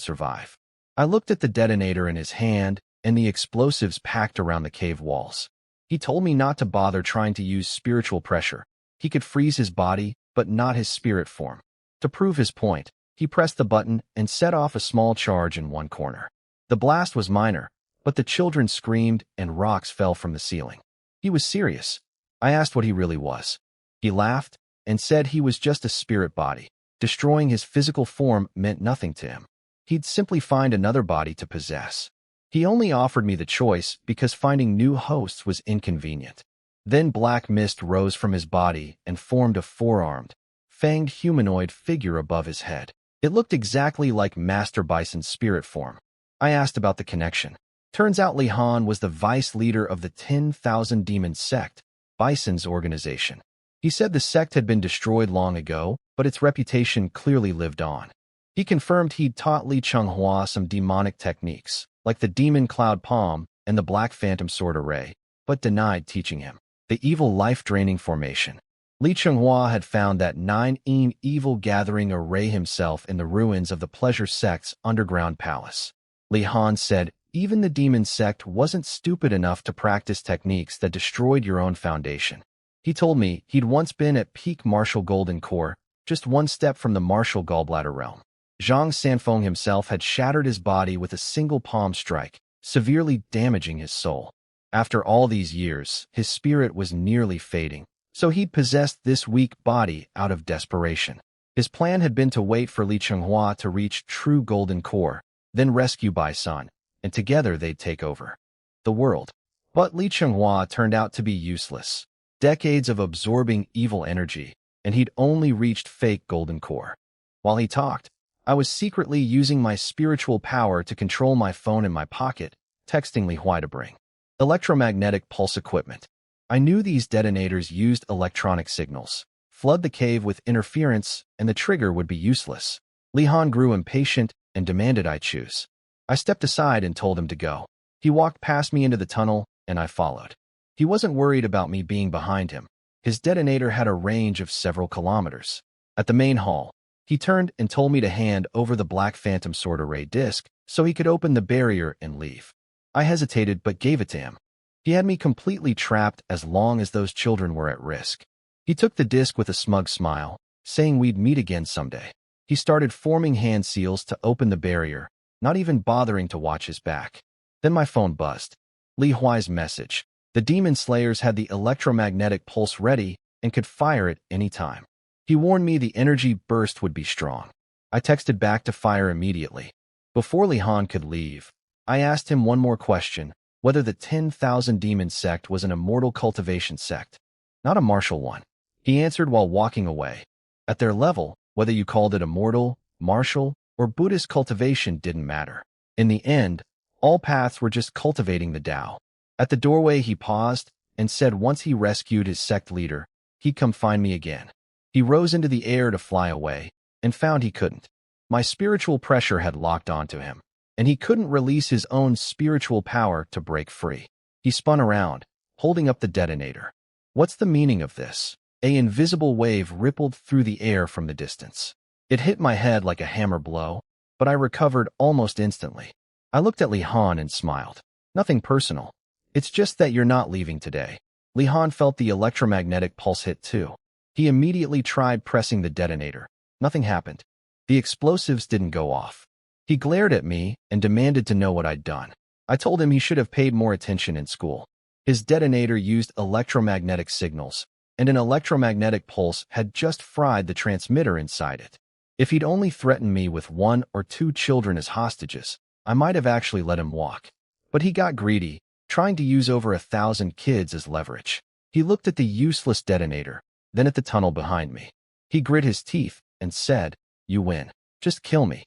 survive. I looked at the detonator in his hand and the explosives packed around the cave walls. He told me not to bother trying to use spiritual pressure. He could freeze his body, but not his spirit form. To prove his point, he pressed the button and set off a small charge in one corner. The blast was minor, but the children screamed and rocks fell from the ceiling. He was serious. I asked what he really was. He laughed and said he was just a spirit body. Destroying his physical form meant nothing to him. He'd simply find another body to possess. He only offered me the choice because finding new hosts was inconvenient. Then black mist rose from his body and formed a four-armed, fanged humanoid figure above his head. It looked exactly like Master Bison's spirit form. I asked about the connection. Turns out Li Han was the vice leader of the 10,000 Demon Sect, Bison's organization. He said the sect had been destroyed long ago, but its reputation clearly lived on. He confirmed he'd taught Li Chenghua some demonic techniques, like the Demon Cloud Palm and the Black Phantom Sword Array, but denied teaching him the evil life-draining formation. Li Chenghua had found that 9 evil gathering array himself in the ruins of the Pleasure Sect's underground palace. Li Han said even the demon sect wasn't stupid enough to practice techniques that destroyed your own foundation. He told me he'd once been at peak martial golden core, just one step from the martial gallbladder realm. Zhang Sanfeng himself had shattered his body with a single palm strike, severely damaging his soul. After all these years, his spirit was nearly fading, so he'd possessed this weak body out of desperation. His plan had been to wait for Li Chenghua to reach true golden core, then rescue Bison, and together they'd take over the world. But Li Chenghua turned out to be useless. Decades of absorbing evil energy, and he'd only reached fake golden core. While he talked, I was secretly using my spiritual power to control my phone in my pocket, texting Li Huai to bring electromagnetic pulse equipment. I knew these detonators used electronic signals. Flood the cave with interference, and the trigger would be useless. Li Han grew impatient and demanded I choose. I stepped aside and told him to go. He walked past me into the tunnel, and I followed. He wasn't worried about me being behind him. His detonator had a range of several kilometers. At the main hall, he turned and told me to hand over the Black Phantom Sword Array disc so he could open the barrier and leave. I hesitated but gave it to him. He had me completely trapped as long as those children were at risk. He took the disc with a smug smile, saying we'd meet again someday. He started forming hand seals to open the barrier, not even bothering to watch his back. Then my phone buzzed. Li Huai's message. The demon slayers had the electromagnetic pulse ready and could fire it any time. He warned me the energy burst would be strong. I texted back to fire immediately. Before Li Han could leave, I asked him one more question, whether the 10,000 Demon sect was an immortal cultivation sect, not a martial one. He answered while walking away. At their level, whether you called it immortal, martial, or Buddhist cultivation didn't matter. In the end, all paths were just cultivating the Tao. At the doorway he paused and said once he rescued his sect leader, he'd come find me again. He rose into the air to fly away and found he couldn't. My spiritual pressure had locked onto him, and he couldn't release his own spiritual power to break free. He spun around, holding up the detonator. What's the meaning of this? An invisible wave rippled through the air from the distance. It hit my head like a hammer blow, but I recovered almost instantly. I looked at Li Han and smiled. Nothing personal. It's just that you're not leaving today. Li Han felt the electromagnetic pulse hit too. He immediately tried pressing the detonator. Nothing happened. The explosives didn't go off. He glared at me and demanded to know what I'd done. I told him he should have paid more attention in school. His detonator used electromagnetic signals, and an electromagnetic pulse had just fried the transmitter inside it. If he'd only threatened me with 1 or 2 children as hostages, I might have actually let him walk. But he got greedy, trying to use over 1,000 kids as leverage. He looked at the useless detonator, then at the tunnel behind me. He grit his teeth and said, "You win. Just kill me."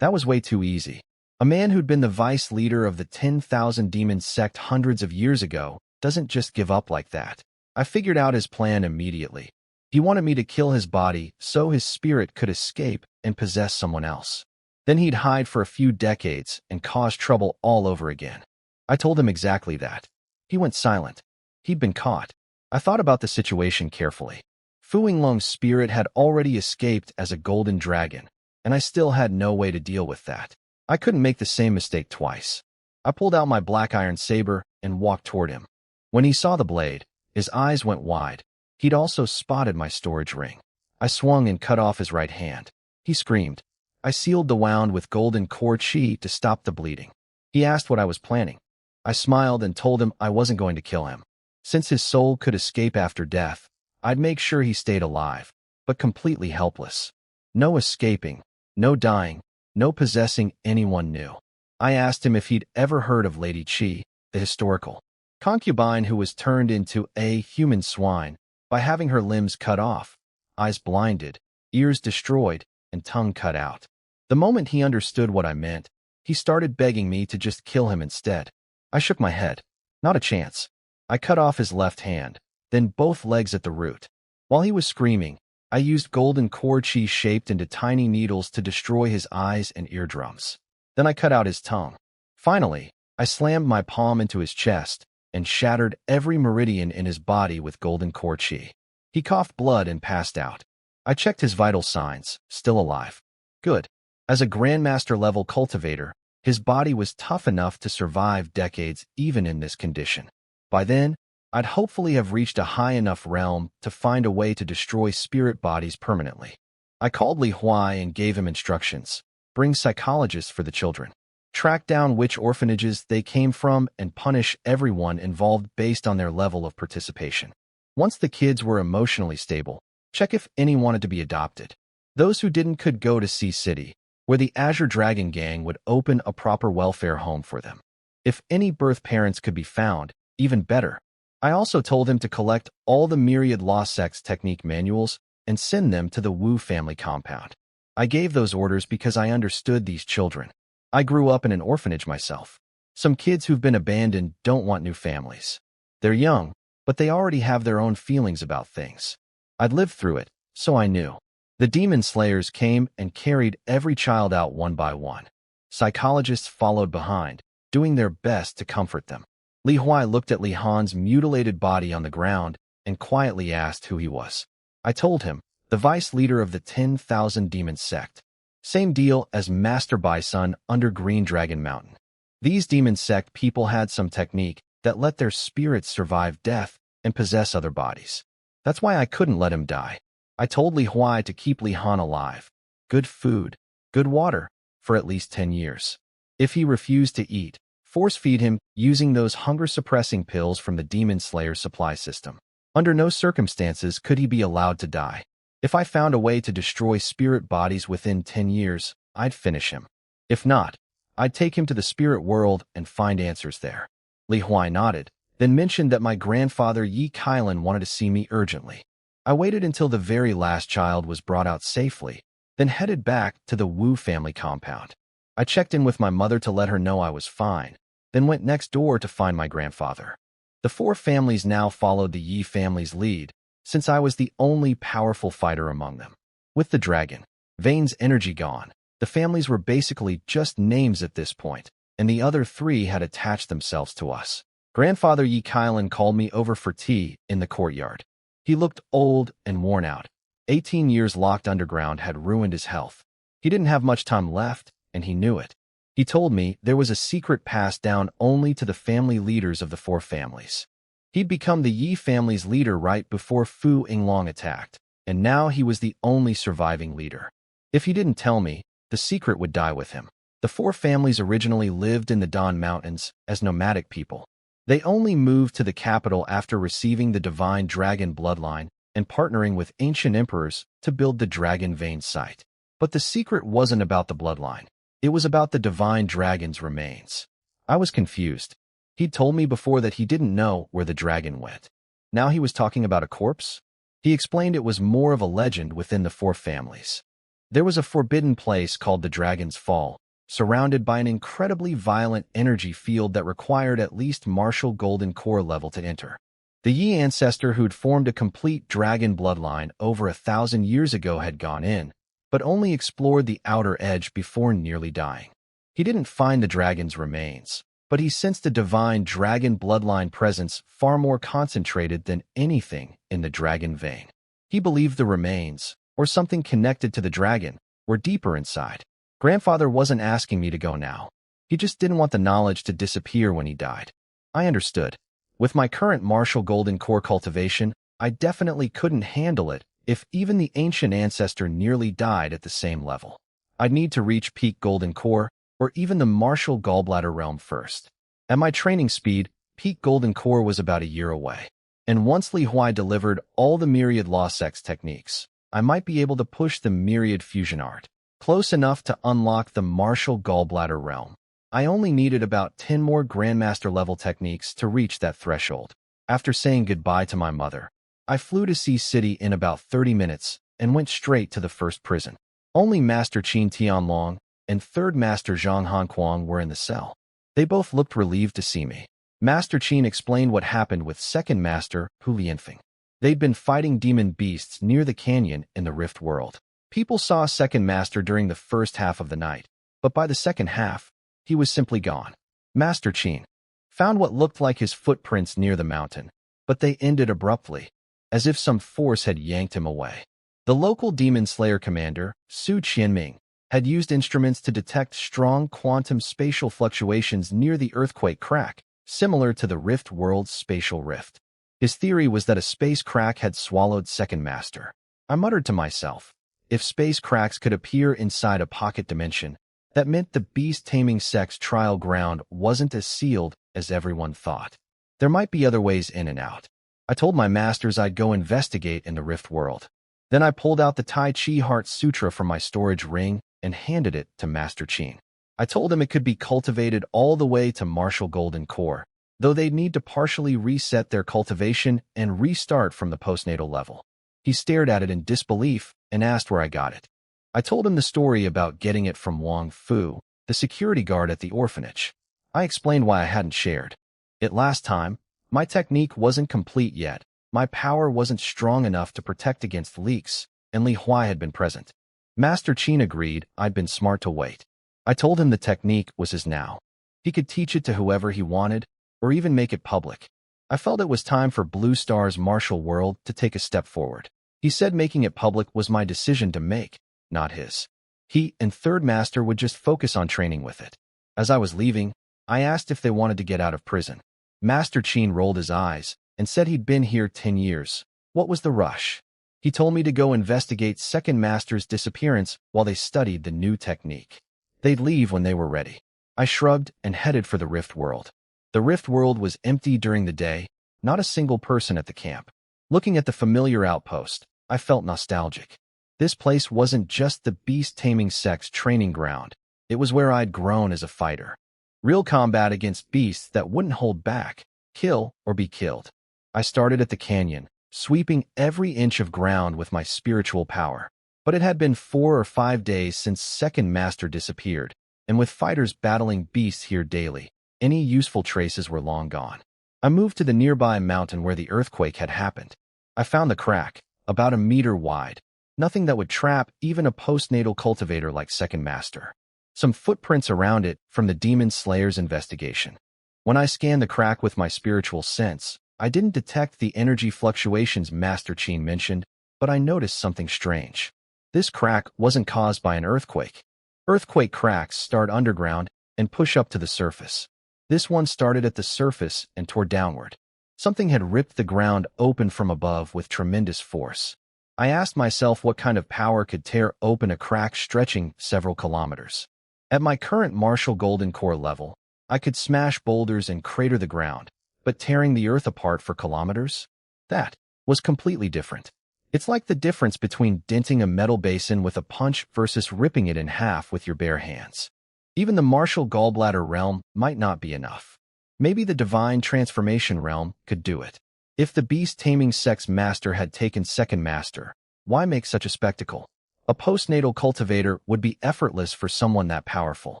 That was way too easy. A man who'd been the vice leader of the 10,000 Demon sect hundreds of years ago doesn't just give up like that. I figured out his plan immediately. He wanted me to kill his body so his spirit could escape and possess someone else. Then he'd hide for a few decades and cause trouble all over again. I told him exactly that. He went silent. He'd been caught. I thought about the situation carefully. Fu Yinglong's spirit had already escaped as a golden dragon, and I still had no way to deal with that. I couldn't make the same mistake twice. I pulled out my black iron saber and walked toward him. When he saw the blade, his eyes went wide. He'd also spotted my storage ring. I swung and cut off his right hand. He screamed. I sealed the wound with golden core chi to stop the bleeding. He asked what I was planning. I smiled and told him I wasn't going to kill him. Since his soul could escape after death, I'd make sure he stayed alive, but completely helpless. No escaping, no dying, no possessing anyone new. I asked him if he'd ever heard of Lady Chi, the historical concubine who was turned into a human swine by having her limbs cut off, eyes blinded, ears destroyed, and tongue cut out. The moment he understood what I meant, he started begging me to just kill him instead. I shook my head. Not a chance. I cut off his left hand, then both legs at the root. While he was screaming, I used golden core chi shaped into tiny needles to destroy his eyes and eardrums. Then I cut out his tongue. Finally, I slammed my palm into his chest and shattered every meridian in his body with golden core chi. He coughed blood and passed out. I checked his vital signs, still alive. Good. As a Grandmaster-level cultivator, his body was tough enough to survive decades even in this condition. By then, I'd hopefully have reached a high enough realm to find a way to destroy spirit bodies permanently. I called Li Huai and gave him instructions. Bring psychologists for the children. Track down which orphanages they came from and punish everyone involved based on their level of participation. Once the kids were emotionally stable, check if any wanted to be adopted. Those who didn't could go to Sea City, where the Azure Dragon Gang would open a proper welfare home for them. If any birth parents could be found, even better. I also told him to collect all the myriad lost sex technique manuals and send them to the Wu family compound. I gave those orders because I understood these children. I grew up in an orphanage myself. Some kids who've been abandoned don't want new families. They're young, but they already have their own feelings about things. I'd lived through it, so I knew. The demon slayers came and carried every child out one by one. Psychologists followed behind, doing their best to comfort them. Li Huai looked at Li Han's mutilated body on the ground and quietly asked who he was. I told him, the vice leader of the 10,000 Demon sect. Same deal as Master Baisun under Green Dragon Mountain. These demon sect people had some technique, that let their spirits survive death and possess other bodies. That's why I couldn't let him die. I told Li Huai to keep Li Han alive. Good food, good water, for at least 10 years. If he refused to eat, force-feed him using those hunger-suppressing pills from the Demon Slayer supply system. Under no circumstances could he be allowed to die. If I found a way to destroy spirit bodies within 10 years, I'd finish him. If not, I'd take him to the spirit world and find answers there. Li Huai nodded, then mentioned that my grandfather Yi Kailan wanted to see me urgently. I waited until the very last child was brought out safely, then headed back to the Wu family compound. I checked in with my mother to let her know I was fine, then went next door to find my grandfather. The four families now followed the Yi family's lead, since I was the only powerful fighter among them. With the dragon, Vane's energy gone, the families were basically just names at this point, and the other three had attached themselves to us. Grandfather Yi Kailan called me over for tea in the courtyard. He looked old and worn out. 18 years locked underground had ruined his health. He didn't have much time left, and he knew it. He told me there was a secret passed down only to the family leaders of the four families. He'd become the Yi family's leader right before Fu Yinglong attacked, and now he was the only surviving leader. If he didn't tell me, the secret would die with him. The four families originally lived in the Dan Mountains as nomadic people. They only moved to the capital after receiving the divine dragon bloodline and partnering with ancient emperors to build the Dragon Vein site. But the secret wasn't about the bloodline. It was about the divine dragon's remains. I was confused. He'd told me before that he didn't know where the dragon went. Now he was talking about a corpse? He explained it was more of a legend within the four families. There was a forbidden place called the Dragon's Fall, surrounded by an incredibly violent energy field that required at least martial golden core level to enter. The Yi ancestor who'd formed a complete dragon bloodline over 1,000 years ago had gone in, but only explored the outer edge before nearly dying. He didn't find the dragon's remains, but he sensed a divine dragon bloodline presence far more concentrated than anything in the dragon vein. He believed the remains, or something connected to the dragon, were deeper inside. Grandfather wasn't asking me to go now. He just didn't want the knowledge to disappear when he died. I understood. With my current martial golden core cultivation, I definitely couldn't handle it if even the ancient ancestor nearly died at the same level. I'd need to reach peak golden core, or even the martial gallbladder realm first. At my training speed, peak golden core was about a year away. And once Li Huai delivered all the myriad law sex techniques, I might be able to push the myriad fusion art. Close enough to unlock the martial gallbladder realm. I only needed about 10 more Grandmaster level techniques to reach that threshold. After saying goodbye to my mother, I flew to Sea City in about 30 minutes and went straight to the first prison. Only Master Qin Tianlong and Third Master Zhang Hanquang were in the cell. They both looked relieved to see me. Master Qin explained what happened with Second Master Hu Lianfeng. They'd been fighting demon beasts near the canyon in the Rift World. People saw Second Master during the first half of the night, but by the second half, he was simply gone. Master Qin found what looked like his footprints near the mountain, but they ended abruptly, as if some force had yanked him away. The local Demon Slayer commander, Su Qianming, had used instruments to detect strong quantum spatial fluctuations near the earthquake crack, similar to the Rift World's spatial rift. His theory was that a space crack had swallowed Second Master. I muttered to myself, if space cracks could appear inside a pocket dimension, that meant the beast-taming sex trial ground wasn't as sealed as everyone thought. There might be other ways in and out. I told my masters I'd go investigate in the Rift World. Then I pulled out the Tai Chi Heart Sutra from my storage ring and handed it to Master Qin. I told him it could be cultivated all the way to martial golden core, though they'd need to partially reset their cultivation and restart from the postnatal level. He stared at it in disbelief and asked where I got it. I told him the story about getting it from Wang Fu, the security guard at the orphanage. I explained why I hadn't shared it last time. My technique wasn't complete yet. My power wasn't strong enough to protect against leaks, and Li Huai had been present. Master Qin agreed I'd been smart to wait. I told him the technique was his now. He could teach it to whoever he wanted, or even make it public. I felt it was time for Blue Star's martial world to take a step forward. He said making it public was my decision to make, not his. He and Third Master would just focus on training with it. As I was leaving, I asked if they wanted to get out of prison. Master Chin rolled his eyes and said he'd been here 10 years. What was the rush? He told me to go investigate second master's disappearance while they studied the new technique. They'd leave when they were ready. I shrugged and headed for the Rift World. The Rift World was empty during the day, not a single person at the camp. Looking at the familiar outpost, I felt nostalgic. This place wasn't just the beast-taming sect's training ground. It was where I'd grown as a fighter. Real combat against beasts that wouldn't hold back, kill or be killed. I started at the canyon, sweeping every inch of ground with my spiritual power. But it had been 4 or 5 days since second master disappeared, and with fighters battling beasts here daily, any useful traces were long gone. I moved to the nearby mountain where the earthquake had happened. I found the crack, about a meter wide, nothing that would trap even a postnatal cultivator like second master. Some footprints around it from the demon slayer's investigation. When I scanned the crack with my spiritual sense, I didn't detect the energy fluctuations Master Chin mentioned, but I noticed something strange. This crack wasn't caused by an earthquake. Earthquake cracks start underground and push up to the surface. This one started at the surface and tore downward. Something had ripped the ground open from above with tremendous force. I asked myself what kind of power could tear open a crack stretching several kilometers. At my current martial golden core level, I could smash boulders and crater the ground, but tearing the earth apart for kilometers? That was completely different. It's like the difference between denting a metal basin with a punch versus ripping it in half with your bare hands. Even the martial gallbladder realm might not be enough. Maybe the divine transformation realm could do it. If the beast-taming sect's master had taken second master, why make such a spectacle? A postnatal cultivator would be effortless for someone that powerful.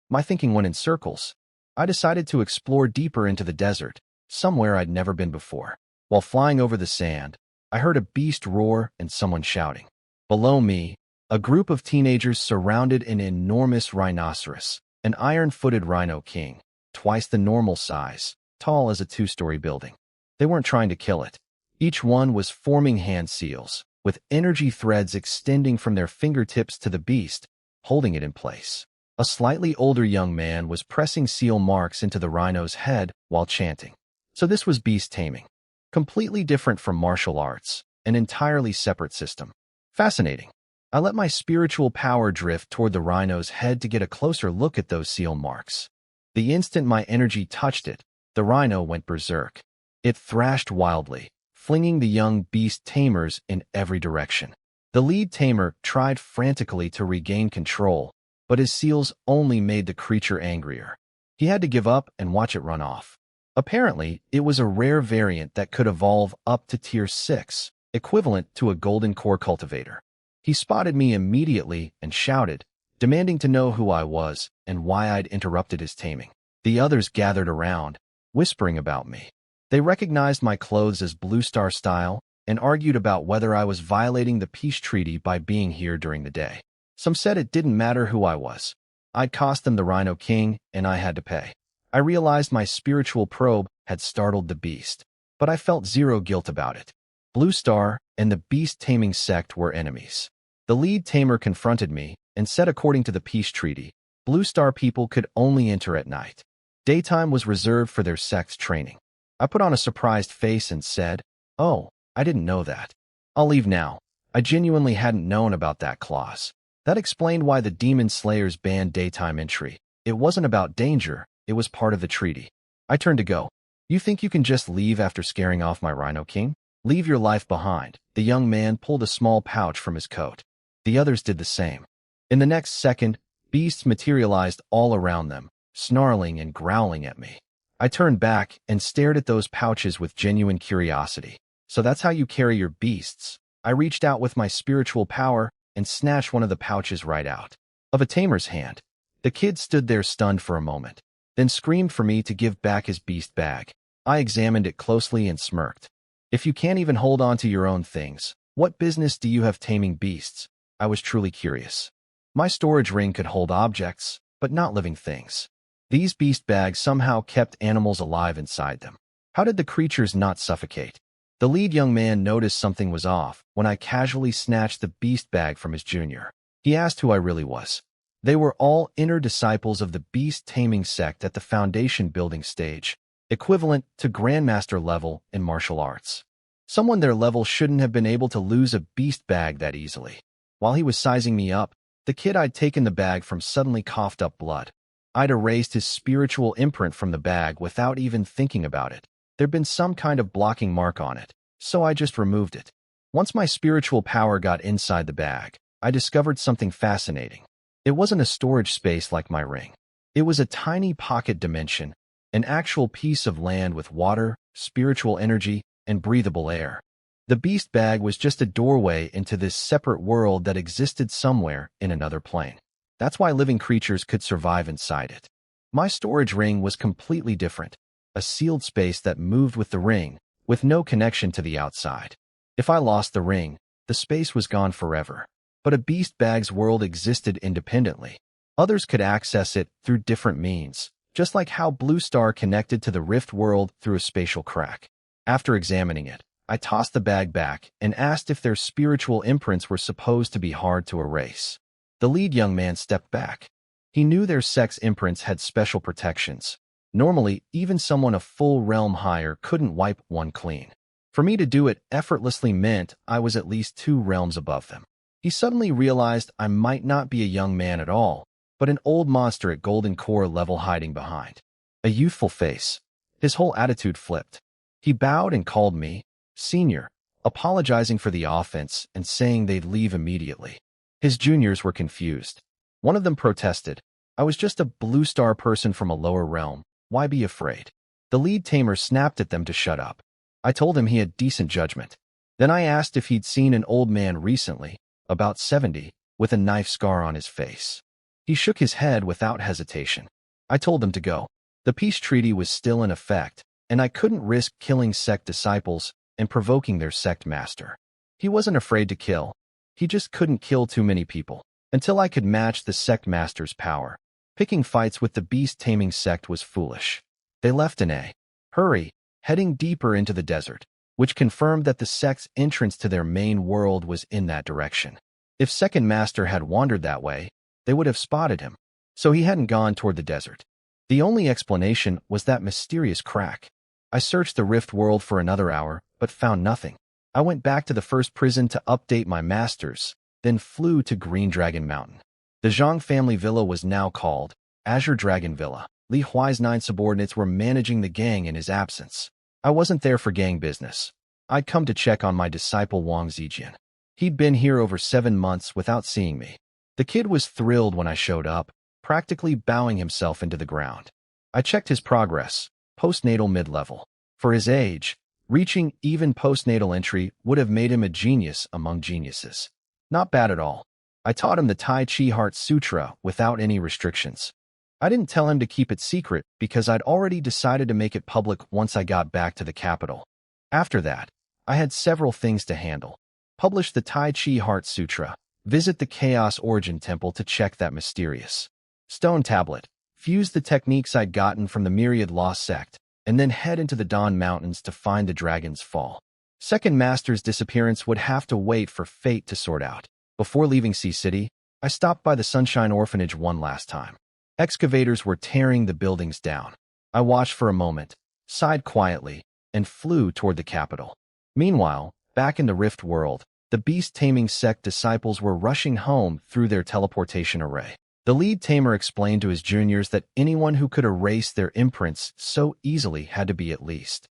My thinking went in circles. I decided to explore deeper into the desert, somewhere I'd never been before. While flying over the sand, I heard a beast roar and someone shouting. Below me, a group of teenagers surrounded an enormous rhinoceros, an iron-footed rhino king, twice the normal size, tall as a 2-story building. They weren't trying to kill it. Each one was forming hand seals, with energy threads extending from their fingertips to the beast, holding it in place. A slightly older young man was pressing seal marks into the rhino's head while chanting. So this was beast taming. Completely different from martial arts, an entirely separate system. Fascinating. I let my spiritual power drift toward the rhino's head to get a closer look at those seal marks. The instant my energy touched it, the rhino went berserk. It thrashed wildly, flinging the young beast tamers in every direction. The lead tamer tried frantically to regain control, but his seals only made the creature angrier. He had to give up and watch it run off. Apparently, it was a rare variant that could evolve up to Tier 6, equivalent to a golden core cultivator. He spotted me immediately and shouted, demanding to know who I was and why I'd interrupted his taming. The others gathered around, whispering about me. They recognized my clothes as Blue Star style and argued about whether I was violating the peace treaty by being here during the day. Some said it didn't matter who I was. I'd cost them the Rhino King, and I had to pay. I realized my spiritual probe had startled the beast, but I felt zero guilt about it. Blue Star and the beast-taming sect were enemies. The lead tamer confronted me and said according to the peace treaty, Blue Star people could only enter at night. Daytime was reserved for their sect's training. I put on a surprised face and said, "Oh, I didn't know that. I'll leave now." I genuinely hadn't known about that clause. That explained why the demon slayers banned daytime entry. It wasn't about danger, it was part of the treaty. I turned to go. "You think you can just leave after scaring off my Rhino King? Leave your life behind." The young man pulled a small pouch from his coat. The others did the same. In the next second, beasts materialized all around them, snarling and growling at me. I turned back and stared at those pouches with genuine curiosity. So that's how you carry your beasts. I reached out with my spiritual power and snatched one of the pouches right out of a tamer's hand. The kid stood there stunned for a moment, then screamed for me to give back his beast bag. I examined it closely and smirked. If you can't even hold on to your own things, what business do you have taming beasts? I was truly curious. My storage ring could hold objects, but not living things. These beast bags somehow kept animals alive inside them. How did the creatures not suffocate? The lead young man noticed something was off when I casually snatched the beast bag from his junior. He asked who I really was. They were all inner disciples of the beast-taming sect at the foundation building stage. equivalent to Grandmaster level in martial arts. Someone their level shouldn't have been able to lose a beast bag that easily. While he was sizing me up, the kid I'd taken the bag from suddenly coughed up blood. I'd erased his spiritual imprint from the bag without even thinking about it. There'd been some kind of blocking mark on it, so I just removed it. Once my spiritual power got inside the bag, I discovered something fascinating. It wasn't a storage space like my ring. It was a tiny pocket dimension, an actual piece of land with water, spiritual energy, and breathable air. The beast bag was just a doorway into this separate world that existed somewhere in another plane. That's why living creatures could survive inside it. My storage ring was completely different, a sealed space that moved with the ring, with no connection to the outside. If I lost the ring, the space was gone forever. But a beast bag's world existed independently. Others could access it through different means, just like how Blue Star connected to the Rift world through a spatial crack. After examining it, I tossed the bag back and asked if their spiritual imprints were supposed to be hard to erase. The lead young man stepped back. He knew their sex imprints had special protections. Normally, even someone a full realm higher couldn't wipe one clean. For me to do it effortlessly meant I was at least 2 realms above them. He suddenly realized I might not be a young man at all, but an old monster at Golden Core level hiding behind a youthful face. His whole attitude flipped. He bowed and called me Senior, apologizing for the offense and saying they'd leave immediately. His juniors were confused. One of them protested. I was just a Blue Star person from a lower realm. Why be afraid? The lead tamer snapped at them to shut up. I told him he had decent judgment. Then I asked if he'd seen an old man recently, about 70, with a knife scar on his face. He shook his head without hesitation. I told him to go. The peace treaty was still in effect, and I couldn't risk killing sect disciples and provoking their sect master. He wasn't afraid to kill. He just couldn't kill too many people, until I could match the sect master's power. Picking fights with the beast-taming sect was foolish. They left in a hurry, heading deeper into the desert, which confirmed that the sect's entrance to their main world was in that direction. If Second Master had wandered that way, they would have spotted him, so he hadn't gone toward the desert. The only explanation was that mysterious crack. I searched the Rift world for another hour, but found nothing. I went back to the first prison to update my masters, then flew to Green Dragon Mountain. The Zhang family villa was now called Azure Dragon Villa. Li Huai's 9 subordinates were managing the gang in his absence. I wasn't there for gang business. I'd come to check on my disciple Wang Zijian. He'd been here over 7 months without seeing me. The kid was thrilled when I showed up, practically bowing himself into the ground. I checked his progress, postnatal mid-level. For his age, reaching even postnatal entry would have made him a genius among geniuses. Not bad at all. I taught him the Tai Chi Heart Sutra without any restrictions. I didn't tell him to keep it secret because I'd already decided to make it public once I got back to the capital. After that, I had several things to handle. Publish the Tai Chi Heart Sutra, visit the Chaos Origin Temple to check that mysterious stone tablet, fuse the techniques I'd gotten from the Myriad Lost Sect, and then head into the Dawn Mountains to find the Dragon's Fall. Second Master's disappearance would have to wait for fate to sort out. Before leaving Sea City, I stopped by the Sunshine Orphanage one last time. Excavators were tearing the buildings down. I watched for a moment, sighed quietly, and flew toward the capital. Meanwhile, back in the Rift world, the beast-taming sect disciples were rushing home through their teleportation array. The lead tamer explained to his juniors that anyone who could erase their imprints so easily had to be at least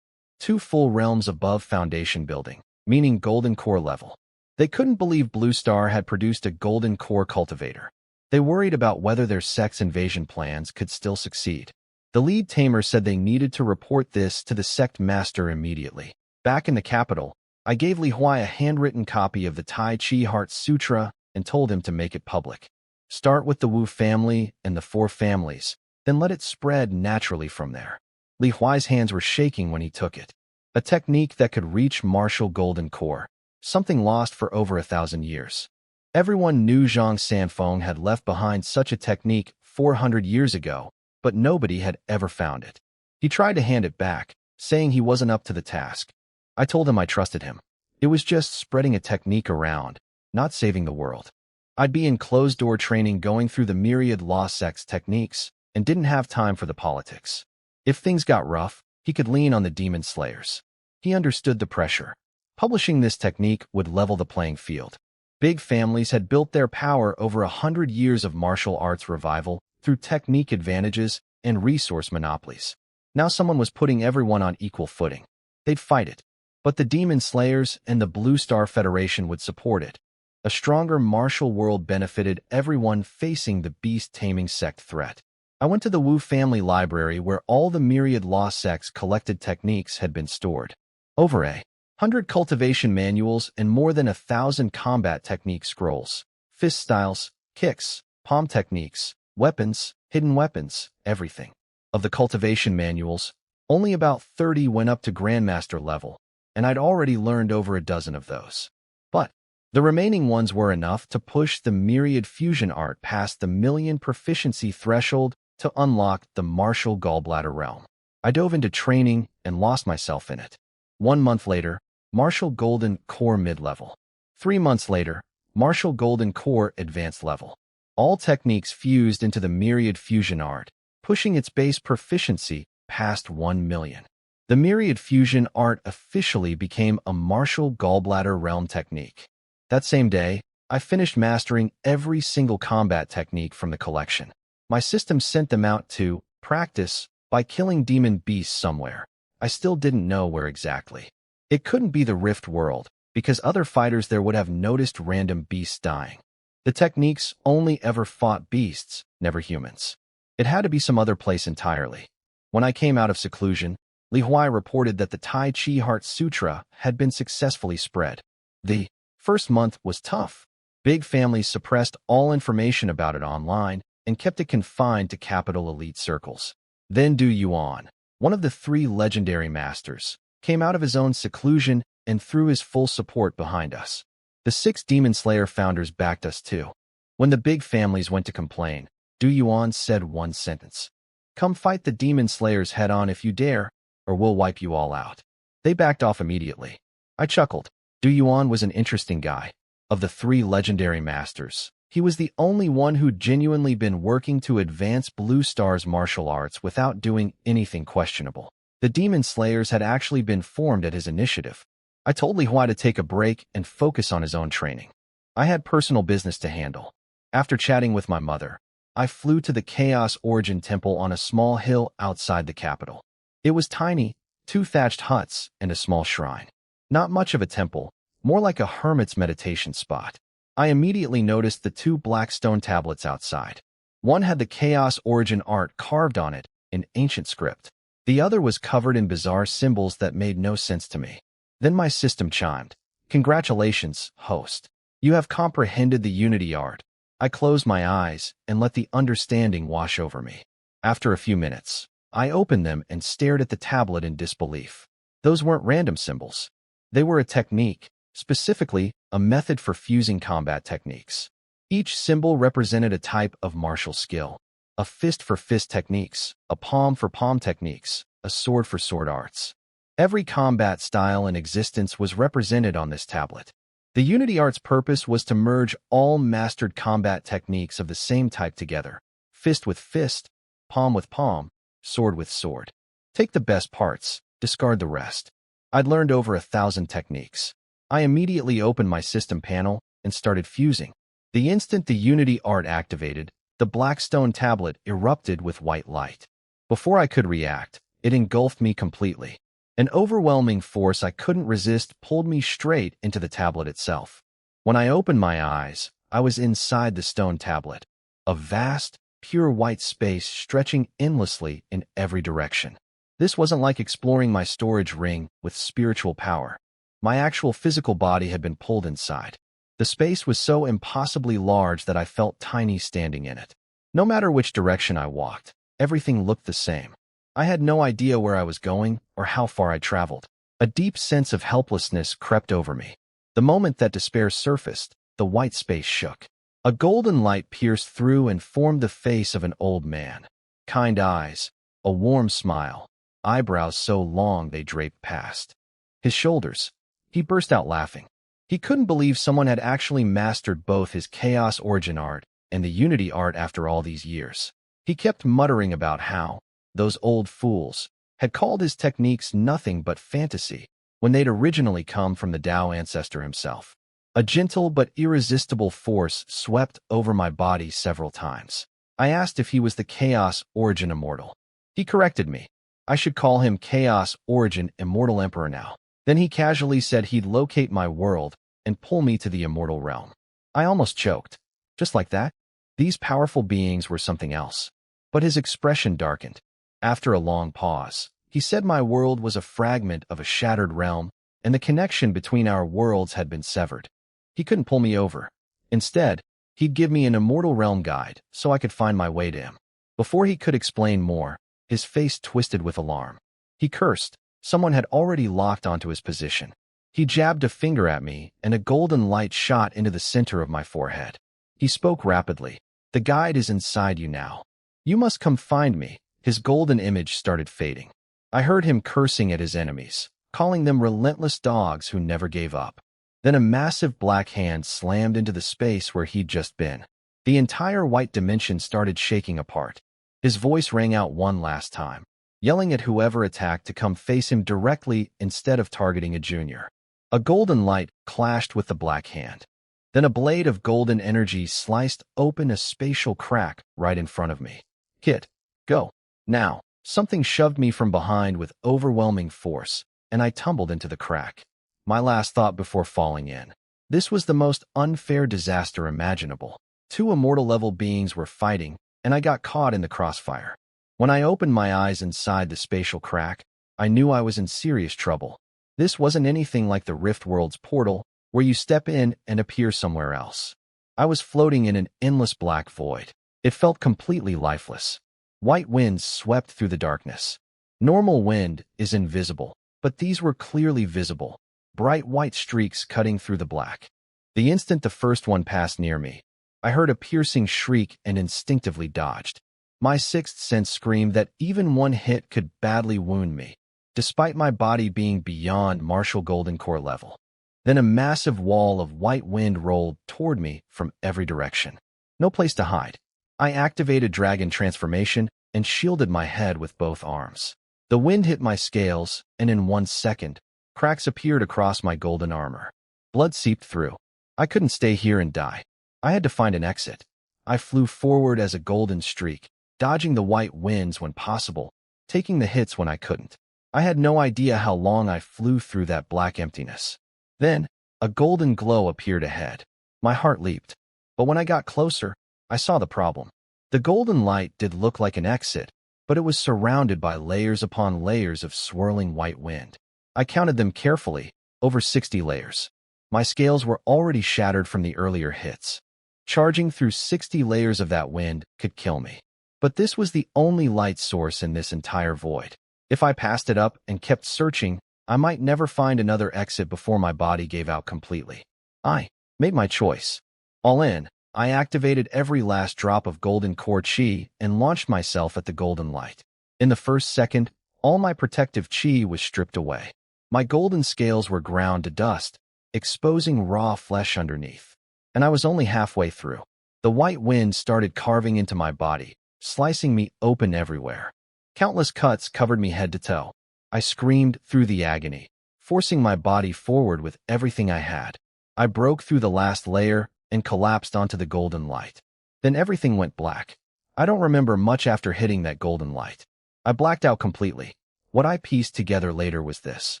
2 full realms above foundation building, meaning Golden Core level. They couldn't believe Blue Star had produced a Golden Core cultivator. They worried about whether their sect's invasion plans could still succeed. The lead tamer said they needed to report this to the sect master immediately. Back in the capital, I gave Li Huai a handwritten copy of the Tai Chi Heart Sutra and told him to make it public. Start with the Wu family and the 4 families, then let it spread naturally from there. Li Huai's hands were shaking when he took it. A technique that could reach martial Golden Core, something lost for over 1,000 years. Everyone knew Zhang Sanfeng had left behind such a technique 400 years ago, but nobody had ever found it. He tried to hand it back, saying he wasn't up to the task. I told him I trusted him. It was just spreading a technique around, not saving the world. I'd be in closed-door training going through the myriad Lost Sects techniques and didn't have time for the politics. If things got rough, He could lean on the demon slayers. He understood the pressure. Publishing this technique would level the playing field. Big families had built their power over 100 years of martial arts revival through technique advantages and resource monopolies. Now someone was putting everyone on equal footing. They'd fight it. But the Demon Slayers and the Blue Star Federation would support it. A stronger martial world benefited everyone facing the beast-taming sect threat. I went to the Wu family library where all the myriad lost sects collected techniques had been stored. Over 100 cultivation manuals and more than 1,000 combat technique scrolls. Fist styles, kicks, palm techniques, weapons, hidden weapons, everything. Of the cultivation manuals, only about 30 went up to Grandmaster level, and I'd already learned over a dozen of those. But the remaining ones were enough to push the myriad fusion art past the million proficiency threshold to unlock the martial gallbladder realm. I dove into training and lost myself in it. 1 month later, Martial Golden Core mid-level. 3 months later, Martial Golden Core advanced level. All techniques fused into the myriad fusion art, pushing its base proficiency past 1 million. The myriad fusion art officially became a martial gallbladder realm technique. That same day, I finished mastering every single combat technique from the collection. My system sent them out to practice by killing demon beasts somewhere. I still didn't know where exactly. It couldn't be the Rift world, because other fighters there would have noticed random beasts dying. The techniques only ever fought beasts, never humans. It had to be some other place entirely. When I came out of seclusion, Li Huai reported that the Tai Chi Heart Sutra had been successfully spread. The first month was tough. Big families suppressed all information about it online and kept it confined to capital elite circles. Then Du Yuan, one of the 3 legendary masters, came out of his own seclusion and threw his full support behind us. The 6 Demon Slayer founders backed us too. When the big families went to complain, Du Yuan said one sentence. "Come fight the Demon Slayers head-on if you dare, or we'll wipe you all out." They backed off immediately. I chuckled. Du Yuan was an interesting guy. Of the 3 legendary masters, he was the only one who'd genuinely been working to advance Blue Star's martial arts without doing anything questionable. The Demon Slayers had actually been formed at his initiative. I told Li Huai to take a break and focus on his own training. I had personal business to handle. After chatting with my mother, I flew to the Chaos Origin Temple on a small hill outside the capital. It was tiny, 2 thatched huts and a small shrine. Not much of a temple, more like a hermit's meditation spot. I immediately noticed the 2 black stone tablets outside. One had the Chaos Origin art carved on it in ancient script. The other was covered in bizarre symbols that made no sense to me. Then my system chimed. "Congratulations, host. You have comprehended the Unity art." I closed my eyes and let the understanding wash over me. After a few minutes, I opened them and stared at the tablet in disbelief. Those weren't random symbols. They were a technique, specifically a method for fusing combat techniques. Each symbol represented a type of martial skill. A fist for fist techniques, a palm for palm techniques, a sword for sword arts. Every combat style in existence was represented on this tablet. The Unity Art's purpose was to merge all mastered combat techniques of the same type together. Fist with fist, palm with palm, sword with sword. Take the best parts, discard the rest. I'd learned over 1,000 techniques. I immediately opened my system panel and started fusing. The instant the Unity Art activated, the black stone tablet erupted with white light. Before I could react, it engulfed me completely. An overwhelming force I couldn't resist pulled me straight into the tablet itself. When I opened my eyes, I was inside the stone tablet, a vast, pure white space stretching endlessly in every direction. This wasn't like exploring my storage ring with spiritual power. My actual physical body had been pulled inside. The space was so impossibly large that I felt tiny standing in it. No matter which direction I walked, everything looked the same. I had no idea where I was going or how far I traveled. A deep sense of helplessness crept over me. The moment that despair surfaced, the white space shook. A golden light pierced through and formed the face of an old man. Kind eyes, a warm smile, eyebrows so long they draped past his shoulders. He burst out laughing. He couldn't believe someone had actually mastered both his Chaos Origin art and the Unity art after all these years. He kept muttering about how those old fools had called his techniques nothing but fantasy when they'd originally come from the Tao ancestor himself. A gentle but irresistible force swept over my body several times. I asked if he was the Chaos Origin Immortal. He corrected me. I should call him Chaos Origin Immortal Emperor now. Then he casually said he'd locate my world and pull me to the immortal realm. I almost choked. Just like that? These powerful beings were something else. But his expression darkened. After a long pause, he said my world was a fragment of a shattered realm, and the connection between our worlds had been severed. He couldn't pull me over. Instead, he'd give me an immortal realm guide so I could find my way to him. Before he could explain more, his face twisted with alarm. He cursed. Someone had already locked onto his position. He jabbed a finger at me, and a golden light shot into the center of my forehead. He spoke rapidly. The guide is inside you now. You must come find me. His golden image started fading. I heard him cursing at his enemies, calling them relentless dogs who never gave up. Then a massive black hand slammed into the space where he'd just been. The entire white dimension started shaking apart. His voice rang out one last time, yelling at whoever attacked to come face him directly instead of targeting a junior. A golden light clashed with the black hand. Then a blade of golden energy sliced open a spatial crack right in front of me. Kid, go. Now. Something shoved me from behind with overwhelming force, and I tumbled into the crack. My last thought before falling in. This was the most unfair disaster imaginable. Two immortal-level beings were fighting, and I got caught in the crossfire. When I opened my eyes inside the spatial crack, I knew I was in serious trouble. This wasn't anything like the Rift World's portal, where you step in and appear somewhere else. I was floating in an endless black void. It felt completely lifeless. White winds swept through the darkness. Normal wind is invisible, but these were clearly visible, bright white streaks cutting through the black. The instant the first one passed near me, I heard a piercing shriek and instinctively dodged. My sixth sense screamed that even one hit could badly wound me, despite my body being beyond Martial Golden Core level. Then a massive wall of white wind rolled toward me from every direction. No place to hide. I activated Dragon Transformation and shielded my head with both arms. The wind hit my scales, and in 1 second, cracks appeared across my golden armor. Blood seeped through. I couldn't stay here and die. I had to find an exit. I flew forward as a golden streak, dodging the white winds when possible, taking the hits when I couldn't. I had no idea how long I flew through that black emptiness. Then, a golden glow appeared ahead. My heart leaped. But when I got closer, I saw the problem. The golden light did look like an exit, but it was surrounded by layers upon layers of swirling white wind. I counted them carefully, over 60 layers. My scales were already shattered from the earlier hits. Charging through 60 layers of that wind could kill me. But this was the only light source in this entire void. If I passed it up and kept searching, I might never find another exit before my body gave out completely. I made my choice. All in, I activated every last drop of golden core chi and launched myself at the golden light. In the first second, all my protective chi was stripped away. My golden scales were ground to dust, exposing raw flesh underneath. And I was only halfway through. The white wind started carving into my body, slicing me open everywhere. Countless cuts covered me head to toe. I screamed through the agony, forcing my body forward with everything I had. I broke through the last layer and collapsed onto the golden light. Then everything went black. I don't remember much after hitting that golden light. I blacked out completely. What I pieced together later was this.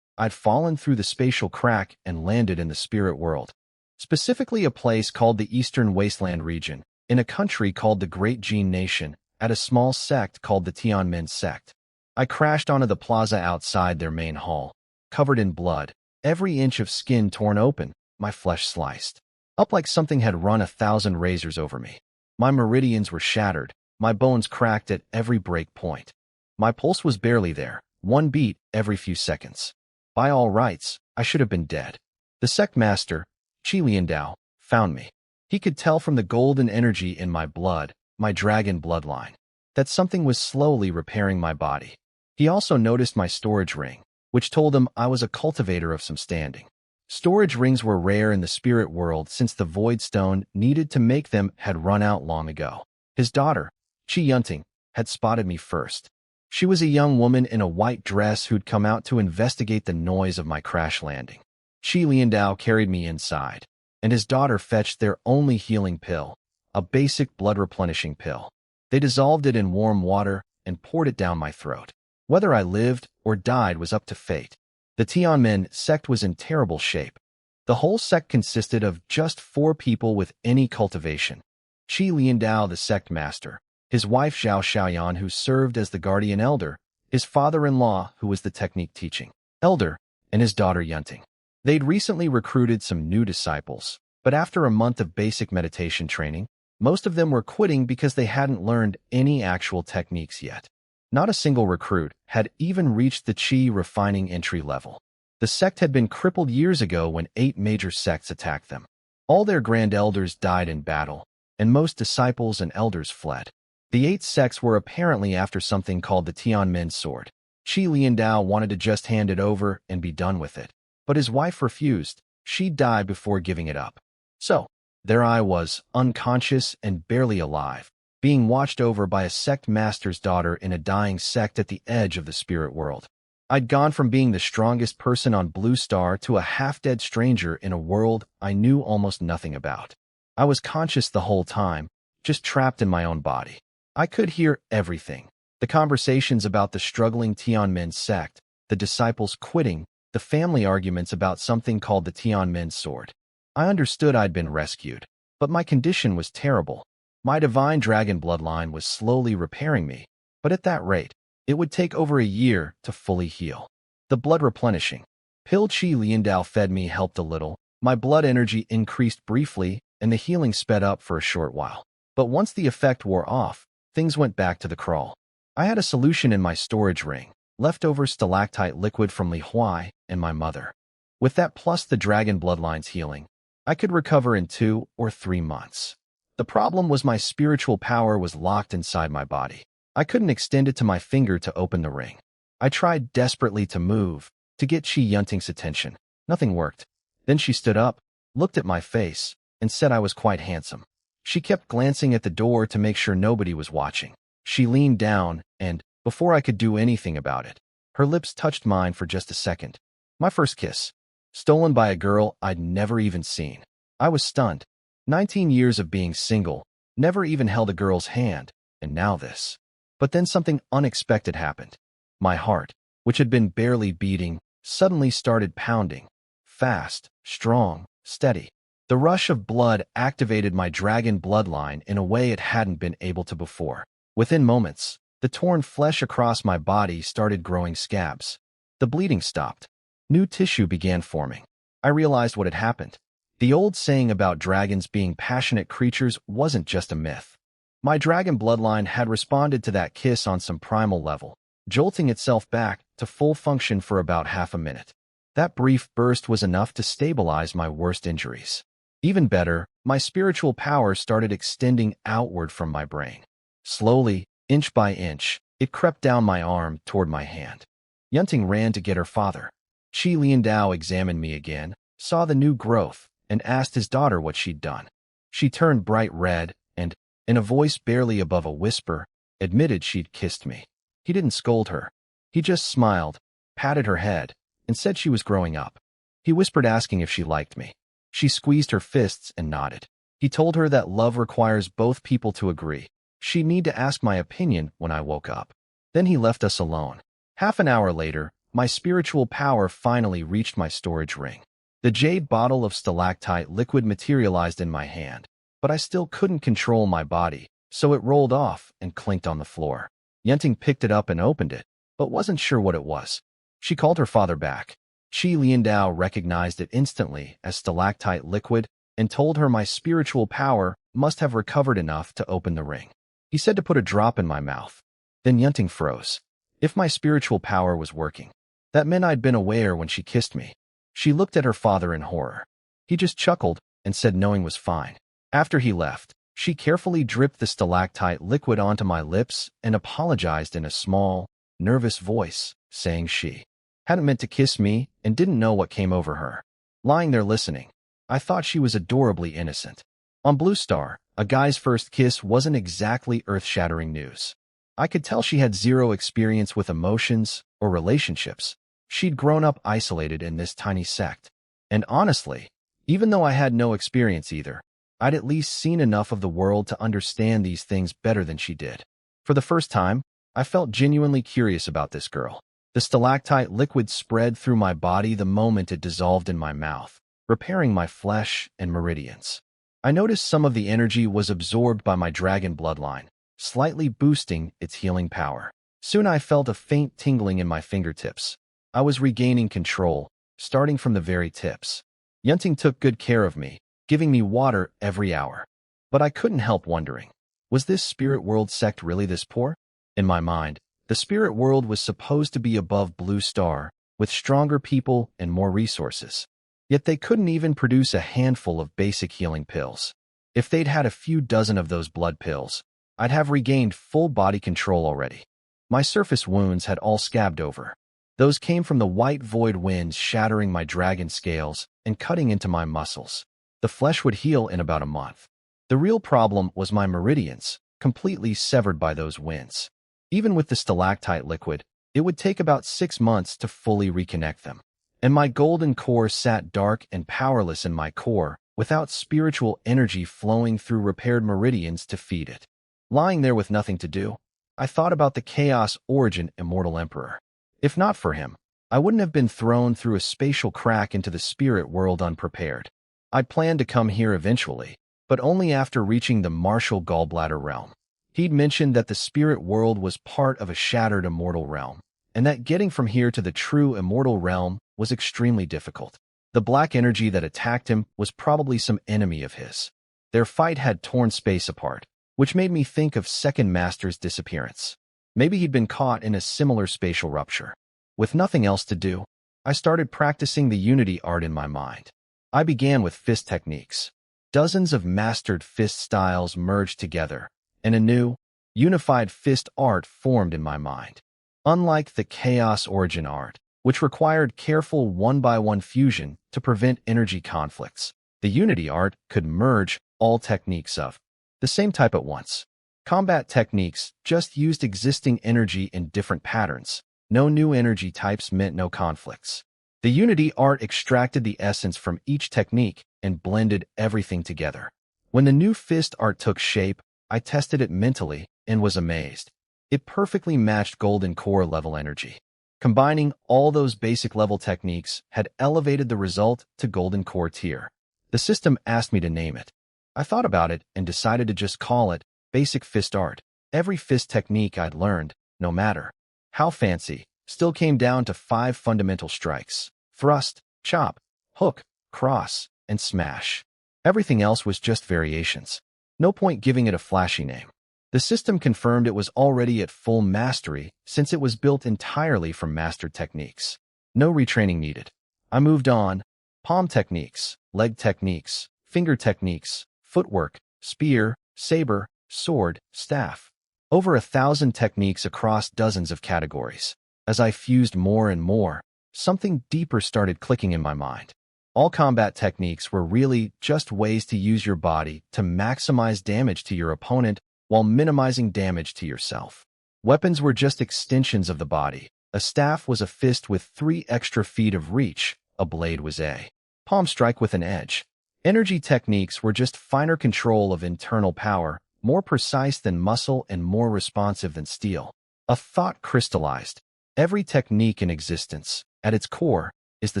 I'd fallen through the spatial crack and landed in the spirit world, specifically a place called the Eastern Wasteland region, in a country called the Great Gene Nation, at a small sect called the Tianmen sect. I crashed onto the plaza outside their main hall, covered in blood, every inch of skin torn open, my flesh sliced up like something had run 1,000 razors over me. My meridians were shattered, my bones cracked at every break point. My pulse was barely there, one beat every few seconds. By all rights, I should have been dead. The sect master, Chi Liandao, found me. He could tell from the golden energy in my blood, my dragon bloodline, that something was slowly repairing my body. He also noticed my storage ring, which told him I was a cultivator of some standing. Storage rings were rare in the spirit world since the void stone needed to make them had run out long ago. His daughter, Chi Yunting, had spotted me first. She was a young woman in a white dress who'd come out to investigate the noise of my crash landing. Shi Liandao carried me inside, and his daughter fetched their only healing pill, a basic blood-replenishing pill. They dissolved it in warm water and poured it down my throat. Whether I lived or died was up to fate. The Tianmen sect was in terrible shape. The whole sect consisted of just 4 people with any cultivation. Shi Liandao, the sect master, his wife Zhao Xiaoyan, who served as the guardian elder, his father-in-law, who was the technique teaching elder, and his daughter Yunting. They'd recently recruited some new disciples, but after a month of basic meditation training, most of them were quitting because they hadn't learned any actual techniques yet. Not a single recruit had even reached the Qi refining entry level. The sect had been crippled years ago when 8 major sects attacked them. All their grand elders died in battle, and most disciples and elders fled. The 8 sects were apparently after something called the Tianmen sword. Shi Liandao wanted to just hand it over and be done with it, but his wife refused. She'd die before giving it up. So, there I was, unconscious and barely alive, being watched over by a sect master's daughter in a dying sect at the edge of the spirit world. I'd gone from being the strongest person on Blue Star to a half-dead stranger in a world I knew almost nothing about. I was conscious the whole time, just trapped in my own body. I could hear everything. The conversations about the struggling Tianmen sect, the disciples quitting, the family arguments about something called the Tianmen sword. I understood I'd been rescued, but my condition was terrible. My divine dragon bloodline was slowly repairing me, but at that rate, it would take over a year to fully heal. The blood replenishing pill Qi Liandao fed me helped a little. My blood energy increased briefly, and the healing sped up for a short while. But once the effect wore off, things went back to the crawl. I had a solution in my storage ring, leftover stalactite liquid from Li Huai and my mother. With that plus the dragon bloodline's healing, I could recover in 2 or 3 months. The problem was my spiritual power was locked inside my body. I couldn't extend it to my finger to open the ring. I tried desperately to move, to get Shi Yunting's attention. Nothing worked. Then she stood up, looked at my face, and said I was quite handsome. She kept glancing at the door to make sure nobody was watching. She leaned down, and, before I could do anything about it, her lips touched mine for just a second. My first kiss. Stolen by a girl I'd never even seen. I was stunned. 19 years of being single, never even held a girl's hand, and now this. But then something unexpected happened. My heart, which had been barely beating, suddenly started pounding. Fast, strong, steady. The rush of blood activated my dragon bloodline in a way it hadn't been able to before. Within moments, the torn flesh across my body started growing scabs. The bleeding stopped. New tissue began forming. I realized what had happened. The old saying about dragons being passionate creatures wasn't just a myth. My dragon bloodline had responded to that kiss on some primal level, jolting itself back to full function for about half a minute. That brief burst was enough to stabilize my worst injuries. Even better, my spiritual power started extending outward from my brain. Slowly, inch by inch, it crept down my arm toward my hand. Yunting ran to get her father. Shi Liandao examined me again, saw the new growth, and asked his daughter what she'd done. She turned bright red and, in a voice barely above a whisper, admitted she'd kissed me. He didn't scold her. He just smiled, patted her head, and said she was growing up. He whispered asking if she liked me. She squeezed her fists and nodded. He told her that love requires both people to agree. She'd need to ask my opinion when I woke up. Then he left us alone. Half an hour later, my spiritual power finally reached my storage ring. The jade bottle of stalactite liquid materialized in my hand, but I still couldn't control my body, so it rolled off and clinked on the floor. Yunting picked it up and opened it, but wasn't sure what it was. She called her father back. Shi Liandao recognized it instantly as stalactite liquid and told her my spiritual power must have recovered enough to open the ring. He said to put a drop in my mouth. Then Yunting froze. If my spiritual power was working, that meant I'd been aware when she kissed me. She looked at her father in horror. He just chuckled and said knowing was fine. After he left, she carefully dripped the stalactite liquid onto my lips and apologized in a small, nervous voice, saying she hadn't meant to kiss me and didn't know what came over her. Lying there listening, I thought she was adorably innocent. On Blue Star, a guy's first kiss wasn't exactly earth-shattering news. I could tell she had zero experience with emotions or relationships. She'd grown up isolated in this tiny sect. And honestly, even though I had no experience either, I'd at least seen enough of the world to understand these things better than she did. For the first time, I felt genuinely curious about this girl. The stalactite liquid spread through my body the moment it dissolved in my mouth, repairing my flesh and meridians. I noticed some of the energy was absorbed by my dragon bloodline, slightly boosting its healing power. Soon I felt a faint tingling in my fingertips. I was regaining control, starting from the very tips. Yunting took good care of me, giving me water every hour. But I couldn't help wondering, was this spirit world sect really this poor? In my mind, the spirit world was supposed to be above Blue Star, with stronger people and more resources. Yet they couldn't even produce a handful of basic healing pills. If they'd had a few dozen of those blood pills, I'd have regained full body control already. My surface wounds had all scabbed over. Those came from the white void winds shattering my dragon scales and cutting into my muscles. The flesh would heal in about a month. The real problem was my meridians, completely severed by those winds. Even with the stalactite liquid, it would take about 6 months to fully reconnect them. And my golden core sat dark and powerless in my core, without spiritual energy flowing through repaired meridians to feed it. Lying there with nothing to do, I thought about the Chaos Origin Immortal Emperor. If not for him, I wouldn't have been thrown through a spatial crack into the spirit world unprepared. I'd planned to come here eventually, but only after reaching the martial gallbladder realm. He'd mentioned that the spirit world was part of a shattered immortal realm, and that getting from here to the true immortal realm was extremely difficult. The black energy that attacked him was probably some enemy of his. Their fight had torn space apart, which made me think of Second Master's disappearance. Maybe he'd been caught in a similar spatial rupture. With nothing else to do, I started practicing the unity art in my mind. I began with fist techniques. Dozens of mastered fist styles merged together, and a new, unified fist art formed in my mind. Unlike the Chaos Origin art, which required careful one-by-one fusion to prevent energy conflicts, the unity art could merge all techniques of the same type at once. Combat techniques just used existing energy in different patterns. No new energy types meant no conflicts. The unity art extracted the essence from each technique and blended everything together. When the new fist art took shape, I tested it mentally and was amazed. It perfectly matched golden core level energy. Combining all those basic level techniques had elevated the result to golden core tier. The system asked me to name it. I thought about it and decided to just call it Basic Fist Art. Every fist technique I'd learned, no matter how fancy, still came down to 5 fundamental strikes: thrust, chop, hook, cross, and smash. Everything else was just variations. No point giving it a flashy name. The system confirmed it was already at full mastery since it was built entirely from mastered techniques. No retraining needed. I moved on. Palm techniques, leg techniques, finger techniques, footwork, spear, saber, sword, staff. Over 1,000 techniques across dozens of categories. As I fused more and more, something deeper started clicking in my mind. All combat techniques were really just ways to use your body to maximize damage to your opponent while minimizing damage to yourself. Weapons were just extensions of the body. A staff was a fist with 3 extra feet of reach. A blade was a palm strike with an edge. Energy techniques were just finer control of internal power, more precise than muscle and more responsive than steel. A thought crystallized. Every technique in existence, at its core, is the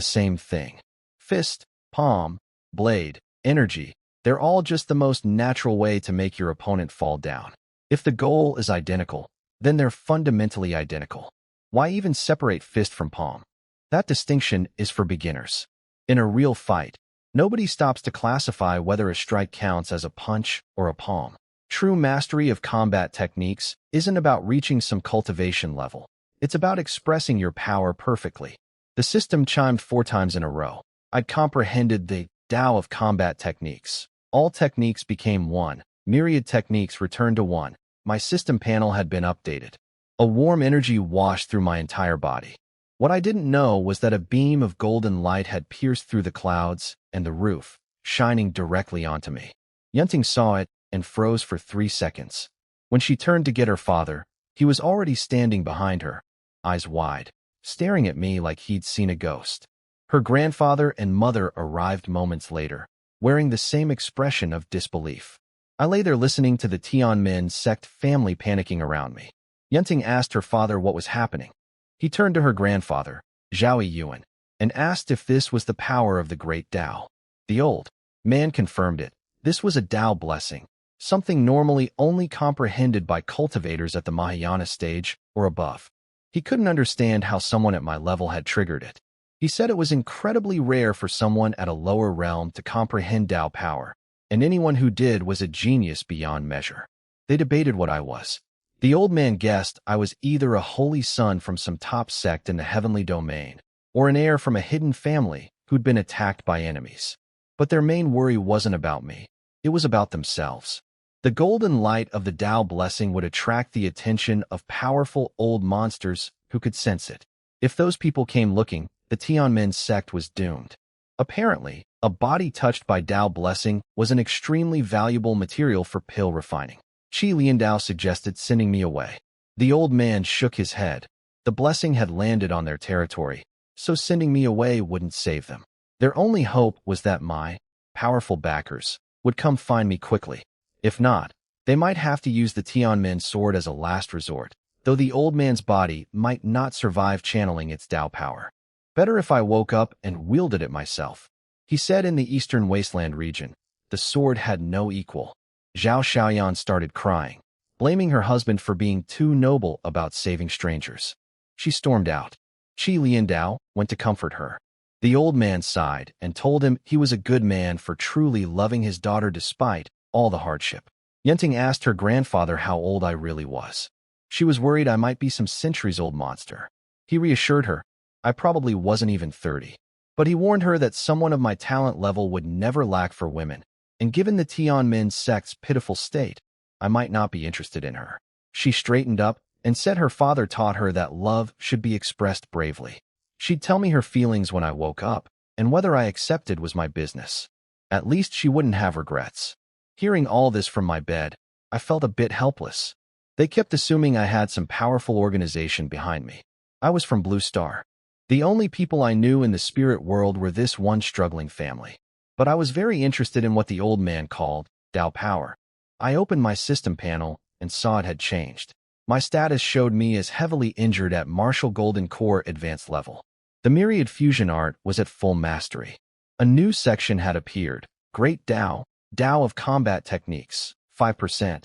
same thing. Fist, palm, blade, energy, they're all just the most natural way to make your opponent fall down. If the goal is identical, then they're fundamentally identical. Why even separate fist from palm? That distinction is for beginners. In a real fight, nobody stops to classify whether a strike counts as a punch or a palm. True mastery of combat techniques isn't about reaching some cultivation level. It's about expressing your power perfectly. The system chimed 4 times in a row. I'd comprehended the Tao of combat techniques. All techniques became one. Myriad techniques returned to one. My system panel had been updated. A warm energy washed through my entire body. What I didn't know was that a beam of golden light had pierced through the clouds and the roof, shining directly onto me. Yunting saw it and froze for 3 seconds. When she turned to get her father, He was already standing behind her, eyes wide, staring at me like he'd seen a ghost. Her grandfather and mother arrived moments later, wearing the same expression of disbelief. I lay there listening to the Tianmin sect family panicking around me. Yunting asked her father what was happening. He turned to her grandfather, Zhao Yuan, and asked if this was the power of the great Tao. The old man confirmed it. This was a Tao blessing, something normally only comprehended by cultivators at the Mahayana stage or above. He couldn't understand how someone at my level had triggered it. He said it was incredibly rare for someone at a lower realm to comprehend Tao power, and anyone who did was a genius beyond measure. They debated what I was. The old man guessed I was either a holy son from some top sect in the heavenly domain, or an heir from a hidden family who'd been attacked by enemies. But their main worry wasn't about me. It was about themselves. The golden light of the Tao blessing would attract the attention of powerful old monsters who could sense it. If those people came looking, the Tianmin sect was doomed. Apparently, a body touched by Tao blessing was an extremely valuable material for pill refining. Qi Liandao suggested sending me away. The old man shook his head. The blessing had landed on their territory, so sending me away wouldn't save them. Their only hope was that my powerful backers would come find me quickly. If not, they might have to use the Tianmin sword as a last resort, though the old man's body might not survive channeling its Tao power. Better if I woke up and wielded it myself. He said in the eastern wasteland region, the sword had no equal. Zhao Xiaoyan started crying, blaming her husband for being too noble about saving strangers. She stormed out. Qi Liandao went to comfort her. The old man sighed and told him he was a good man for truly loving his daughter despite all the hardship. Yunting asked her grandfather how old I really was. She was worried I might be some centuries-old monster. He reassured her, I probably wasn't even 30. But he warned her that someone of my talent level would never lack for women, and given the Tianmin sect's pitiful state, I might not be interested in her. She straightened up and said her father taught her that love should be expressed bravely. She'd tell me her feelings when I woke up, and whether I accepted was my business. At least she wouldn't have regrets. Hearing all this from my bed, I felt a bit helpless. They kept assuming I had some powerful organization behind me. I was from Blue Star. The only people I knew in the spirit world were this one struggling family. But I was very interested in what the old man called Tao power. I opened my system panel and saw it had changed. My status showed me as heavily injured at Martial Golden Core Advanced level. The Myriad Fusion art was at full mastery. A new section had appeared, Great Tao, Tao of Combat Techniques, 5%.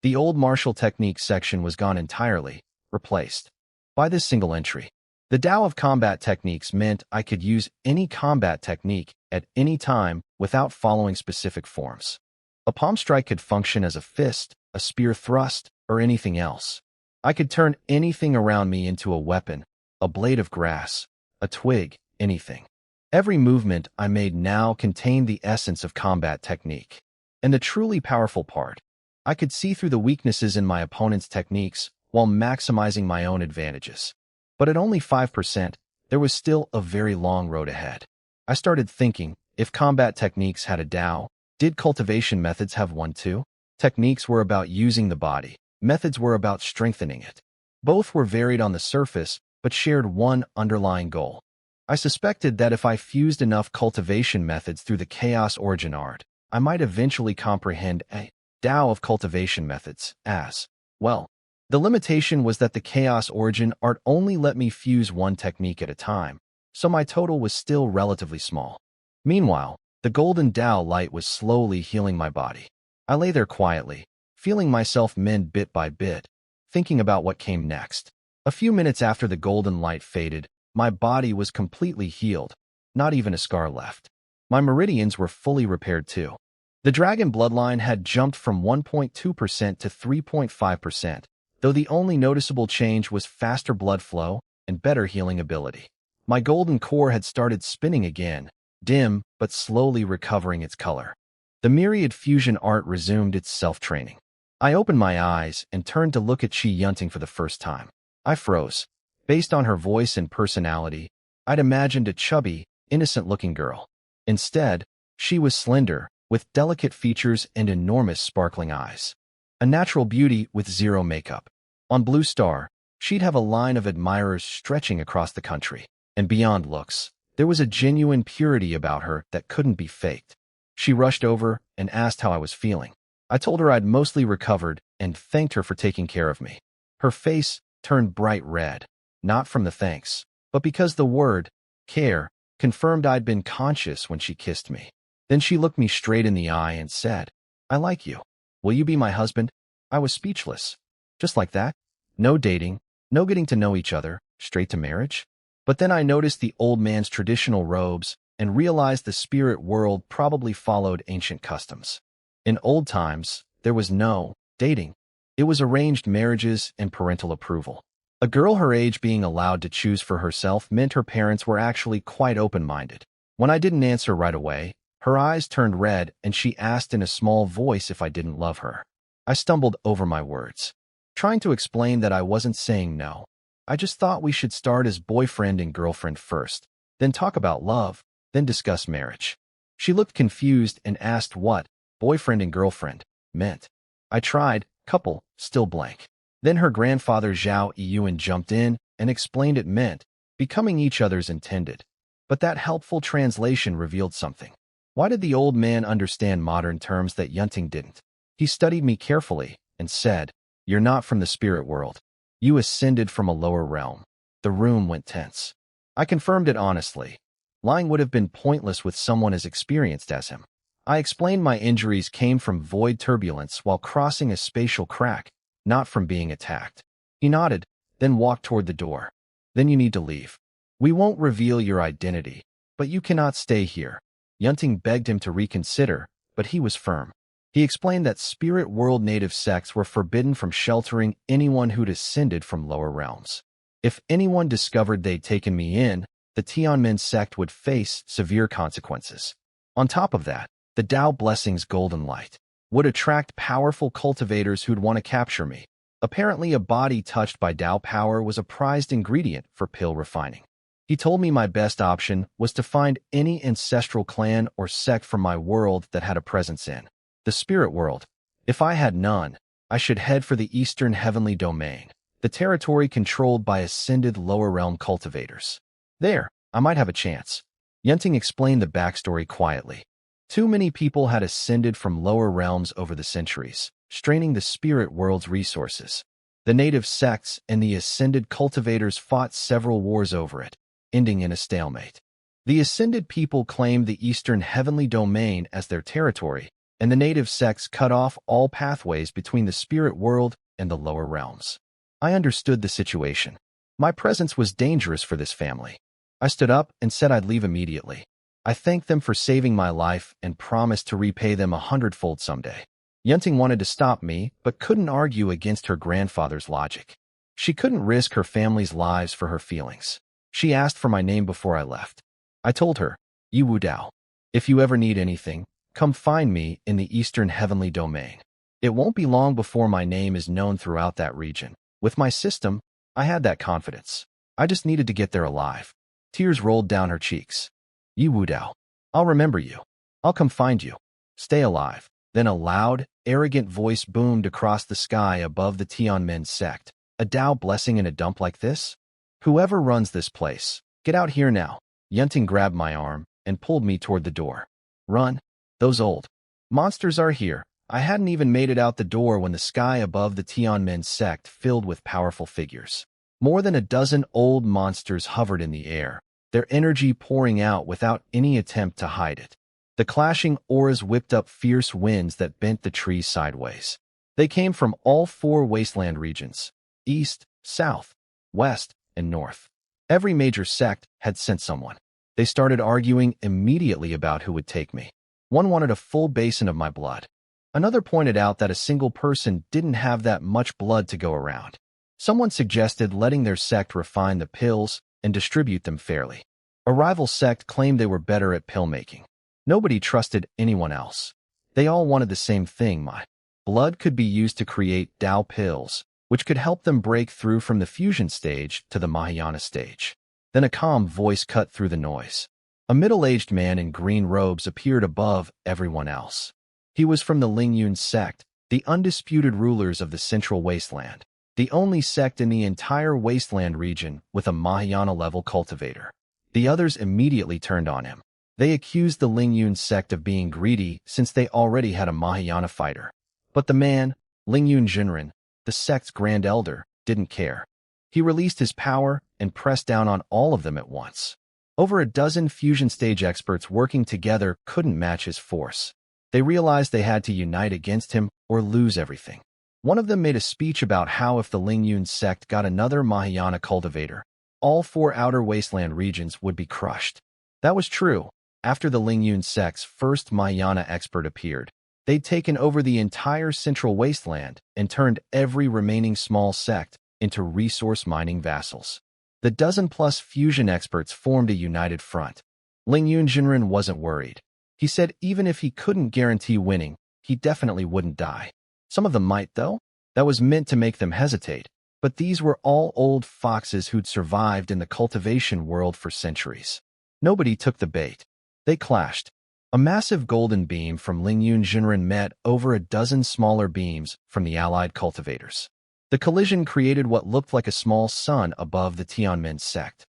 The old martial technique section was gone entirely, replaced by this single entry. The Tao of Combat Techniques meant I could use any combat technique at any time without following specific forms. A palm strike could function as a fist, a spear thrust, or anything else. I could turn anything around me into a weapon, a blade of grass, a twig, anything. Every movement I made now contained the essence of combat technique. And the truly powerful part, I could see through the weaknesses in my opponent's techniques while maximizing my own advantages. But at only 5%, there was still a very long road ahead. I started thinking, if combat techniques had a Tao, did cultivation methods have one too? Techniques were about using the body. Methods were about strengthening it. Both were varied on the surface, but shared one underlying goal. I suspected that if I fused enough cultivation methods through the Chaos Origin art, I might eventually comprehend a Tao of cultivation methods as well. The limitation was that the Chaos Origin art only let me fuse one technique at a time, so my total was still relatively small. Meanwhile, the golden Tao light was slowly healing my body. I lay there quietly, feeling myself mend bit by bit, thinking about what came next. A few minutes after the golden light faded, my body was completely healed, not even a scar left. My meridians were fully repaired too. The dragon bloodline had jumped from 1.2% to 3.5%, though the only noticeable change was faster blood flow and better healing ability. My golden core had started spinning again, dim but slowly recovering its color. The myriad fusion art resumed its self-training. I opened my eyes and turned to look at Qi Yunting for the first time. I froze. Based on her voice and personality, I'd imagined a chubby, innocent-looking girl. Instead, she was slender, with delicate features and enormous sparkling eyes. A natural beauty with zero makeup. On Blue Star, she'd have a line of admirers stretching across the country. And beyond looks, there was a genuine purity about her that couldn't be faked. She rushed over and asked how I was feeling. I told her I'd mostly recovered and thanked her for taking care of me. Her face turned bright red, not from the thanks, but because the word, care, confirmed I'd been conscious when she kissed me. Then she looked me straight in the eye and said, "I like you. Will you be my husband?" I was speechless. Just like that? No dating, no getting to know each other, straight to marriage? But then I noticed the old man's traditional robes and realized the spirit world probably followed ancient customs. In old times, there was no dating. It was arranged marriages and parental approval. A girl her age being allowed to choose for herself meant her parents were actually quite open-minded. When I didn't answer right away, her eyes turned red and she asked in a small voice if I didn't love her. I stumbled over my words, trying to explain that I wasn't saying no. I just thought we should start as boyfriend and girlfriend first, then talk about love, then discuss marriage. She looked confused and asked what boyfriend and girlfriend meant. I tried, couple, still blank. Then her grandfather Zhao Yuan jumped in and explained it meant becoming each other's intended. But that helpful translation revealed something. Why did the old man understand modern terms that Yunting didn't? He studied me carefully and said, "You're not from the spirit world. You ascended from a lower realm." The room went tense. I confirmed it honestly. Lying would have been pointless with someone as experienced as him. I explained my injuries came from void turbulence while crossing a spatial crack, not from being attacked. He nodded, then walked toward the door. "Then you need to leave. We won't reveal your identity, but you cannot stay here." Yunting begged him to reconsider, but he was firm. He explained that spirit world native sects were forbidden from sheltering anyone who'd ascended from lower realms. If anyone discovered they'd taken me in, the Tianmen sect would face severe consequences. On top of that, the Tao Blessing's golden light would attract powerful cultivators who'd want to capture me. Apparently, a body touched by Tao power was a prized ingredient for pill refining. He told me my best option was to find any ancestral clan or sect from my world that had a presence in the spirit world. If I had none, I should head for the eastern heavenly domain, the territory controlled by ascended lower realm cultivators. There, I might have a chance. Yunting explained the backstory quietly. Too many people had ascended from lower realms over the centuries, straining the spirit world's resources. The native sects and the ascended cultivators fought several wars over it, ending in a stalemate. The ascended people claimed the eastern heavenly domain as their territory, and the native sects cut off all pathways between the spirit world and the lower realms. I understood the situation. My presence was dangerous for this family. I stood up and said I'd leave immediately. I thanked them for saving my life and promised to repay them 100-fold someday. Yunting wanted to stop me, but couldn't argue against her grandfather's logic. She couldn't risk her family's lives for her feelings. She asked for my name before I left. I told her, "Yi Wu Dao. If you ever need anything, come find me in the eastern heavenly domain." It won't be long before my name is known throughout that region. With my system, I had that confidence. I just needed to get there alive. Tears rolled down her cheeks. "Yi Wu Dao. I'll remember you. I'll come find you. Stay alive." Then a loud, arrogant voice boomed across the sky above the Tianmen sect. "A Tao blessing in a dump like this? Whoever runs this place, get out here now." Yunting grabbed my arm and pulled me toward the door. "Run. Those old monsters are here." I hadn't even made it out the door when the sky above the Tianmen sect filled with powerful figures. More than a dozen old monsters hovered in the air, their energy pouring out without any attempt to hide it. The clashing auras whipped up fierce winds that bent the trees sideways. They came from all 4 wasteland regions: east, south, west, and north. Every major sect had sent someone. They started arguing immediately about who would take me. One wanted a full basin of my blood. Another pointed out that a single person didn't have that much blood to go around. Someone suggested letting their sect refine the pills and distribute them fairly. A rival sect claimed they were better at pill making. Nobody trusted anyone else. They all wanted the same thing: my blood could be used to create Tao pills, which could help them break through from the fusion stage to the Mahayana stage. Then a calm voice cut through the noise. A middle-aged man in green robes appeared above everyone else. He was from the Lingyun sect, the undisputed rulers of the central wasteland. the only sect in the entire wasteland region with a Mahayana-level cultivator. The others immediately turned on him. They accused the Lingyun sect of being greedy since they already had a Mahayana fighter. But the man, Lingyun Jinren, the sect's Grand Elder, didn't care. He released his power and pressed down on all of them at once. Over a dozen fusion stage experts working together couldn't match his force. They realized they had to unite against him or lose everything. One of them made a speech about how if the Lingyun sect got another Mahayana cultivator, all 4 outer wasteland regions would be crushed. That was true. After the Lingyun sect's first Mahayana expert appeared, they'd taken over the entire central wasteland and turned every remaining small sect into resource mining vassals. The dozen-plus fusion experts formed a united front. Lingyun Jinren wasn't worried. He said even if he couldn't guarantee winning, he definitely wouldn't die. Some of them might, though. That was meant to make them hesitate. But these were all old foxes who'd survived in the cultivation world for centuries. Nobody took the bait. They clashed. A massive golden beam from Lingyun Jinren met over a dozen smaller beams from the allied cultivators. The collision created what looked like a small sun above the Tianmen sect.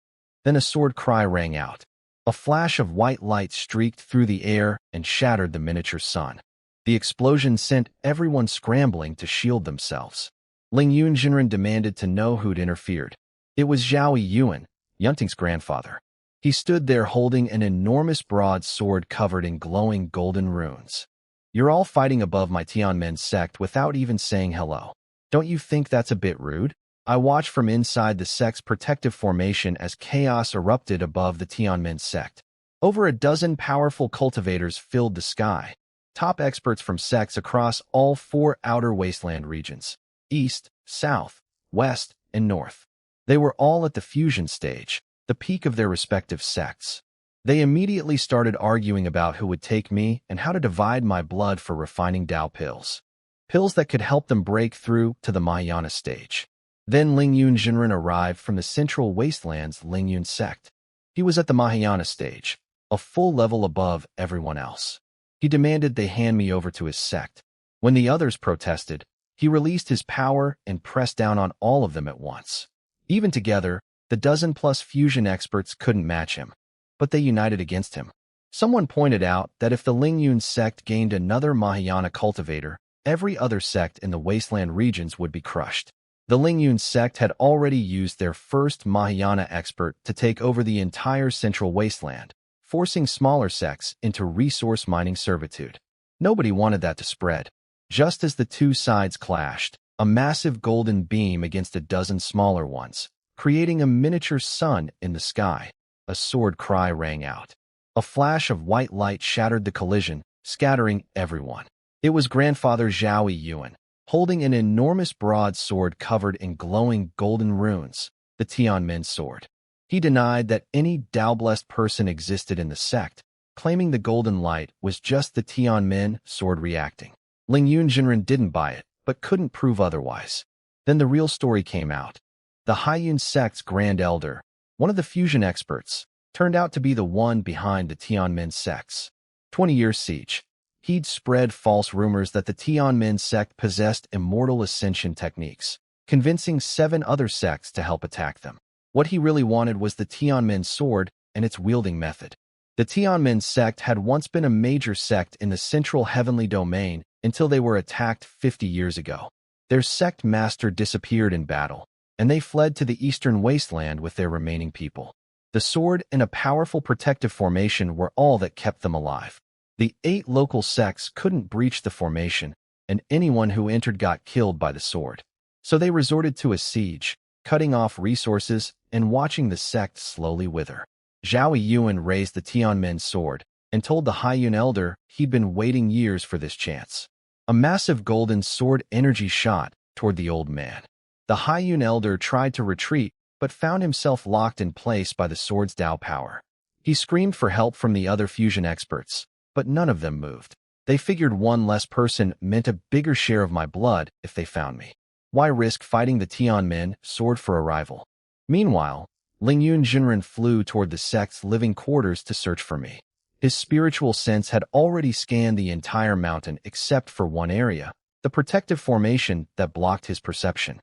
Then a sword cry rang out. A flash of white light streaked through the air and shattered the miniature sun. The explosion sent everyone scrambling to shield themselves. Lingyun Jinren demanded to know who'd interfered. It was Zhao Yuan, Yunting's grandfather. He stood there holding an enormous broadsword covered in glowing golden runes. You're all fighting above my Tianmen sect without even saying hello. Don't you think that's a bit rude? I watched from inside the sect's protective formation as chaos erupted above the Tianmen sect. Over a dozen powerful cultivators filled the sky. Top experts from sects across all 4 outer wasteland regions, east, south, west, and north. They were all at the fusion stage, the peak of their respective sects. They immediately started arguing about who would take me and how to divide my blood for refining Dao pills. Pills that could help them break through to the Mahayana stage. Then Lingyun Jinren arrived from the central wasteland's Lingyun sect. He was at the Mahayana stage, a full level above everyone else. He demanded they hand me over to his sect. When the others protested, he released his power and pressed down on all of them at once. Even together, the dozen-plus fusion experts couldn't match him, but they united against him. Someone pointed out that if the Lingyun sect gained another Mahayana cultivator, every other sect in the wasteland regions would be crushed. The Lingyun sect had already used their first Mahayana expert to take over the entire central wasteland, forcing smaller sects into resource mining servitude. Nobody wanted that to spread. Just as the two sides clashed, a massive golden beam against a dozen smaller ones, creating a miniature sun in the sky. A sword cry rang out. A flash of white light shattered the collision, scattering everyone. It was Grandfather Zhao Yuan, holding an enormous broadsword covered in glowing golden runes, the Tianmen sword. He denied that any Dao-blessed person existed in the sect, claiming the golden light was just the Tianmen sword reacting. Lingyun Jinren didn't buy it, but couldn't prove otherwise. Then the real story came out. The Haiyun sect's Grand Elder, one of the fusion experts, turned out to be the one behind the Tianmen sects. 20-year siege. He'd spread false rumors that the Tianmen sect possessed immortal ascension techniques, convincing 7 other sects to help attack them. What he really wanted was the Tianmen sword and its wielding method. The Tianmen sect had once been a major sect in the central heavenly domain until they were attacked 50 years ago. Their sect master disappeared in battle, and they fled to the eastern wasteland with their remaining people. The sword and a powerful protective formation were all that kept them alive. The 8 local sects couldn't breach the formation, and anyone who entered got killed by the sword. So they resorted to a siege, cutting off resources and watching the sect slowly wither. Zhao Yuan raised the Tianmen sword and told the Haiyun elder he'd been waiting years for this chance. A massive golden sword energy shot toward the old man. The Haiyun elder tried to retreat, but found himself locked in place by the sword's Dao power. He screamed for help from the other fusion experts, but none of them moved. They figured one less person meant a bigger share of my blood if they found me. Why risk fighting the Tianmen sword for a rival? Meanwhile, Lingyun Jinren flew toward the sect's living quarters to search for me. His spiritual sense had already scanned the entire mountain except for one area, the protective formation that blocked his perception.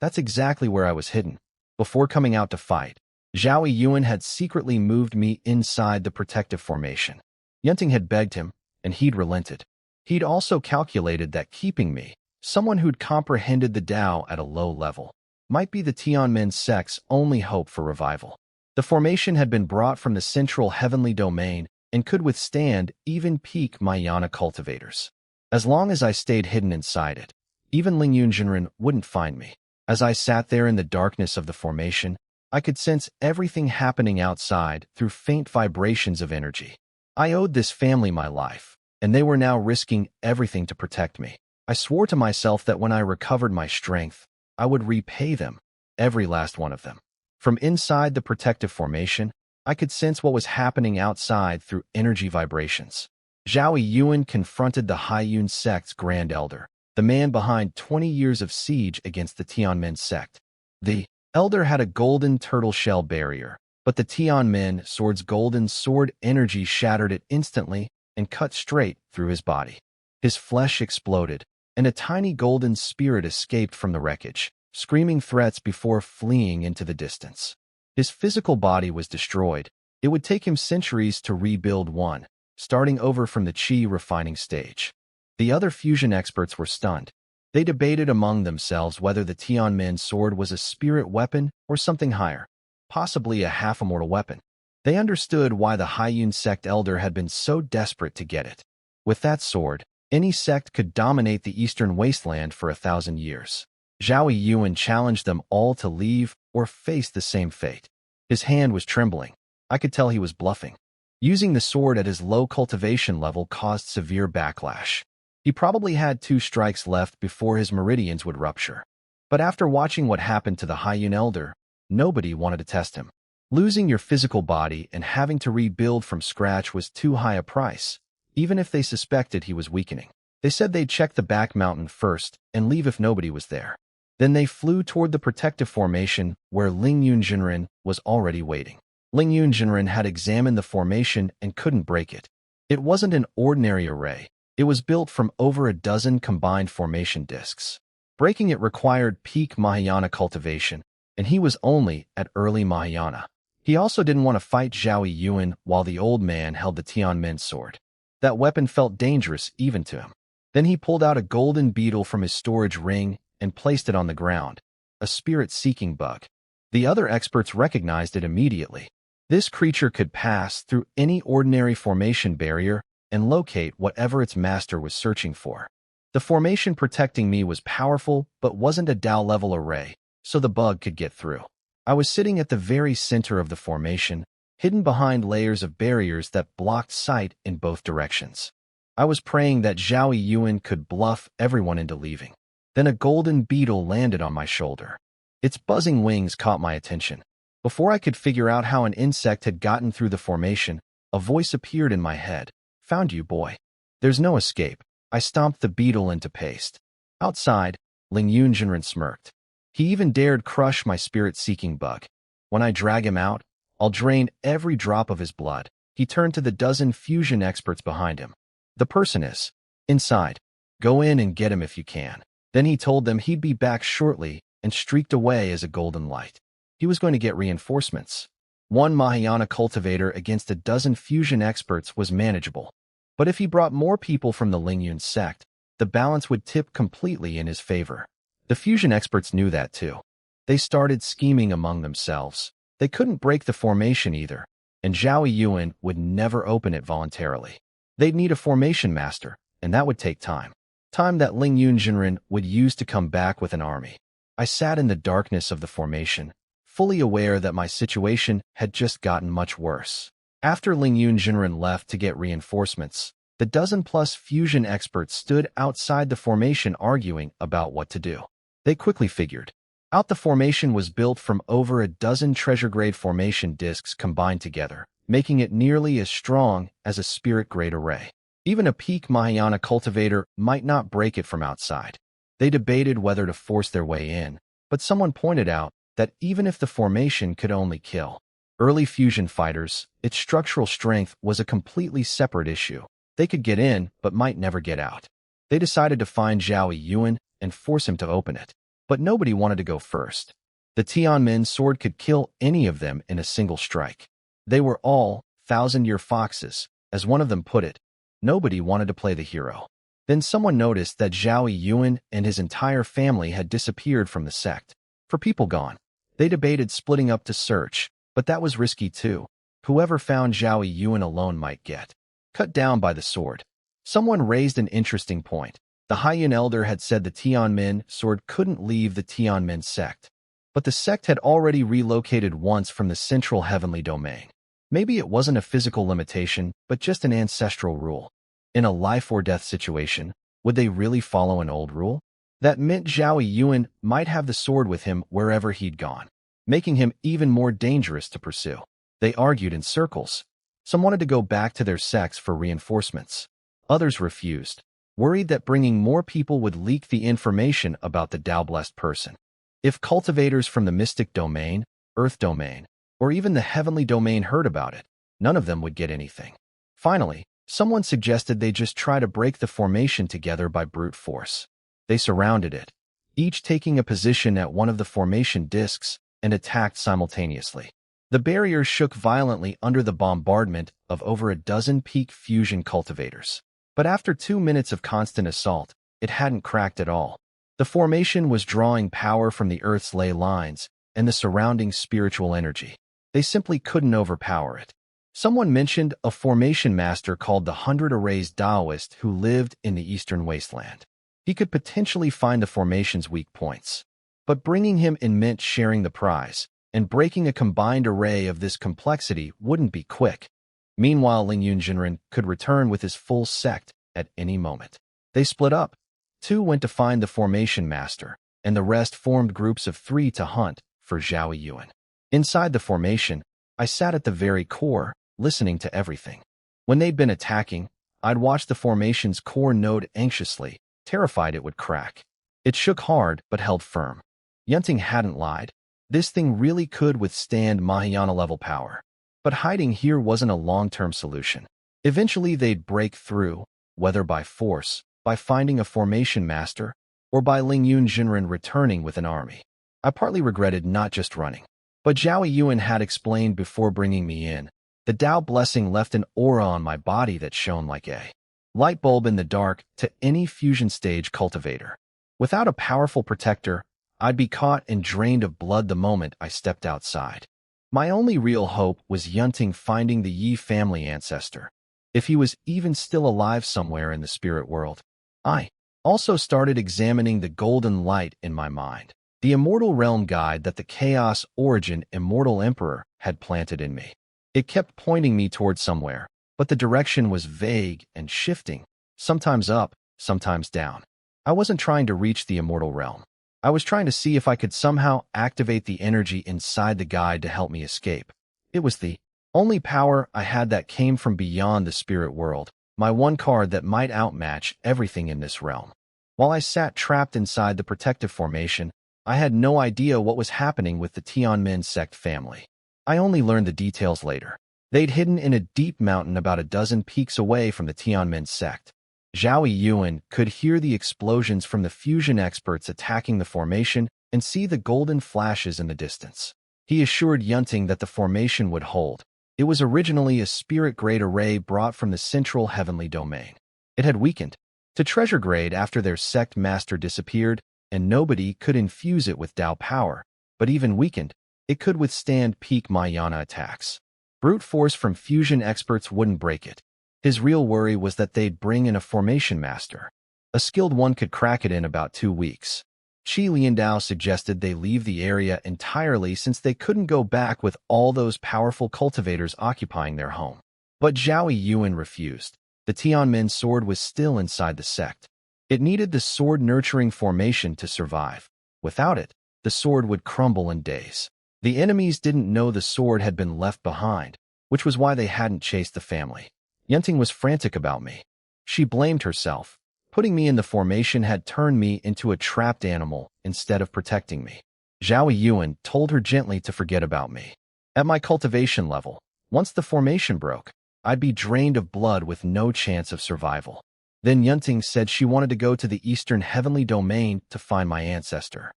That's exactly where I was hidden. Before coming out to fight, Zhao Yun had secretly moved me inside the protective formation. Yunting had begged him, and he'd relented. He'd also calculated that keeping me, someone who'd comprehended the Tao at a low level, might be the Tianmen sect's only hope for revival. The formation had been brought from the central heavenly domain and could withstand even peak Mahayana cultivators. As long as I stayed hidden inside it, even Ling Yunjinren wouldn't find me. As I sat there in the darkness of the formation, I could sense everything happening outside through faint vibrations of energy. I owed this family my life, and they were now risking everything to protect me. I swore to myself that when I recovered my strength, I would repay them, every last one of them. From inside the protective formation, I could sense what was happening outside through energy vibrations. Zhao Yun confronted the Haiyun sect's Grand Elder, the man behind 20 years of siege against the Tianmen sect. The Elder had a golden turtle shell barrier, but the Tianmen sword's golden sword energy shattered it instantly and cut straight through his body. His flesh exploded, and a tiny golden spirit escaped from the wreckage, screaming threats before fleeing into the distance. His physical body was destroyed. It would take him centuries to rebuild one, starting over from the Qi refining stage. The other fusion experts were stunned. They debated among themselves whether the Tianmen sword was a spirit weapon or something higher, possibly a half-immortal weapon. They understood why the Haiyun sect elder had been so desperate to get it. With that sword, any sect could dominate the eastern wasteland for 1,000 years. Zhao Yun challenged them all to leave or face the same fate. His hand was trembling. I could tell he was bluffing. Using the sword at his low cultivation level caused severe backlash. He probably had 2 strikes left before his meridians would rupture. But after watching what happened to the Haiyun elder, nobody wanted to test him. Losing your physical body and having to rebuild from scratch was too high a price, even if they suspected he was weakening. They said they'd check the back mountain first and leave if nobody was there. Then they flew toward the protective formation where Ling Yunjinren was already waiting. Ling Yunjinren had examined the formation and couldn't break it. It wasn't an ordinary array. It was built from over a dozen combined formation discs. Breaking it required peak Mahayana cultivation, and he was only at early Mahayana. He also didn't want to fight Zhao Yun while the old man held the Tianmen sword. That weapon felt dangerous even to him. Then he pulled out a golden beetle from his storage ring and placed it on the ground, a spirit-seeking bug. The other experts recognized it immediately. This creature could pass through any ordinary formation barrier and locate whatever its master was searching for. The formation protecting me was powerful but wasn't a Tao-level array, so the bug could get through. I was sitting at the very center of the formation, hidden behind layers of barriers that blocked sight in both directions. I was praying that Zhao Yun could bluff everyone into leaving. Then a golden beetle landed on my shoulder. Its buzzing wings caught my attention. Before I could figure out how an insect had gotten through the formation, a voice appeared in my head. "Found you, boy. There's no escape." I stomped the beetle into paste. Outside, Ling Yunjinren smirked. He even dared crush my spirit-seeking bug. "When I drag him out, I'll drain every drop of his blood." He turned to the dozen fusion experts behind him. "The person is inside. Go in and get him if you can." Then he told them he'd be back shortly and streaked away as a golden light. He was going to get reinforcements. 1 Mahayana cultivator against a dozen fusion experts was manageable. But if he brought more people from the Lingyun sect, the balance would tip completely in his favor. The fusion experts knew that too. They started scheming among themselves. They couldn't break the formation either, and Zhao Yun would never open it voluntarily. They'd need a formation master, and that would take time. Time that Ling Yunjinren would use to come back with an army. I sat in the darkness of the formation, fully aware that my situation had just gotten much worse. After Ling Yunjinren left to get reinforcements, the dozen-plus fusion experts stood outside the formation arguing about what to do. They quickly figured out the formation was built from over a dozen treasure-grade formation discs combined together, making it nearly as strong as a spirit-grade array. Even a peak Mahayana cultivator might not break it from outside. They debated whether to force their way in, but someone pointed out that even if the formation could only kill early fusion fighters, its structural strength was a completely separate issue. They could get in, but might never get out. They decided to find Zhao Yun and force him to open it. but nobody wanted to go first. The Tianmin sword could kill any of them in a single strike. They were all thousand-year foxes, as one of them put it. Nobody wanted to play the hero. Then someone noticed that Zhao Yuan and his entire family had disappeared from the sect. For people gone. They debated splitting up to search, but that was risky too. Whoever found Zhao Yuan alone might get cut down by the sword. Someone raised an interesting point. The Haiyan elder had said the Tianmin sword couldn't leave the Tianmin sect. But the sect had already relocated once from the central heavenly domain. Maybe it wasn't a physical limitation, but just an ancestral rule. In a life-or-death situation, would they really follow an old rule? That meant Zhao Yuan might have the sword with him wherever he'd gone, making him even more dangerous to pursue. They argued in circles. Some wanted to go back to their sects for reinforcements. Others refused, worried that bringing more people would leak the information about the deadliest person. If cultivators from the mystic domain, earth domain, or even the heavenly domain heard about it, none of them would get anything. Finally, someone suggested they just try to break the formation together by brute force. They surrounded it, each taking a position at one of the formation discs, and attacked simultaneously. The barriers shook violently under the bombardment of over a dozen peak fusion cultivators. But after 2 minutes of constant assault, it hadn't cracked at all. The formation was drawing power from the Earth's ley lines and the surrounding spiritual energy. They simply couldn't overpower it. Someone mentioned a formation master called the 100 Arrays Taoist who lived in the eastern wasteland. He could potentially find the formation's weak points. But bringing him in meant sharing the prize, and breaking a combined array of this complexity wouldn't be quick. Meanwhile, Lingyun Jinren could return with his full sect at any moment. They split up. 2 went to find the formation master, and the rest formed groups of 3 to hunt for Zhao Yuan. Inside the formation, I sat at the very core, listening to everything. When they'd been attacking, I'd watched the formation's core node anxiously, terrified it would crack. It shook hard but held firm. Yunting hadn't lied. This thing really could withstand Mahayana-level power. But hiding here wasn't a long-term solution. Eventually they'd break through, whether by force, by finding a formation master, or by Lingyun Jinren returning with an army. I partly regretted not just running. But Zhao Yuan had explained before bringing me in. The Tao blessing left an aura on my body that shone like a light bulb in the dark to any fusion stage cultivator. Without a powerful protector, I'd be caught and drained of blood the moment I stepped outside. My only real hope was Yunting finding the Yi family ancestor. If he was even still alive somewhere in the spirit world. I also started examining the golden light in my mind, the immortal realm guide that the Chaos Origin Immortal Emperor had planted in me. It kept pointing me toward somewhere, but the direction was vague and shifting, sometimes up, sometimes down. I wasn't trying to reach the immortal realm. I was trying to see if I could somehow activate the energy inside the guide to help me escape. It was the only power I had that came from beyond the spirit world, my one card that might outmatch everything in this realm. While I sat trapped inside the protective formation, I had no idea what was happening with the Tianmin sect family. I only learned the details later. They'd hidden in a deep mountain about a dozen peaks away from the Tianmin sect. Zhao Yuan could hear the explosions from the fusion experts attacking the formation and see the golden flashes in the distance. He assured Yunting that the formation would hold. It was originally a spirit-grade array brought from the central heavenly domain. It had weakened to treasure grade after their sect master disappeared, and nobody could infuse it with Tao power, but even weakened, it could withstand peak Mahayana attacks. Brute force from fusion experts wouldn't break it. His real worry was that they'd bring in a formation master. A skilled one could crack it in about 2 weeks. Qi Liandao suggested they leave the area entirely since they couldn't go back with all those powerful cultivators occupying their home. But Zhao Yuan refused. The Tianmin sword was still inside the sect. It needed the sword-nurturing formation to survive. Without it, the sword would crumble in days. The enemies didn't know the sword had been left behind, which was why they hadn't chased the family. Yunting was frantic about me. She blamed herself. Putting me in the formation had turned me into a trapped animal instead of protecting me. Zhao Yuan told her gently to forget about me. At my cultivation level, once the formation broke, I'd be drained of blood with no chance of survival. Then Yunting said she wanted to go to the eastern heavenly domain to find my ancestor.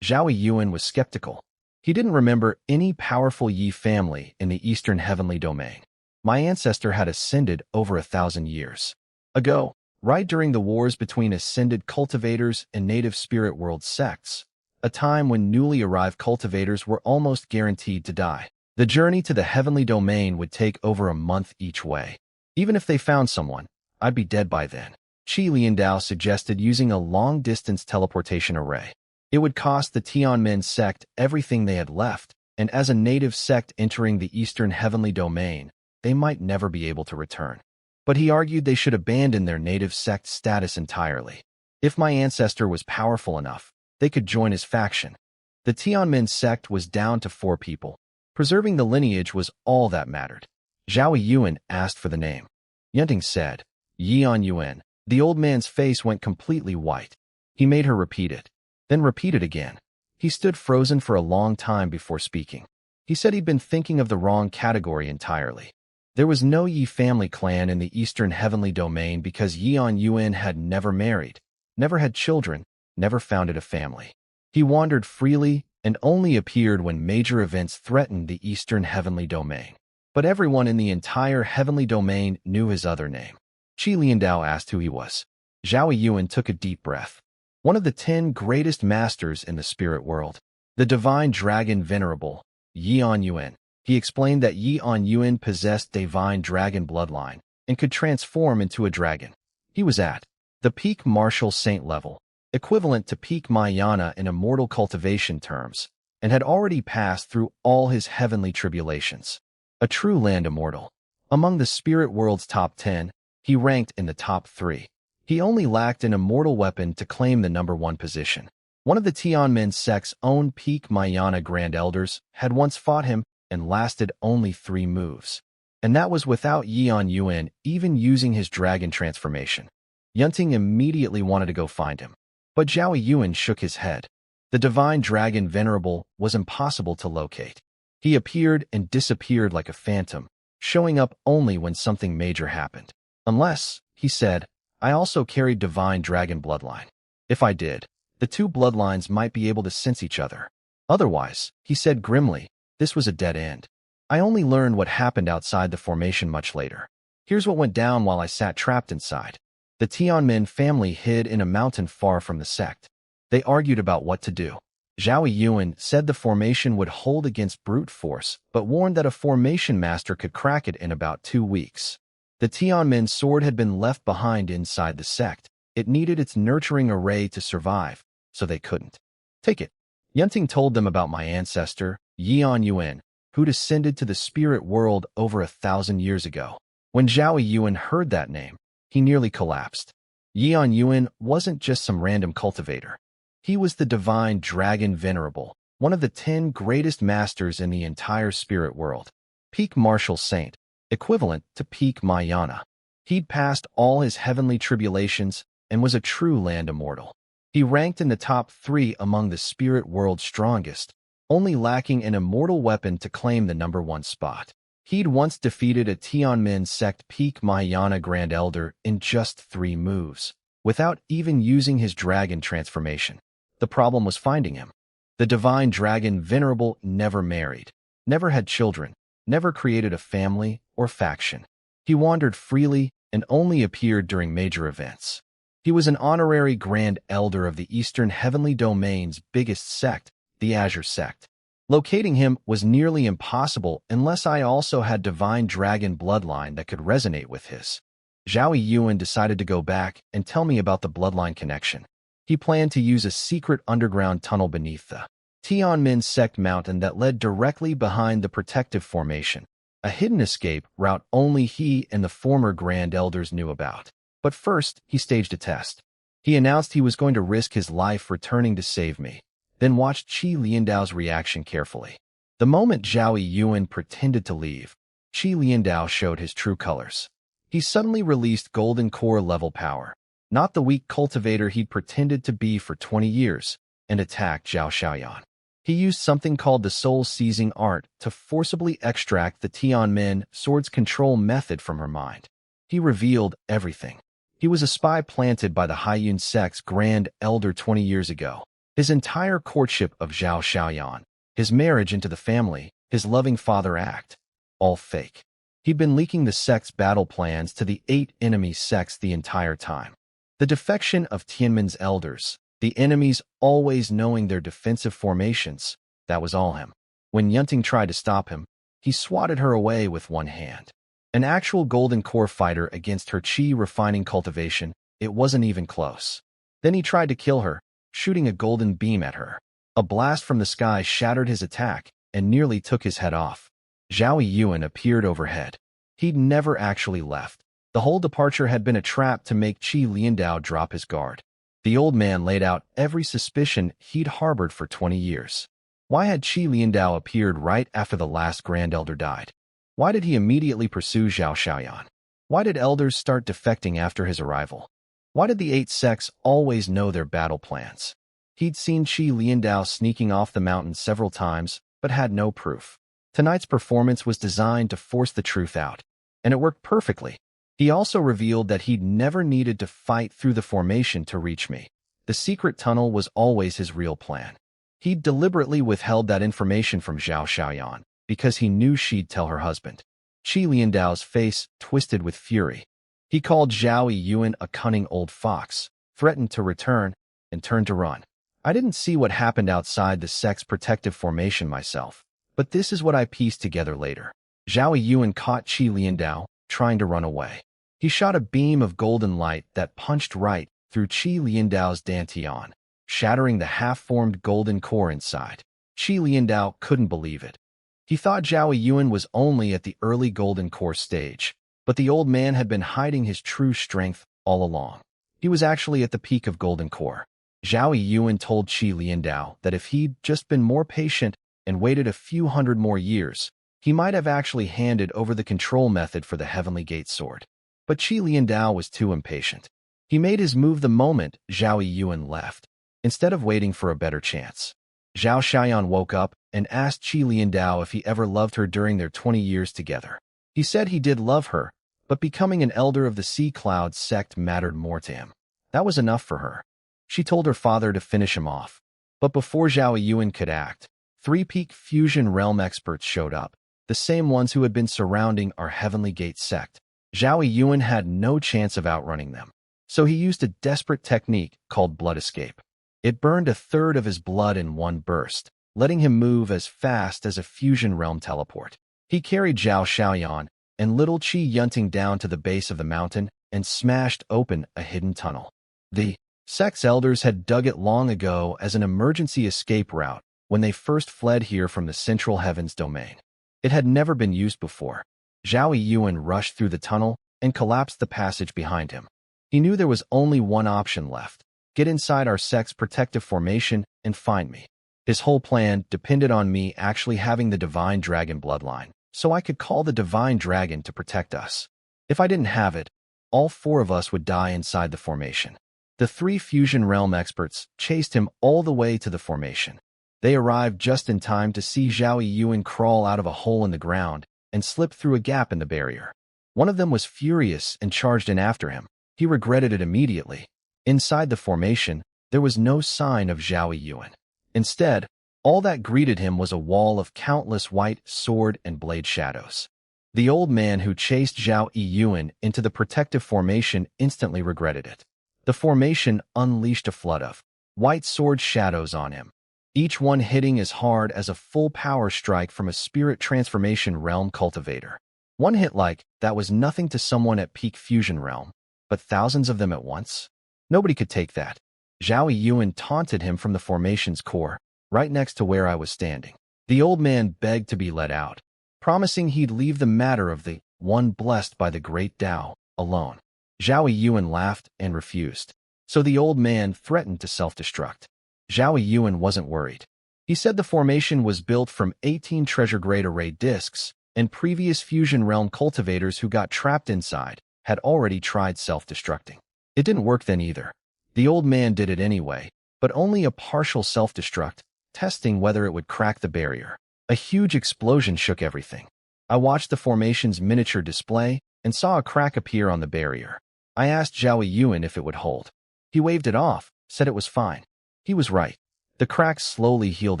Zhao Yuan was skeptical. He didn't remember any powerful Yi family in the Eastern Heavenly Domain. My ancestor had ascended over 1,000 years ago, right during the wars between ascended cultivators and native spirit world sects, a time when newly arrived cultivators were almost guaranteed to die. The journey to the Heavenly Domain would take over a month each way. Even if they found someone, I'd be dead by then. Qi Liandao suggested using a long-distance teleportation array. It would cost the Tianmen sect everything they had left, and as a native sect entering the Eastern Heavenly Domain, they might never be able to return. But he argued they should abandon their native sect status entirely. If my ancestor was powerful enough, they could join his faction. The Tianmen sect was down to 4 people. Preserving the lineage was all that mattered. Zhao Yuan asked for the name. Yunting said, Yian Yuan. The old man's face went completely white. He made her repeat it, then repeat it again. He stood frozen for a long time before speaking. He said he'd been thinking of the wrong category entirely. There was no Yi family clan in the Eastern Heavenly Domain because Yian Yuan had never married, never had children, never founded a family. He wandered freely and only appeared when major events threatened the Eastern Heavenly Domain. But everyone in the entire Heavenly Domain knew his other name. Qi Liandao asked who he was. Zhao Yuan took a deep breath. One of the 10 greatest masters in the spirit world. The divine dragon venerable, Yian Yuan. He explained that Yian Yuan possessed divine dragon bloodline and could transform into a dragon. He was at the peak martial saint level, equivalent to peak Mayana in immortal cultivation terms, and had already passed through all his heavenly tribulations. A true land immortal. Among the spirit world's top 10, he ranked in the top 3. He only lacked an immortal weapon to claim the number 1 position. One of the Tianmen sect's own peak Mayana Grand Elders had once fought him and lasted only 3 moves. And that was without Yian Yuan even using his dragon transformation. Yunting immediately wanted to go find him. But Zhao Yuan shook his head. The divine dragon venerable was impossible to locate. He appeared and disappeared like a phantom, showing up only when something major happened. Unless, he said, I also carried divine dragon bloodline. If I did, the 2 bloodlines might be able to sense each other. Otherwise, he said grimly, this was a dead end. I only learned what happened outside the formation much later. Here's what went down while I sat trapped inside. The Tianmen family hid in a mountain far from the sect. They argued about what to do. Zhao Yuan said the formation would hold against brute force, but warned that a formation master could crack it in about 2 weeks. The Tianmen sword had been left behind inside the sect. It needed its nurturing array to survive, so they couldn't take it. Yunting told them about my ancestor, Yian Yuan, who descended to the spirit world over 1,000 years ago. When Zhao Yuan heard that name, he nearly collapsed. Yian Yuan wasn't just some random cultivator. He was the divine dragon venerable, one of the 10 greatest masters in the entire spirit world. Peak martial saint, equivalent to peak Mayana. He'd passed all his heavenly tribulations and was a true land immortal. He ranked in the top 3 among the spirit world's strongest, only lacking an immortal weapon to claim the number 1 spot. He'd once defeated a Tianmen sect peak Mayana Grand Elder in just 3 moves, without even using his dragon transformation. The problem was finding him. The divine dragon venerable never married, never had children, never created a family or faction. He wandered freely and only appeared during major events. He was an honorary Grand Elder of the Eastern Heavenly Domain's biggest sect, the Azure sect. Locating him was nearly impossible unless I also had divine dragon bloodline that could resonate with his. Zhao Yuan decided to go back and tell me about the bloodline connection. He planned to use a secret underground tunnel beneath the Tianmen sect mountain that led directly behind the protective formation, a hidden escape route only he and the former Grand Elders knew about. But first, he staged a test. He announced he was going to risk his life returning to save me, then watched Qi Liandao's reaction carefully. The moment Zhao Yuan pretended to leave, Qi Liandao showed his true colors. He suddenly released golden core level power, not the weak cultivator he'd pretended to be for 20 years, and attacked Zhao Xiaoyan. He used something called the soul-seizing art to forcibly extract the Tianmen sword's control method from her mind. He revealed everything. He was a spy planted by the Haiyun sect's Grand Elder 20 years ago. His entire courtship of Zhao Xiaoyan, his marriage into the family, his loving father act, all fake. He'd been leaking the sect's battle plans to the 8 enemy sects the entire time. The defection of Tianmen's elders, the enemies always knowing their defensive formations, that was all him. When Yunting tried to stop him, he swatted her away with one hand. An actual golden core fighter against her chi refining cultivation, it wasn't even close. Then he tried to kill her, shooting a golden beam at her. A blast from the sky shattered his attack and nearly took his head off. Zhao Yuan appeared overhead. He'd never actually left. The whole departure had been a trap to make Qi Liandao drop his guard. The old man laid out every suspicion he'd harbored for 20 years. Why had Qi Liandao appeared right after the last Grand Elder died? Why did he immediately pursue Zhao Xiaoyan? Why did elders start defecting after his arrival? Why did the 8 sects always know their battle plans? He'd seen Qi Liandao sneaking off the mountain several times, but had no proof. Tonight's performance was designed to force the truth out, and it worked perfectly. He also revealed that he'd never needed to fight through the formation to reach me. The secret tunnel was always his real plan. He'd deliberately withheld that information from Zhao Xiaoyan because he knew she'd tell her husband. Qi Liandao's face twisted with fury. He called Zhao Yuan a cunning old fox, threatened to return, and turned to run. I didn't see what happened outside the sect's protective formation myself, but this is what I pieced together later. Zhao Yuan caught Qi Liandao, trying to run away. He shot a beam of golden light that punched right through Qi Liandao's dantian, shattering the half-formed golden core inside. Qi Liandao couldn't believe it. He thought Zhao Yuan was only at the early golden core stage, but the old man had been hiding his true strength all along. He was actually at the peak of golden core. Zhao Yuan told Qi Liandao that if he'd just been more patient and waited a few hundred more years, he might have actually handed over the control method for the Heavenly Gate sword. But Qi Liandao was too impatient. He made his move the moment Zhao Yuan left, instead of waiting for a better chance. Zhao Xiaoyan woke up and asked Qi Liandao if he ever loved her during their 20 years together. He said he did love her, but becoming an elder of the Sea Cloud sect mattered more to him. That was enough for her. She told her father to finish him off. But before Zhao Yuan could act, 3 peak fusion realm experts showed up, the same ones who had been surrounding our Heavenly Gate sect. Zhao Yuan had no chance of outrunning them, so he used a desperate technique called blood escape. It burned 1/3 of his blood in one burst, letting him move as fast as a fusion realm teleport. He carried Zhao Xiaoyan and little Qi Yunting down to the base of the mountain and smashed open a hidden tunnel. The sect's elders had dug it long ago as an emergency escape route when they first fled here from the Central Heavens domain. It had never been used before. Zhao Yuan rushed through the tunnel and collapsed the passage behind him. He knew there was only one option left: get inside our sect's protective formation and find me. His whole plan depended on me actually having the Divine Dragon bloodline, so I could call the Divine Dragon to protect us. If I didn't have it, all 4 of us would die inside the formation. The 3 fusion realm experts chased him all the way to the formation. They arrived just in time to see Zhao Yuan crawl out of a hole in the ground and slip through a gap in the barrier. One of them was furious and charged in after him. He regretted it immediately. Inside the formation, there was no sign of Zhao Yuan. Instead, all that greeted him was a wall of countless white sword and blade shadows. The old man who chased Zhao Yuan into the protective formation instantly regretted it. The formation unleashed a flood of white sword shadows on him, each one hitting as hard as a full power strike from a spirit transformation realm cultivator. One hit like that was nothing to someone at peak fusion realm, but thousands of them at once? Nobody could take that. Zhao Yuan taunted him from the formation's core, right next to where I was standing. The old man begged to be let out, promising he'd leave the matter of the one blessed by the great Tao alone. Zhao Yuan laughed and refused, so the old man threatened to self-destruct. Zhao Yuan wasn't worried. He said the formation was built from 18 treasure-grade array discs, and previous fusion realm cultivators who got trapped inside had already tried self-destructing. It didn't work then either. The old man did it anyway, but only a partial self-destruct, testing whether it would crack the barrier. A huge explosion shook everything. I watched the formation's miniature display and saw a crack appear on the barrier. I asked Zhao Yuan if it would hold. He waved it off, said it was fine. He was right. The crack slowly healed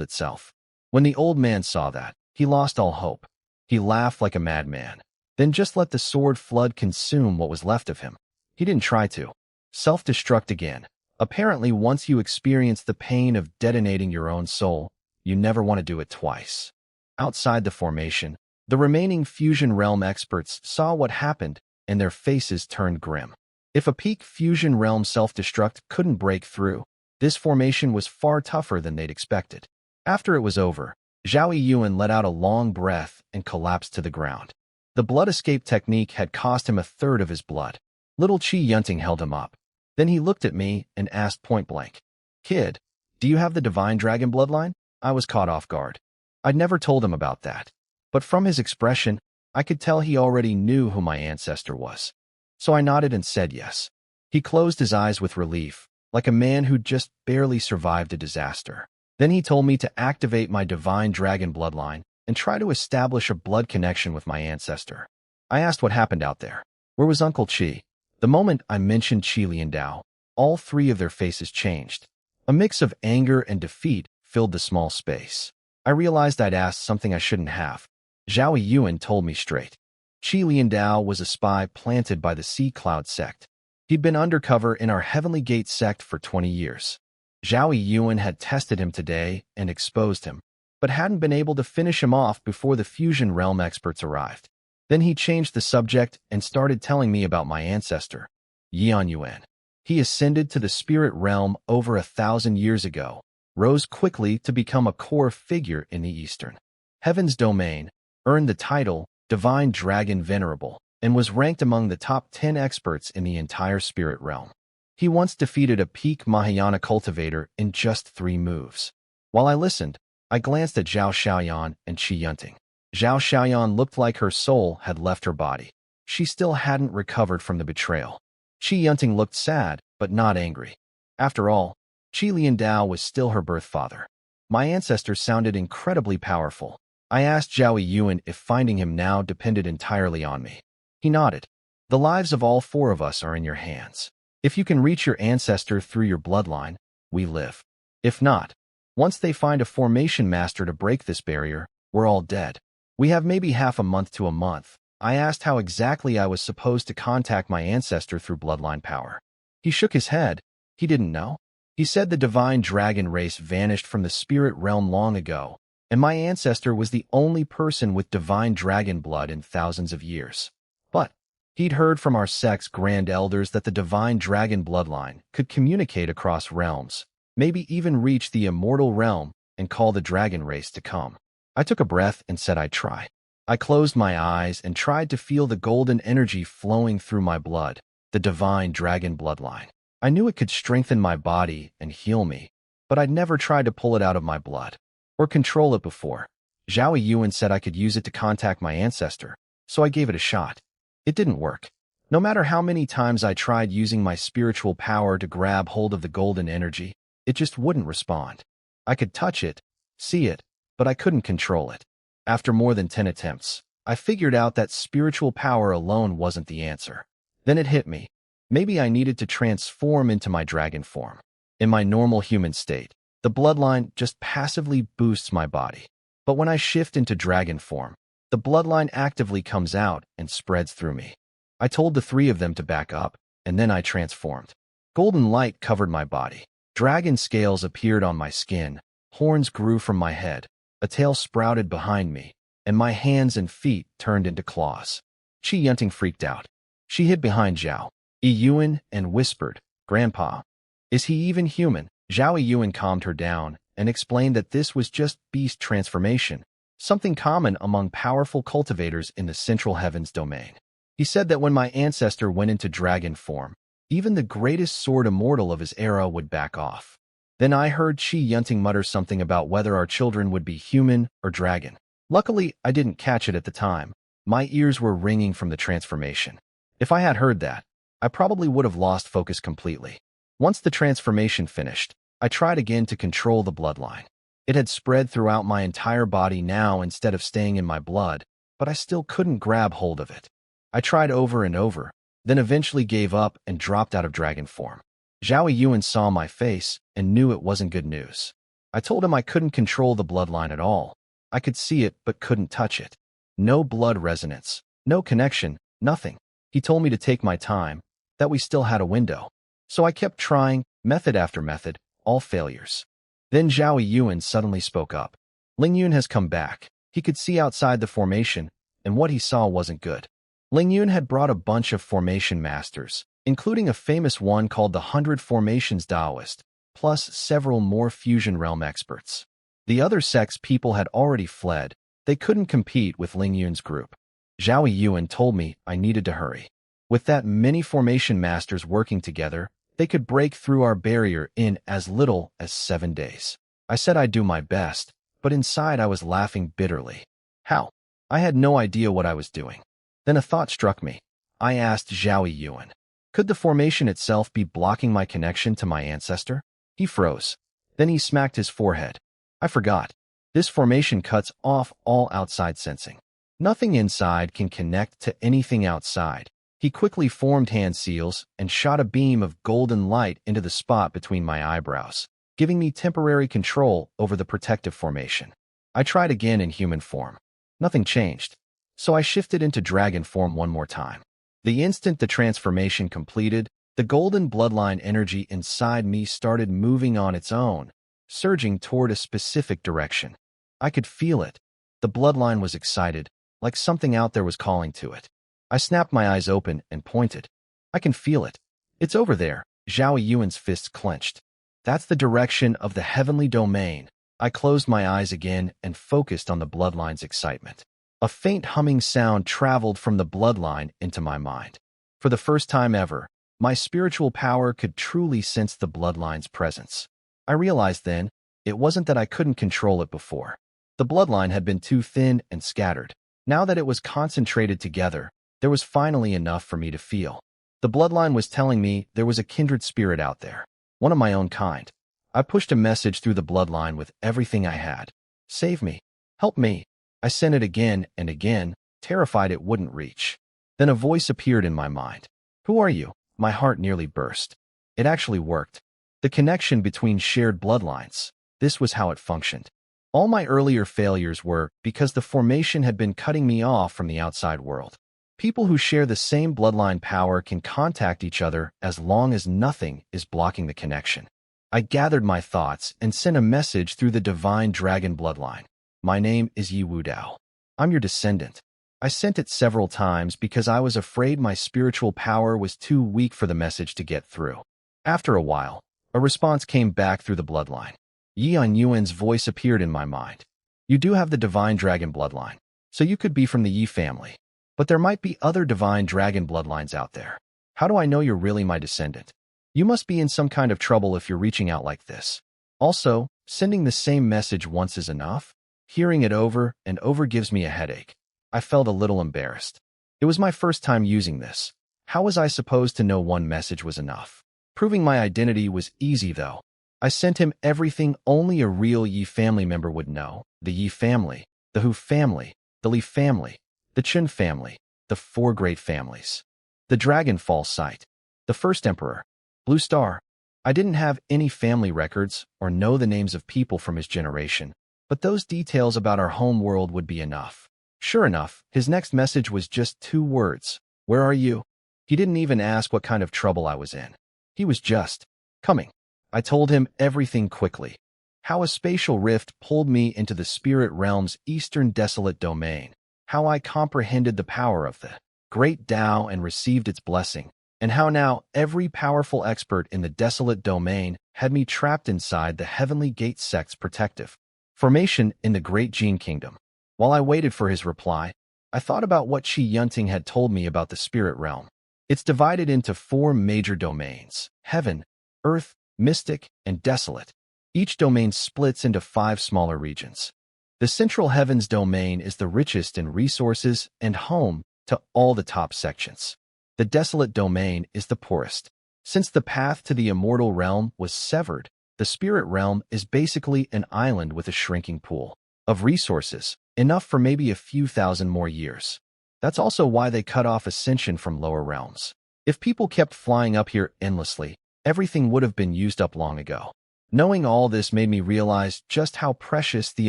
itself. When the old man saw that, he lost all hope. He laughed like a madman, then just let the sword flood consume what was left of him. He didn't try to self-destruct again. Apparently, once you experience the pain of detonating your own soul, you never want to do it twice. Outside the formation, the remaining Fusion Realm experts saw what happened, and their faces turned grim. If a peak Fusion Realm self-destruct couldn't break through, this formation was far tougher than they'd expected. After it was over, Zhao Yiyuan let out a long breath and collapsed to the ground. The blood escape technique had cost him a third of his blood. Little Qi Yunting held him up. Then he looked at me and asked point-blank, "Kid, do you have the Divine Dragon bloodline?" I was caught off guard. I'd never told him about that. But from his expression, I could tell he already knew who my ancestor was. So I nodded and said yes. He closed his eyes with relief, like a man who'd just barely survived a disaster. Then he told me to activate my Divine Dragon bloodline and try to establish a blood connection with my ancestor. I asked what happened out there. Where was Uncle Qi? The moment I mentioned Qi Liandao, all three of their faces changed. A mix of anger and defeat filled the small space. I realized I'd asked something I shouldn't have. Zhao Yiyuan told me straight. Qi Liandao was a spy planted by the Sea Cloud sect. He'd been undercover in our Heavenly Gate sect for 20 years. Zhao Yiyuan had tested him today and exposed him, but hadn't been able to finish him off before the Fusion Realm experts arrived. Then he changed the subject and started telling me about my ancestor, Yian Yuan. He ascended to the spirit realm over 1,000 years ago, rose quickly to become a core figure in the Eastern Heaven's domain, earned the title Divine Dragon Venerable, and was ranked among the top 10 experts in the entire spirit realm. He once defeated a peak Mahayana cultivator in just 3 moves. While I listened, I glanced at Zhao Xiaoyan and Qi Yunting. Zhao Xiaoyan looked like her soul had left her body. She still hadn't recovered from the betrayal. Qi Yunting looked sad, but not angry. After all, Qi Liandao was still her birth father. My ancestor sounded incredibly powerful. I asked Zhao Yiyuan if finding him now depended entirely on me. He nodded. The lives of all 4 of us are in your hands. If you can reach your ancestor through your bloodline, we live. If not, once they find a formation master to break this barrier, we're all dead. We have maybe half a month to a month. I asked how exactly I was supposed to contact my ancestor through bloodline power. He shook his head. He didn't know. He said the divine dragon race vanished from the spirit realm long ago, and my ancestor was the only person with divine dragon blood in thousands of years. But he'd heard from our sect's grand elders that the divine dragon bloodline could communicate across realms, maybe even reach the immortal realm and call the dragon race to come. I took a breath and said I'd try. I closed my eyes and tried to feel the golden energy flowing through my blood, the divine dragon bloodline. I knew it could strengthen my body and heal me, but I'd never tried to pull it out of my blood or control it before. Zhao Yiyuan said I could use it to contact my ancestor, so I gave it a shot. It didn't work. No matter how many times I tried using my spiritual power to grab hold of the golden energy, it just wouldn't respond. I could touch it, see it, but I couldn't control it. After more than 10 attempts, I figured out that spiritual power alone wasn't the answer. Then it hit me. Maybe I needed to transform into my dragon form. In my normal human state, the bloodline just passively boosts my body. But when I shift into dragon form, the bloodline actively comes out and spreads through me. I told the 3 of them to back up, and then I transformed. Golden light covered my body. Dragon scales appeared on my skin, horns grew from my head, a tail sprouted behind me, and my hands and feet turned into claws. Qi Yunting freaked out. She hid behind Zhao Yiyuan and whispered, "Grandpa, is he even human?" Zhao Yiyuan calmed her down and explained that this was just beast transformation, something common among powerful cultivators in the Central Heavens domain. He said that when my ancestor went into dragon form, even the greatest sword immortal of his era would back off. Then I heard Qi Yunting mutter something about whether our children would be human or dragon. Luckily, I didn't catch it at the time. My ears were ringing from the transformation. If I had heard that, I probably would have lost focus completely. Once the transformation finished, I tried again to control the bloodline. It had spread throughout my entire body now instead of staying in my blood, but I still couldn't grab hold of it. I tried over and over, then eventually gave up and dropped out of dragon form. Zhao Yiyuan saw my face and knew it wasn't good news. I told him I couldn't control the bloodline at all. I could see it, but couldn't touch it. No blood resonance, no connection, nothing. He told me to take my time, that we still had a window. So I kept trying, method after method, all failures. Then Zhao Yuan suddenly spoke up. Ling Yun has come back. He could see outside the formation, and what he saw wasn't good. Ling Yun had brought a bunch of formation masters, including a famous one called the 100 Formations Daoist, plus several more fusion realm experts. The other sect's people had already fled. They couldn't compete with Ling Yun's group. Zhao Yuan told me I needed to hurry. With that many formation masters working together, they could break through our barrier in as little as 7 days. I said I'd do my best, but inside I was laughing bitterly. How? I had no idea what I was doing. Then a thought struck me. I asked Zhao Yuan, could the formation itself be blocking my connection to my ancestor? He froze. Then he smacked his forehead. I forgot. This formation cuts off all outside sensing. Nothing inside can connect to anything outside. He quickly formed hand seals and shot a beam of golden light into the spot between my eyebrows, giving me temporary control over the protective formation. I tried again in human form. Nothing changed. So I shifted into dragon form one more time. The instant the transformation completed, the golden bloodline energy inside me started moving on its own, surging toward a specific direction. I could feel it. The bloodline was excited, like something out there was calling to it. I snapped my eyes open and pointed. I can feel it. It's over there. Zhao Yuan's fists clenched. That's the direction of the heavenly domain. I closed my eyes again and focused on the bloodline's excitement. A faint humming sound traveled from the bloodline into my mind. For the first time ever, my spiritual power could truly sense the bloodline's presence. I realized then, it wasn't that I couldn't control it before. The bloodline had been too thin and scattered. Now that it was concentrated together, there was finally enough for me to feel. The bloodline was telling me there was a kindred spirit out there, one of my own kind. I pushed a message through the bloodline with everything I had. Save me. Help me. I sent it again and again, terrified it wouldn't reach. Then a voice appeared in my mind. Who are you? My heart nearly burst. It actually worked. The connection between shared bloodlines. This was how it functioned. All my earlier failures were because the formation had been cutting me off from the outside world. People who share the same bloodline power can contact each other as long as nothing is blocking the connection. I gathered my thoughts and sent a message through the divine dragon bloodline. My name is Yi Wudao. I'm your descendant. I sent it several times because I was afraid my spiritual power was too weak for the message to get through. After a while, a response came back through the bloodline. Yi Yuan's voice appeared in my mind. You do have the divine dragon bloodline, so you could be from the Yi family. But there might be other divine dragon bloodlines out there. How do I know you're really my descendant? You must be in some kind of trouble if you're reaching out like this. Also, sending the same message once is enough? Hearing it over and over gives me a headache. I felt a little embarrassed. It was my first time using this. How was I supposed to know one message was enough? Proving my identity was easy, though. I sent him everything only a real Yi family member would know. The Yi family, the Hu family, the Li family, the Chun family, the 4 great families. The Dragonfall site, the first emperor, Blue Star. I didn't have any family records or know the names of people from his generation, but those details about our home world would be enough. Sure enough, his next message was just 2 words. Where are you? He didn't even ask what kind of trouble I was in. He was just coming. I told him everything quickly. How a spatial rift pulled me into the spirit realm's eastern desolate domain. How I comprehended the power of the great Tao and received its blessing. And how now every powerful expert in the desolate domain had me trapped inside the Heavenly Gate sect's protective formation in the Great Gene Kingdom. While I waited for his reply, I thought about what Chi Yunting had told me about the spirit realm. It's divided into 4 major domains: heaven, earth, mystic, and desolate. Each domain splits into 5 smaller regions. The central heavens domain is the richest in resources and home to all the top sections. The desolate domain is the poorest. Since the path to the immortal realm was severed, the spirit realm is basically an island with a shrinking pool of resources, enough for maybe a few thousand more years. That's also why they cut off ascension from lower realms. If people kept flying up here endlessly, everything would have been used up long ago. Knowing all this made me realize just how precious the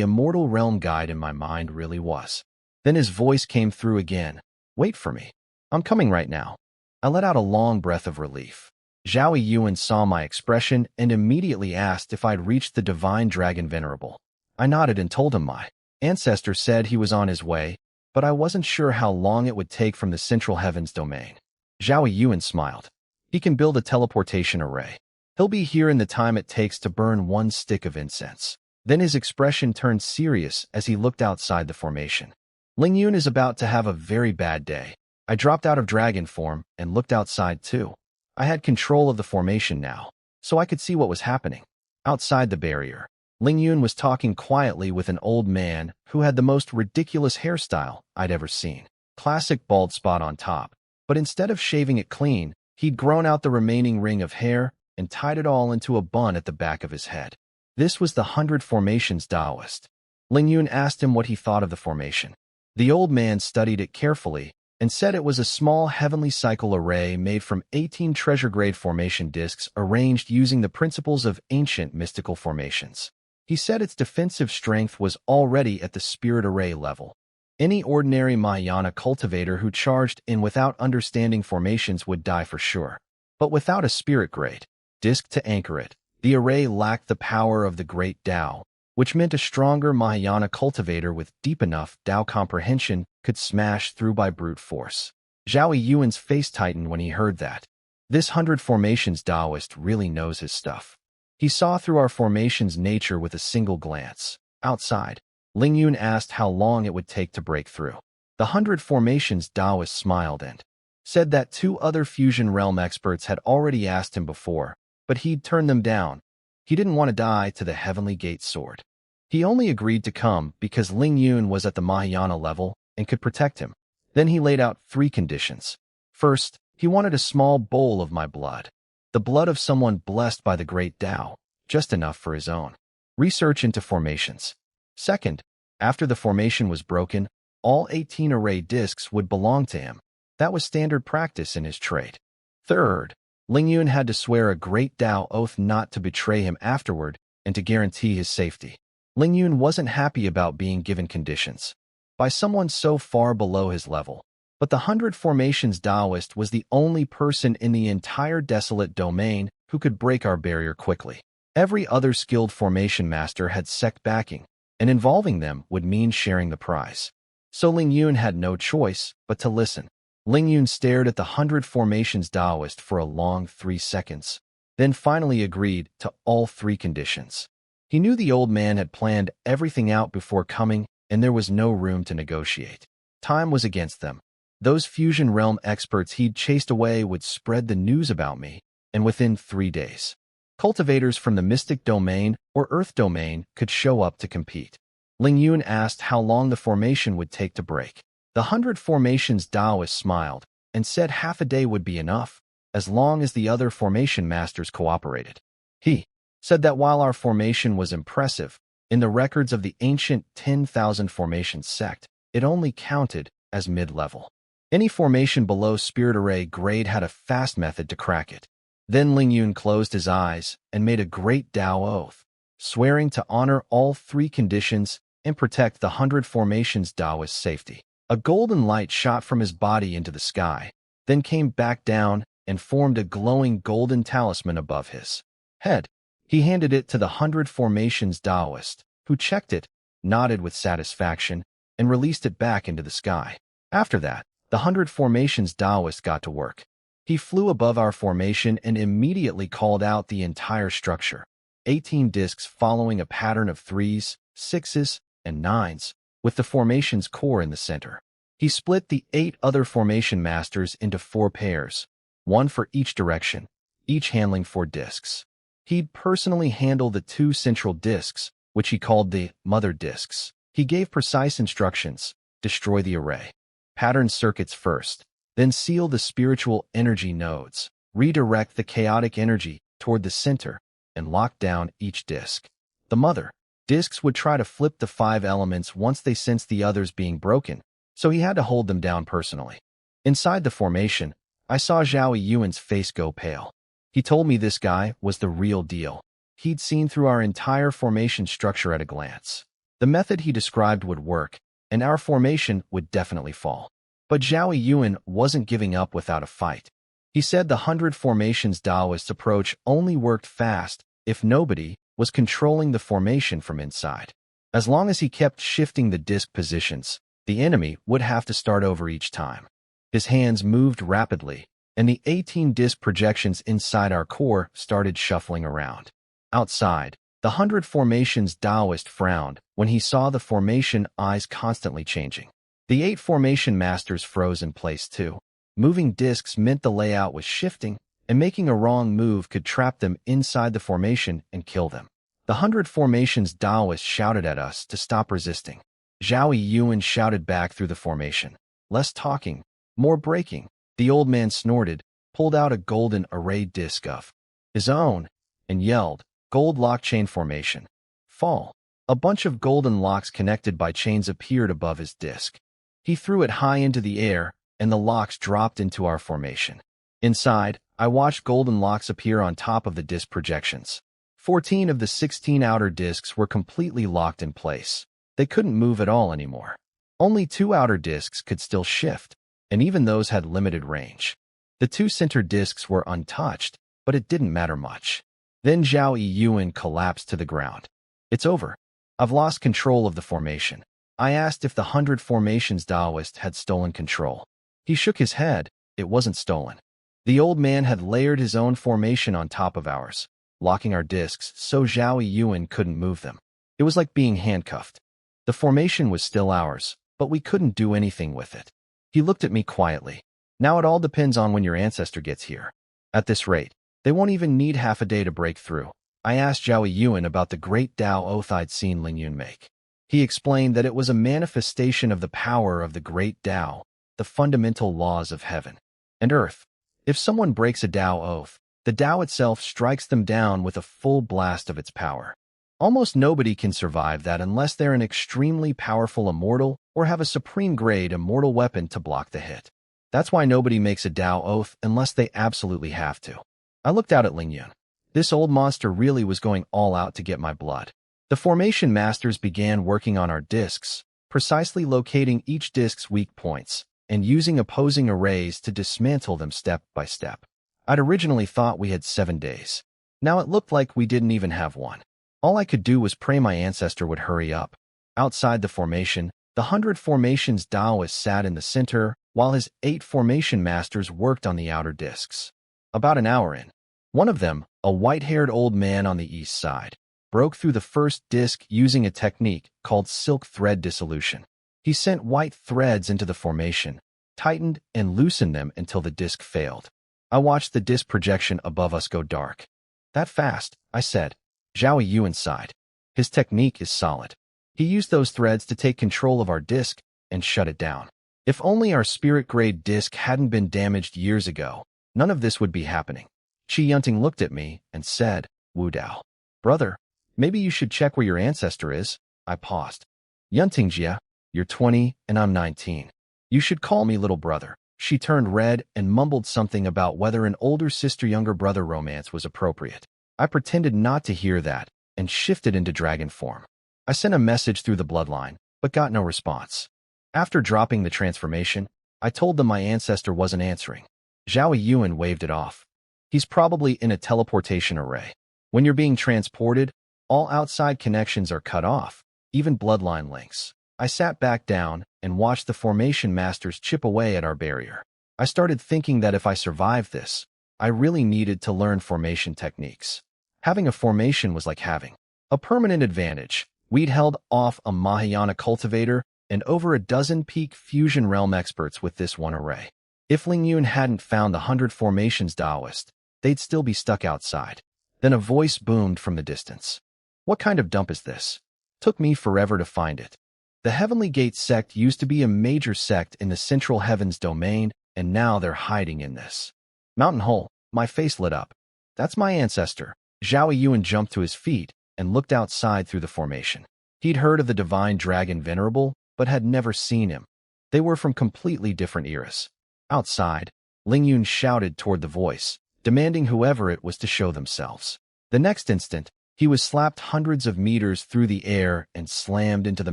Immortal Realm guide in my mind really was. Then his voice came through again. Wait for me. I'm coming right now. I let out a long breath of relief. Zhao Yuan saw my expression and immediately asked if I'd reached the Divine Dragon Venerable. I nodded and told him my ancestor said he was on his way, but I wasn't sure how long it would take from the Central Heavens domain. Zhao Yuan smiled. He can build a teleportation array. He'll be here in the time it takes to burn one stick of incense. Then his expression turned serious as he looked outside the formation. Ling Yun is about to have a very bad day. I dropped out of dragon form and looked outside too. I had control of the formation now, so I could see what was happening. Outside the barrier, Ling Yun was talking quietly with an old man who had the most ridiculous hairstyle I'd ever seen. Classic bald spot on top, but instead of shaving it clean, he'd grown out the remaining ring of hair and tied it all into a bun at the back of his head. This was the 100 Formations Taoist. Ling Yun asked him what he thought of the formation. The old man studied it carefully and said it was a small heavenly cycle array made from 18 treasure-grade formation discs arranged using the principles of ancient mystical formations. He said its defensive strength was already at the spirit array level. Any ordinary Mahayana cultivator who charged in without understanding formations would die for sure. But without a spirit-grade disc to anchor it, the array lacked the power of the great Tao, which meant a stronger Mahayana cultivator with deep enough Tao comprehension could smash through by brute force. Zhao Yuan's face tightened when he heard that. This 100 Formations Taoist really knows his stuff. He saw through our formation's nature with a single glance. Outside, Ling Yun asked how long it would take to break through. The 100 Formations Taoist smiled and said that 2 other Fusion Realm experts had already asked him before, but he'd turned them down. He didn't want to die to the Heavenly Gate sword. He only agreed to come because Ling Yun was at the Mahayana level and could protect him. Then he laid out 3 conditions. First, he wanted a small bowl of my blood. The blood of someone blessed by the great Tao, just enough for his own research into formations. Second, after the formation was broken, all 18 array discs would belong to him. That was standard practice in his trade. Third, Ling Yun had to swear a great Tao oath not to betray him afterward and to guarantee his safety. Ling Yun wasn't happy about being given conditions by someone so far below his level. But the 100 Formations Taoist was the only person in the entire desolate domain who could break our barrier quickly. Every other skilled formation master had sect backing, and involving them would mean sharing the prize. So Ling Yun had no choice but to listen. Ling Yun stared at the 100 Formations Taoist for a long 3 seconds, then finally agreed to all 3 conditions. He knew the old man had planned everything out before coming, and there was no room to negotiate. Time was against them. Those Fusion Realm experts he'd chased away would spread the news about me, and within 3 days, cultivators from the Mystic Domain or Earth Domain could show up to compete. Ling Yun asked how long the formation would take to break. The 100 Formations Taoist smiled and said half a day would be enough, as long as the other formation masters cooperated. He said that while our formation was impressive, in the records of the ancient 10,000 Formations sect, it only counted as mid-level. Any formation below Spirit Array grade had a fast method to crack it. Then Ling Yun closed his eyes and made a great Tao oath, swearing to honor all 3 conditions and protect the 100 Formations Taoist's safety. A golden light shot from his body into the sky, then came back down and formed a glowing golden talisman above his head. He handed it to the 100 Formations Taoist, who checked it, nodded with satisfaction, and released it back into the sky. After that, the 100 Formations Taoist got to work. He flew above our formation and immediately called out the entire structure. 18 discs following a pattern of 3s, 6s, and 9s, with the formation's core in the center. He split the 8 other formation masters into 4 pairs, 1 for each direction, each handling 4 discs. He'd personally handle the 2 central discs, which he called the mother discs. He gave precise instructions: destroy the array, pattern circuits first, then seal the spiritual energy nodes, redirect the chaotic energy toward the center, and lock down each disc. The mother discs would try to flip the 5 elements once they sensed the others being broken, so he had to hold them down personally. Inside the formation, I saw Zhao Yuan's face go pale. He told me this guy was the real deal. He'd seen through our entire formation structure at a glance. The method he described would work, and our formation would definitely fall. But Zhao Yun wasn't giving up without a fight. He said the 100 formations Taoist approach only worked fast if nobody was controlling the formation from inside. As long as he kept shifting the disc positions, the enemy would have to start over each time. His hands moved rapidly, and the 18 disc projections inside our core started shuffling around. Outside, the 100 formations Taoist frowned when he saw the formation eyes constantly changing. The 8 formation masters froze in place too. Moving discs meant the layout was shifting, and making a wrong move could trap them inside the formation and kill them. The 100 formations Taoist shouted at us to stop resisting. Zhao Yun shouted back through the formation. Less talking, more breaking. The old man snorted, pulled out a golden array disc of his own, and yelled, "Gold lock chain formation. Fall." A bunch of golden locks connected by chains appeared above his disc. He threw it high into the air, and the locks dropped into our formation. Inside, I watched golden locks appear on top of the disc projections. 14 of the 16 outer discs were completely locked in place. They couldn't move at all anymore. Only 2 outer discs could still shift, and even those had limited range. The 2 center discs were untouched, but it didn't matter much. Then Zhao Yun collapsed to the ground. "It's over. I've lost control of the formation." I asked if the 100 formations Taoist had stolen control. He shook his head. It wasn't stolen. The old man had layered his own formation on top of ours, locking our discs so Zhao Yun couldn't move them. It was like being handcuffed. The formation was still ours, but we couldn't do anything with it. He looked at me quietly. "Now it all depends on when your ancestor gets here. At this rate, they won't even need half a day to break through." I asked Zhao Yun about the great Tao oath I'd seen Ling Yun make. He explained that it was a manifestation of the power of the great Tao, the fundamental laws of heaven and earth. If someone breaks a Tao oath, the Tao itself strikes them down with a full blast of its power. Almost nobody can survive that unless they're an extremely powerful immortal or have a supreme-grade immortal weapon to block the hit. That's why nobody makes a Tao oath unless they absolutely have to. I looked out at Ling Yun. This old monster really was going all out to get my blood. The formation masters began working on our discs, precisely locating each disc's weak points, and using opposing arrays to dismantle them step by step. I'd originally thought we had 7 days. Now it looked like we didn't even have one. All I could do was pray my ancestor would hurry up. Outside the formation, the 100 formations Taoist sat in the center, while his 8 formation masters worked on the outer discs. About an hour in, one of them, a white-haired old man on the east side, broke through the first disc using a technique called silk thread dissolution. He sent white threads into the formation, tightened and loosened them until the disc failed. I watched the disc projection above us go dark. "That fast," I said. Zhao Yun sighed. "His technique is solid. He used those threads to take control of our disc and shut it down. If only our spirit-grade disc hadn't been damaged years ago, none of this would be happening." Chi Yunting looked at me and said, "Wu Dao. Brother, maybe you should check where your ancestor is." I paused. "Yunting Jia, you're 20 and I'm 19. You should call me little brother." She turned red and mumbled something about whether an older sister-younger brother romance was appropriate. I pretended not to hear that and shifted into dragon form. I sent a message through the bloodline, but got no response. After dropping the transformation, I told them my ancestor wasn't answering. Zhao Yun waved it off. "He's probably in a teleportation array. When you're being transported, all outside connections are cut off, even bloodline links." I sat back down and watched the formation masters chip away at our barrier. I started thinking that if I survived this, I really needed to learn formation techniques. Having a formation was like having a permanent advantage. We'd held off a Mahayana cultivator and over a dozen peak fusion realm experts with this one array. If Ling Yun hadn't found the 100 formations Taoist, they'd still be stuck outside. Then a voice boomed from the distance. "What kind of dump is this? Took me forever to find it." The Heavenly Gate sect used to be a major sect in the Central Heavens domain, and now they're hiding in this mountain hole. My face lit up. "That's my ancestor." Zhao Yun jumped to his feet and looked outside through the formation. He'd heard of the divine dragon Venerable, but had never seen him. They were from completely different eras. Outside, Ling Yun shouted toward the voice, demanding whoever it was to show themselves. The next instant, He was slapped hundreds of meters through the air and slammed into the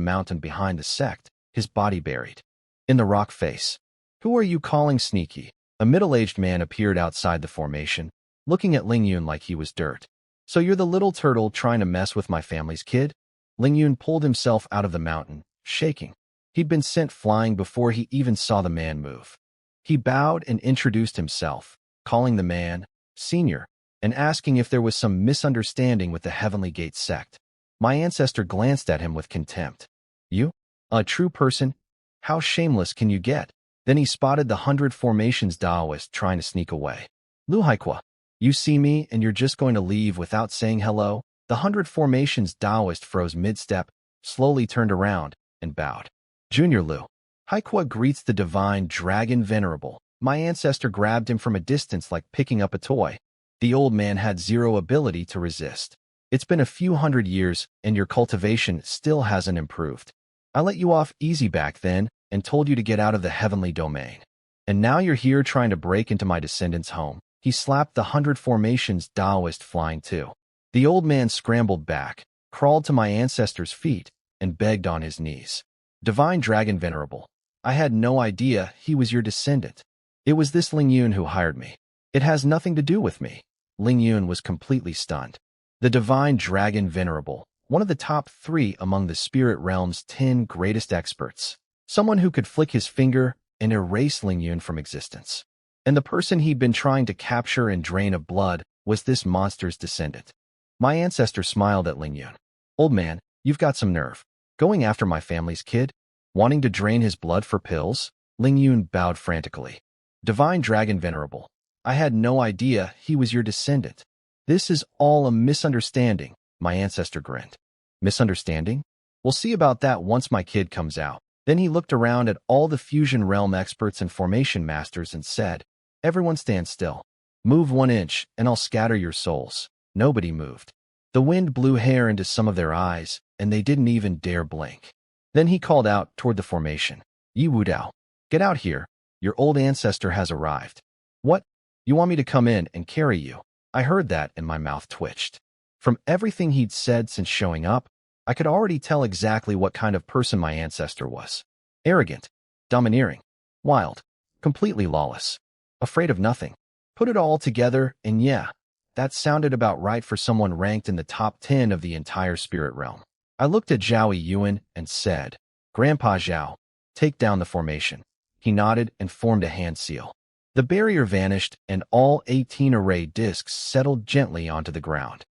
mountain behind the sect, his body buried in the rock face. Who are you calling sneaky? A middle-aged man appeared outside the formation, looking at Ling Yun like he was dirt. So you're the little turtle trying to mess with my family's kid? Ling Yun pulled himself out of the mountain, shaking. He'd been sent flying before he even saw the man move. He bowed and introduced himself, calling the man Senior, and asking if there was some misunderstanding with the Heavenly Gate sect. My ancestor glanced at him with contempt. You? A true person? How shameless can you get? Then he spotted the 100 Formations Taoist trying to sneak away. Lu Haikua, you see me and you're just going to leave without saying hello? The 100 Formations Taoist froze mid-step, slowly turned around, and bowed. Junior Lu. Haikua greets the divine dragon venerable. My ancestor grabbed him from a distance like picking up a toy. The old man had zero ability to resist. It's been a few hundred years, and your cultivation still hasn't improved. I let you off easy back then and told you to get out of the heavenly domain. And now you're here trying to break into my descendants' home. He slapped the 100 Formations Taoist flying too. The old man scrambled back, crawled to my ancestor's feet, and begged on his knees. Divine Dragon Venerable, I had no idea he was your descendant. It was this Ling Yun who hired me. It has nothing to do with me. Ling Yun was completely stunned. The Divine Dragon Venerable, one of the top 3 among the spirit realm's 10 greatest experts. Someone who could flick his finger and erase Ling Yun from existence. And the person he'd been trying to capture and drain of blood was this monster's descendant. My ancestor smiled at Ling Yun. Old man, you've got some nerve. Going after my family's kid? Wanting to drain his blood for pills? Ling Yun bowed frantically. Divine Dragon Venerable, I had no idea he was your descendant. This is all a misunderstanding, my ancestor grinned. Misunderstanding? We'll see about that once my kid comes out. Then he looked around at all the fusion realm experts and formation masters and said, Everyone stand still. Move 1 inch and I'll scatter your souls. Nobody moved. The wind blew hair into some of their eyes, and they didn't even dare blink. Then he called out toward the formation. Yi Wudao, get out here. Your old ancestor has arrived. What? You want me to come in and carry you? I heard that and my mouth twitched. From everything he'd said since showing up, I could already tell exactly what kind of person my ancestor was. Arrogant, domineering, wild, completely lawless, afraid of nothing. Put it all together, and yeah, that sounded about right for someone ranked in the top 10 of the entire spirit realm. I looked at Zhao Yuan and said, Grandpa Zhao, take down the formation. He nodded and formed a hand seal. The barrier vanished and all 18 array discs settled gently onto the ground.